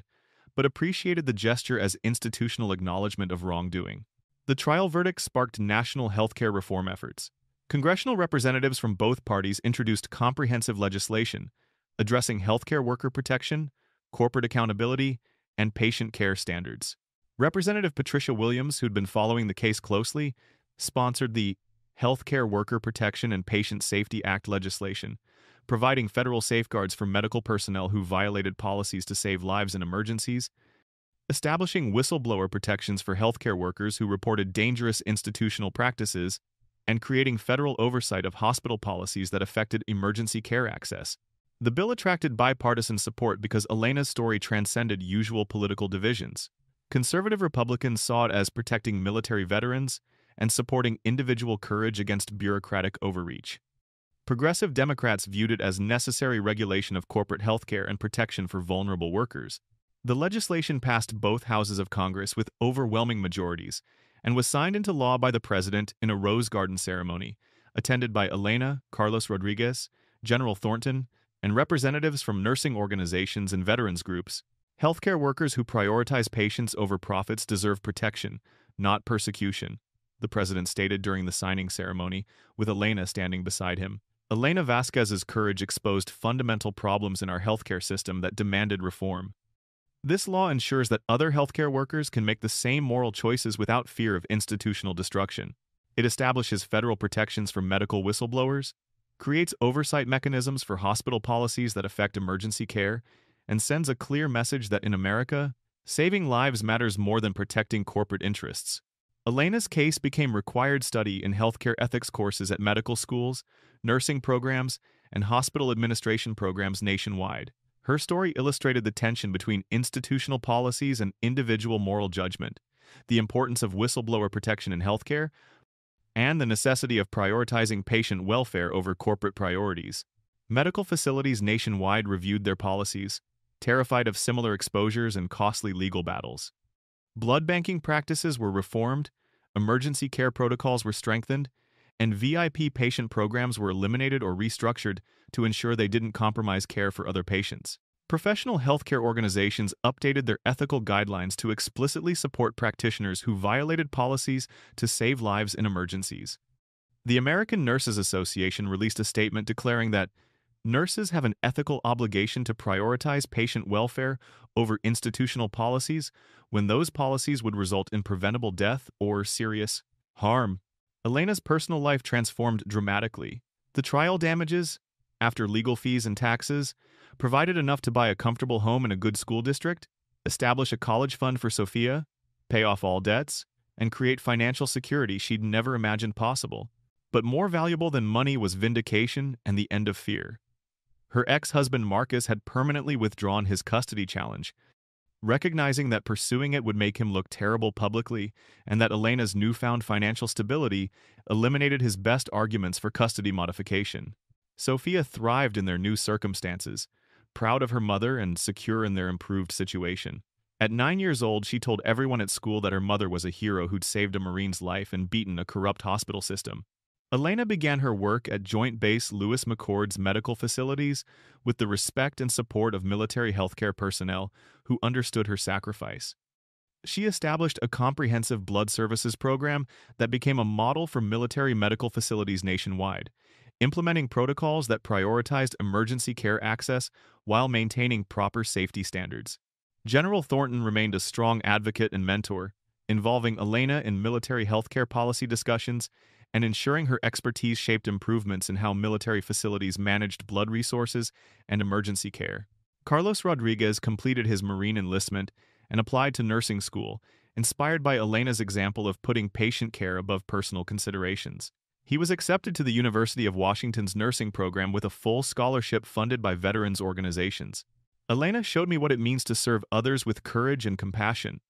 but appreciated the gesture as institutional acknowledgement of wrongdoing. The trial verdict sparked national healthcare reform efforts. Congressional representatives from both parties introduced comprehensive legislation addressing healthcare worker protection, corporate accountability, and patient care standards. Representative Patricia Williams, who'd been following the case closely, sponsored the Healthcare Worker Protection and Patient Safety Act legislation, providing federal safeguards for medical personnel who violated policies to save lives in emergencies, establishing whistleblower protections for healthcare workers who reported dangerous institutional practices, and creating federal oversight of hospital policies that affected emergency care access. The bill attracted bipartisan support because Elena's story transcended usual political divisions. Conservative Republicans saw it as protecting military veterans and supporting individual courage against bureaucratic overreach. Progressive Democrats viewed it as necessary regulation of corporate healthcare and protection for vulnerable workers. The legislation passed both houses of Congress with overwhelming majorities and was signed into law by the president in a Rose Garden ceremony, attended by Elena, Carlos Rodriguez, General Thornton, and representatives from nursing organizations and veterans groups. Healthcare workers who prioritize patients over profits deserve protection, not persecution, the president stated during the signing ceremony, with Elena standing beside him. Elena Vasquez's courage exposed fundamental problems in our healthcare system that demanded reform. This law ensures that other healthcare workers can make the same moral choices without fear of institutional destruction. It establishes federal protections for medical whistleblowers, creates oversight mechanisms for hospital policies that affect emergency care, and sends a clear message that in America, saving lives matters more than protecting corporate interests. Elena's case became required study in healthcare ethics courses at medical schools, nursing programs, and hospital administration programs nationwide. Her story illustrated the tension between institutional policies and individual moral judgment, the importance of whistleblower protection in healthcare, and the necessity of prioritizing patient welfare over corporate priorities. Medical facilities nationwide reviewed their policies, terrified of similar exposures and costly legal battles. Blood banking practices were reformed, emergency care protocols were strengthened, and VIP patient programs were eliminated or restructured to ensure they didn't compromise care for other patients. Professional healthcare organizations updated their ethical guidelines to explicitly support practitioners who violated policies to save lives in emergencies. The American Nurses Association released a statement declaring that nurses have an ethical obligation to prioritize patient welfare over institutional policies when those policies would result in preventable death or serious harm. Elena's personal life transformed dramatically. The trial damages, after legal fees and taxes, provided enough to buy a comfortable home in a good school district, establish a college fund for Sophia, pay off all debts, and create financial security she'd never imagined possible. But more valuable than money was vindication and the end of fear. Her ex-husband Marcus had permanently withdrawn his custody challenge, recognizing that pursuing it would make him look terrible publicly and that Elena's newfound financial stability eliminated his best arguments for custody modification. Sophia thrived in their new circumstances, proud of her mother and secure in their improved situation. At 9 years old, she told everyone at school that her mother was a hero who'd saved a Marine's life and beaten a corrupt hospital system. Elena began her work at Joint Base Lewis McChord's medical facilities with the respect and support of military healthcare personnel who understood her sacrifice. She established a comprehensive blood services program that became a model for military medical facilities nationwide, implementing protocols that prioritized emergency care access while maintaining proper safety standards. General Thornton remained a strong advocate and mentor, involving Elena in military healthcare policy discussions and ensuring her expertise shaped improvements in how military facilities managed blood resources and emergency care. Carlos Rodriguez completed his Marine enlistment and applied to nursing school, inspired by Elena's example of putting patient care above personal considerations. He was accepted to the University of Washington's nursing program with a full scholarship funded by veterans organizations. Elena showed me what it means to serve others with courage and compassion,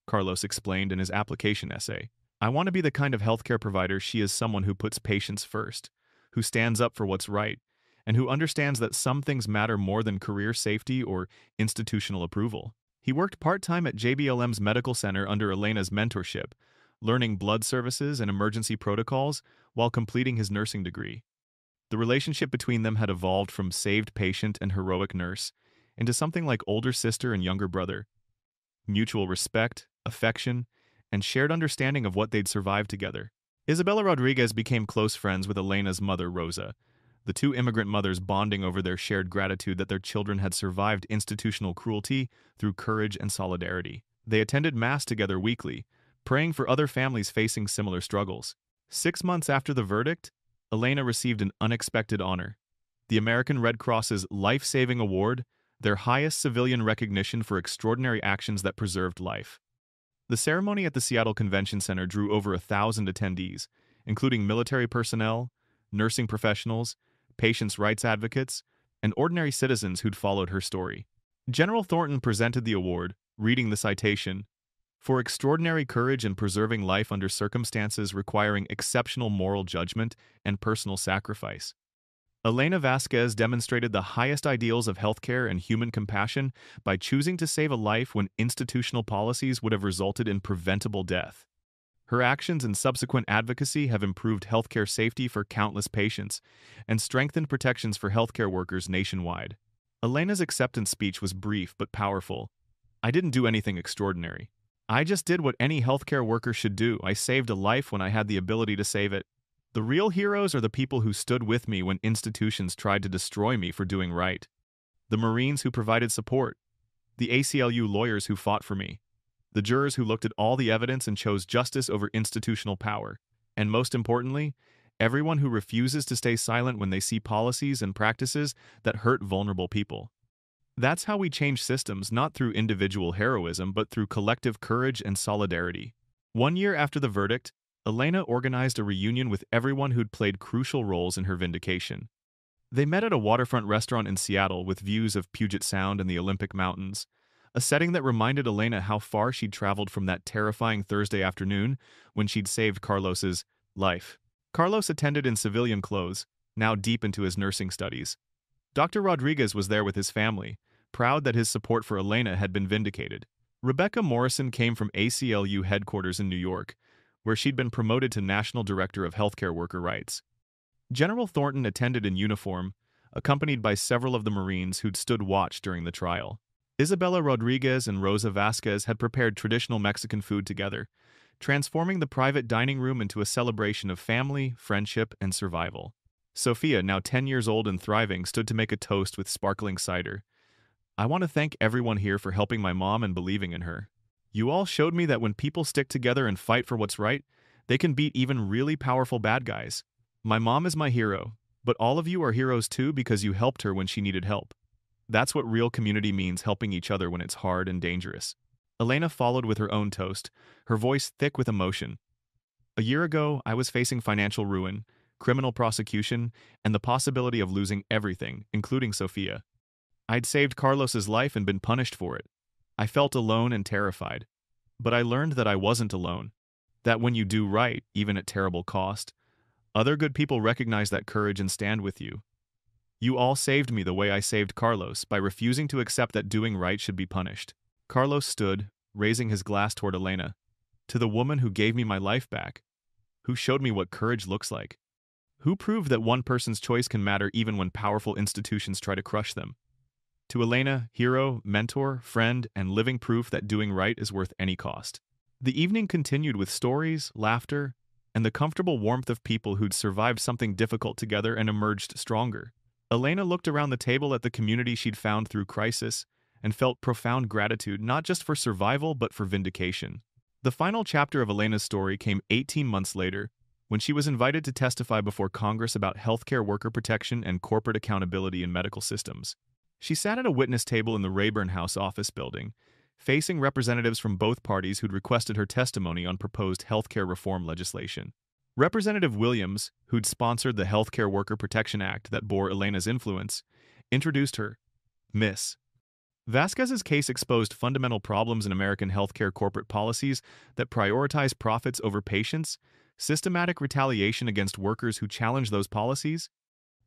Carlos explained in his application essay. I want to be the kind of healthcare provider she is, someone who puts patients first, who stands up for what's right, and who understands that some things matter more than career safety or institutional approval. He worked part-time at JBLM's medical center under Elena's mentorship, learning blood services and emergency protocols while completing his nursing degree. The relationship between them had evolved from saved patient and heroic nurse into something like older sister and younger brother. Mutual respect, affection, and shared understanding of what they'd survived together. Isabella Rodriguez became close friends with Elena's mother, Rosa, the two immigrant mothers bonding over their shared gratitude that their children had survived institutional cruelty through courage and solidarity. They attended Mass together weekly, praying for other families facing similar struggles. 6 months after the verdict, Elena received an unexpected honor: the American Red Cross's Life-Saving Award, their highest civilian recognition for extraordinary actions that preserved life. The ceremony at the Seattle Convention Center drew over 1,000 attendees, including military personnel, nursing professionals, patients' rights advocates, and ordinary citizens who'd followed her story. General Thornton presented the award, reading the citation, "For extraordinary courage in preserving life under circumstances requiring exceptional moral judgment and personal sacrifice." Elena Vasquez demonstrated the highest ideals of healthcare and human compassion by choosing to save a life when institutional policies would have resulted in preventable death. Her actions and subsequent advocacy have improved healthcare safety for countless patients and strengthened protections for healthcare workers nationwide. Elena's acceptance speech was brief but powerful. "I didn't do anything extraordinary. I just did what any healthcare worker should do. I saved a life when I had the ability to save it. The real heroes are the people who stood with me when institutions tried to destroy me for doing right. The Marines who provided support, the ACLU lawyers who fought for me, the jurors who looked at all the evidence and chose justice over institutional power, and most importantly, everyone who refuses to stay silent when they see policies and practices that hurt vulnerable people." That's how we change systems, not through individual heroism, but through collective courage and solidarity. 1 year after the verdict, Elena organized a reunion with everyone who'd played crucial roles in her vindication. They met at a waterfront restaurant in Seattle with views of Puget Sound and the Olympic Mountains, a setting that reminded Elena how far she'd traveled from that terrifying Thursday afternoon when she'd saved Carlos's life. Carlos attended in civilian clothes, now deep into his nursing studies. Dr. Rodriguez was there with his family, proud that his support for Elena had been vindicated. Rebecca Morrison came from ACLU headquarters in New York, where she'd been promoted to National Director of Healthcare Worker Rights. General Thornton attended in uniform, accompanied by several of the Marines who'd stood watch during the trial. Isabella Rodriguez and Rosa Vasquez had prepared traditional Mexican food together, transforming the private dining room into a celebration of family, friendship, and survival. Sophia, now 10 years old and thriving, stood to make a toast with sparkling cider. "I want to thank everyone here for helping my mom and believing in her. You all showed me that when people stick together and fight for what's right, they can beat even really powerful bad guys. My mom is my hero, but all of you are heroes too because you helped her when she needed help. That's what real community means, helping each other when it's hard and dangerous." Elena followed with her own toast, her voice thick with emotion. "A year ago, I was facing financial ruin, criminal prosecution, and the possibility of losing everything, including Sophia. I'd saved Carlos's life and been punished for it. I felt alone and terrified. But I learned that I wasn't alone. That when you do right, even at terrible cost, other good people recognize that courage and stand with you. You all saved me the way I saved Carlos, by refusing to accept that doing right should be punished." Carlos stood, raising his glass toward Elena. "To the woman who gave me my life back, who showed me what courage looks like, who proved that one person's choice can matter even when powerful institutions try to crush them. To Elena, hero, mentor, friend, and living proof that doing right is worth any cost." The evening continued with stories, laughter, and the comfortable warmth of people who'd survived something difficult together and emerged stronger. Elena looked around the table at the community she'd found through crisis and felt profound gratitude not just for survival but for vindication. The final chapter of Elena's story came 18 months later, when she was invited to testify before Congress about healthcare worker protection and corporate accountability in medical systems. She sat at a witness table in the Rayburn House office building, facing representatives from both parties who'd requested her testimony on proposed healthcare reform legislation. Representative Williams, who'd sponsored the Healthcare Worker Protection Act that bore Elena's influence, introduced her. Ms. Vasquez's case exposed fundamental problems in American healthcare corporate policies that prioritize profits over patients, systematic retaliation against workers who challenge those policies,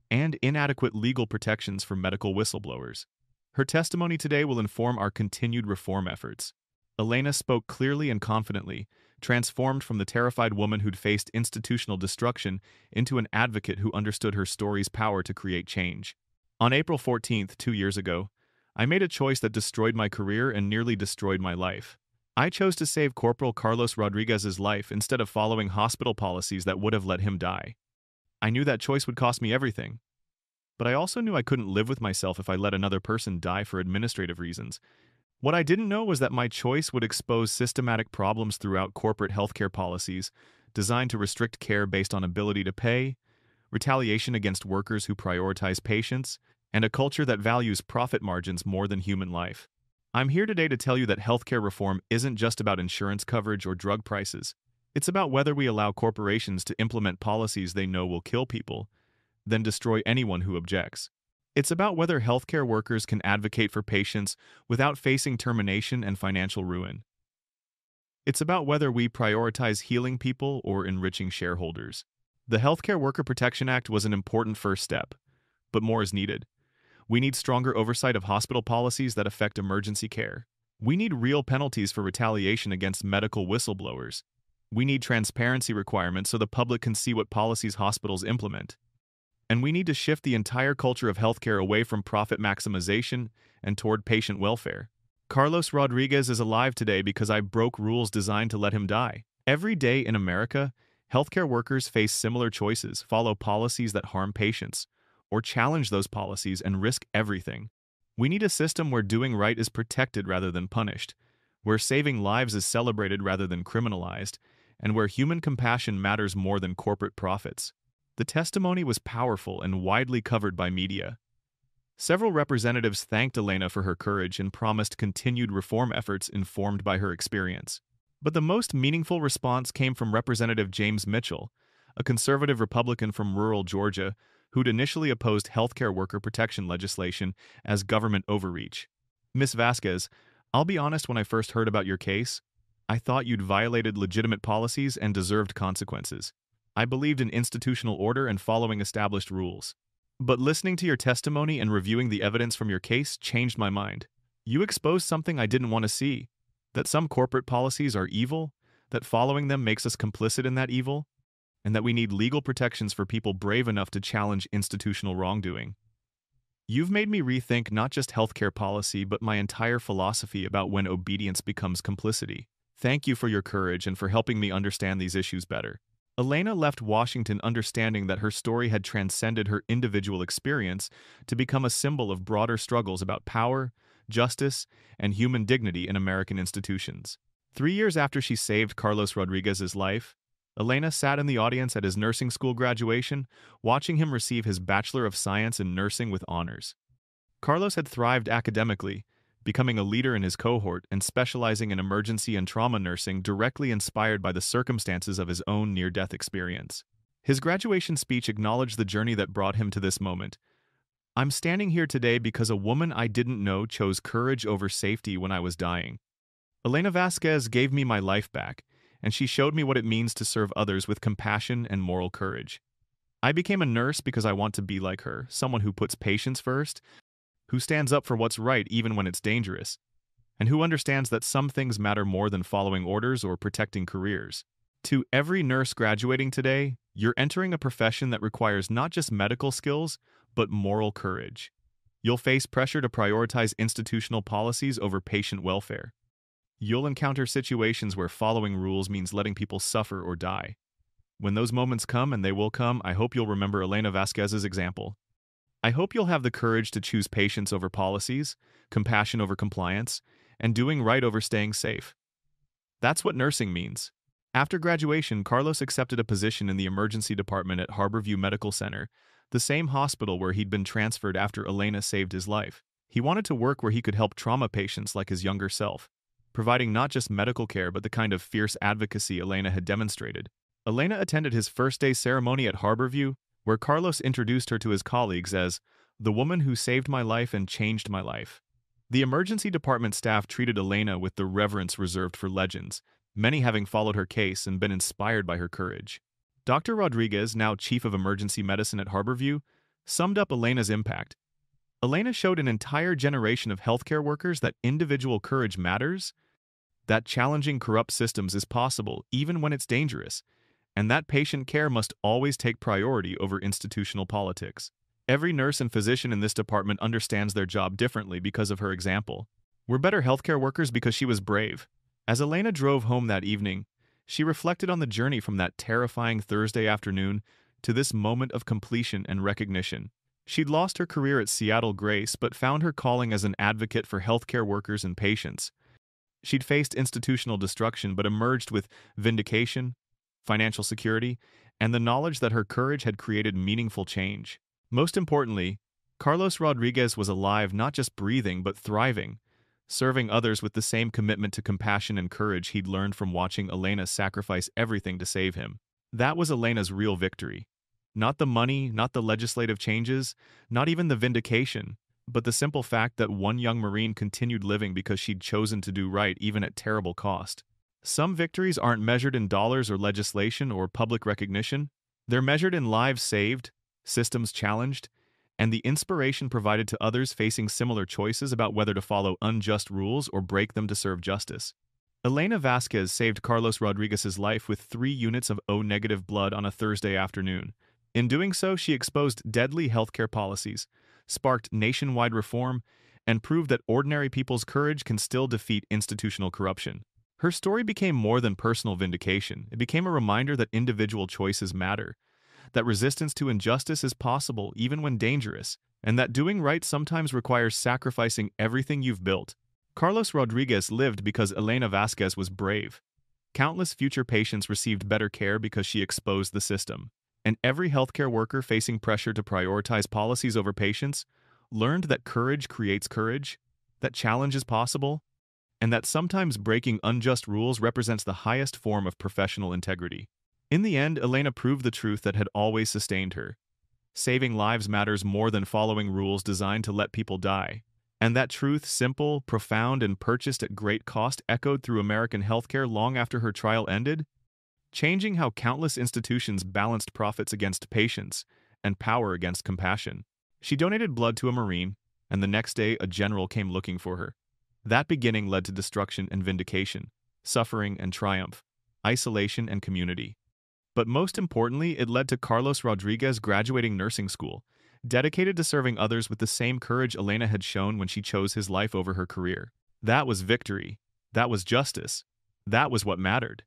and inadequate legal protections for medical whistleblowers. Her testimony today will inform our continued reform efforts. Elena spoke clearly and confidently, transformed from the terrified woman who'd faced institutional destruction into an advocate who understood her story's power to create change. On April 14th, 2 years ago, I made a choice that destroyed my career and nearly destroyed my life. I chose to save Corporal Carlos Rodriguez's life instead of following hospital policies that would have let him die. I knew that choice would cost me everything. But I also knew I couldn't live with myself if I let another person die for administrative reasons. What I didn't know was that my choice would expose systematic problems throughout corporate healthcare policies designed to restrict care based on ability to pay, retaliation against workers who prioritize patients, and a culture that values profit margins more than human life. I'm here today to tell you that healthcare reform isn't just about insurance coverage or drug prices. It's about whether we allow corporations to implement policies they know will kill people, then destroy anyone who objects. It's about whether healthcare workers can advocate for patients without facing termination and financial ruin. It's about whether we prioritize healing people or enriching shareholders. The Healthcare Worker Protection Act was an important first step, but more is needed. We need stronger oversight of hospital policies that affect emergency care. We need real penalties for retaliation against medical whistleblowers. We need transparency requirements so the public can see what policies hospitals implement. And we need to shift the entire culture of healthcare away from profit maximization and toward patient welfare. Carlos Rodriguez is alive today because I broke rules designed to let him die. Every day in America, healthcare workers face similar choices: follow policies that harm patients, or challenge those policies and risk everything. We need a system where doing right is protected rather than punished, where saving lives is celebrated rather than criminalized, and where human compassion matters more than corporate profits. The testimony was powerful and widely covered by media. Several representatives thanked Elena for her courage and promised continued reform efforts informed by her experience. But the most meaningful response came from Representative James Mitchell, a conservative Republican from rural Georgia who'd initially opposed healthcare worker protection legislation as government overreach. Ms. Vasquez, I'll be honest, when I first heard about your case, I thought you'd violated legitimate policies and deserved consequences. I believed in institutional order and following established rules. But listening to your testimony and reviewing the evidence from your case changed my mind. You exposed something I didn't want to see: that some corporate policies are evil, that following them makes us complicit in that evil, and that we need legal protections for people brave enough to challenge institutional wrongdoing. You've made me rethink not just healthcare policy, but my entire philosophy about when obedience becomes complicity. Thank you for your courage and for helping me understand these issues better. Elena left Washington understanding that her story had transcended her individual experience to become a symbol of broader struggles about power, justice, and human dignity in American institutions. 3 years after she saved Carlos Rodriguez's life, Elena sat in the audience at his nursing school graduation, watching him receive his Bachelor of Science in Nursing with honors. Carlos had thrived academically, becoming a leader in his cohort and specializing in emergency and trauma nursing, directly inspired by the circumstances of his own near-death experience. His graduation speech acknowledged the journey that brought him to this moment. I'm standing here today because a woman I didn't know chose courage over safety when I was dying. Elena Vasquez gave me my life back, and she showed me what it means to serve others with compassion and moral courage. I became a nurse because I want to be like her, someone who puts patients first, who stands up for what's right even when it's dangerous, and who understands that some things matter more than following orders or protecting careers. To every nurse graduating today, you're entering a profession that requires not just medical skills, but moral courage. You'll face pressure to prioritize institutional policies over patient welfare. You'll encounter situations where following rules means letting people suffer or die. When those moments come, and they will come, I hope you'll remember Elena Vasquez's example. I hope you'll have the courage to choose patience over policies, compassion over compliance, and doing right over staying safe. That's what nursing means. After graduation, Carlos accepted a position in the emergency department at Harborview Medical Center, the same hospital where he'd been transferred after Elena saved his life. He wanted to work where he could help trauma patients like his younger self, providing not just medical care but the kind of fierce advocacy Elena had demonstrated. Elena attended his first day ceremony at Harborview, where Carlos introduced her to his colleagues as the woman who saved my life and changed my life. The emergency department staff treated Elena with the reverence reserved for legends, many having followed her case and been inspired by her courage. Dr. Rodriguez, now chief of emergency medicine at Harborview, summed up Elena's impact. Elena showed an entire generation of healthcare workers that individual courage matters, that challenging corrupt systems is possible even when it's dangerous, and that patient care must always take priority over institutional politics. Every nurse and physician in this department understands their job differently because of her example. We're better healthcare workers because she was brave. As Elena drove home that evening, she reflected on the journey from that terrifying Thursday afternoon to this moment of completion and recognition. She'd lost her career at Seattle Grace but found her calling as an advocate for healthcare workers and patients. She'd faced institutional destruction but emerged with vindication, financial security, and the knowledge that her courage had created meaningful change. Most importantly, Carlos Rodriguez was alive, not just breathing but thriving, serving others with the same commitment to compassion and courage he'd learned from watching Elena sacrifice everything to save him. That was Elena's real victory. Not the money, not the legislative changes, not even the vindication, but the simple fact that one young Marine continued living because she'd chosen to do right even at terrible cost. Some victories aren't measured in dollars or legislation or public recognition. They're measured in lives saved, systems challenged, and the inspiration provided to others facing similar choices about whether to follow unjust rules or break them to serve justice. Elena Vasquez saved Carlos Rodriguez's life with 3 units of O-negative blood on a Thursday afternoon. In doing so, she exposed deadly healthcare policies, sparked nationwide reform, and proved that ordinary people's courage can still defeat institutional corruption. Her story became more than personal vindication. It became a reminder that individual choices matter, that resistance to injustice is possible even when dangerous, and that doing right sometimes requires sacrificing everything you've built. Carlos Rodriguez lived because Elena Vasquez was brave. Countless future patients received better care because she exposed the system. And every healthcare worker facing pressure to prioritize policies over patients learned that courage creates courage, that challenge is possible, and that sometimes breaking unjust rules represents the highest form of professional integrity. In the end, Elena proved the truth that had always sustained her. Saving lives matters more than following rules designed to let people die. And that truth, simple, profound, and purchased at great cost, echoed through American healthcare long after her trial ended, changing how countless institutions balanced profits against patients and power against compassion. She donated blood to a Marine, and the next day a general came looking for her. That beginning led to destruction and vindication, suffering and triumph, isolation and community. But most importantly, it led to Carlos Rodriguez graduating nursing school, dedicated to serving others with the same courage Elena had shown when she chose his life over her career. That was victory. That was justice. That was what mattered.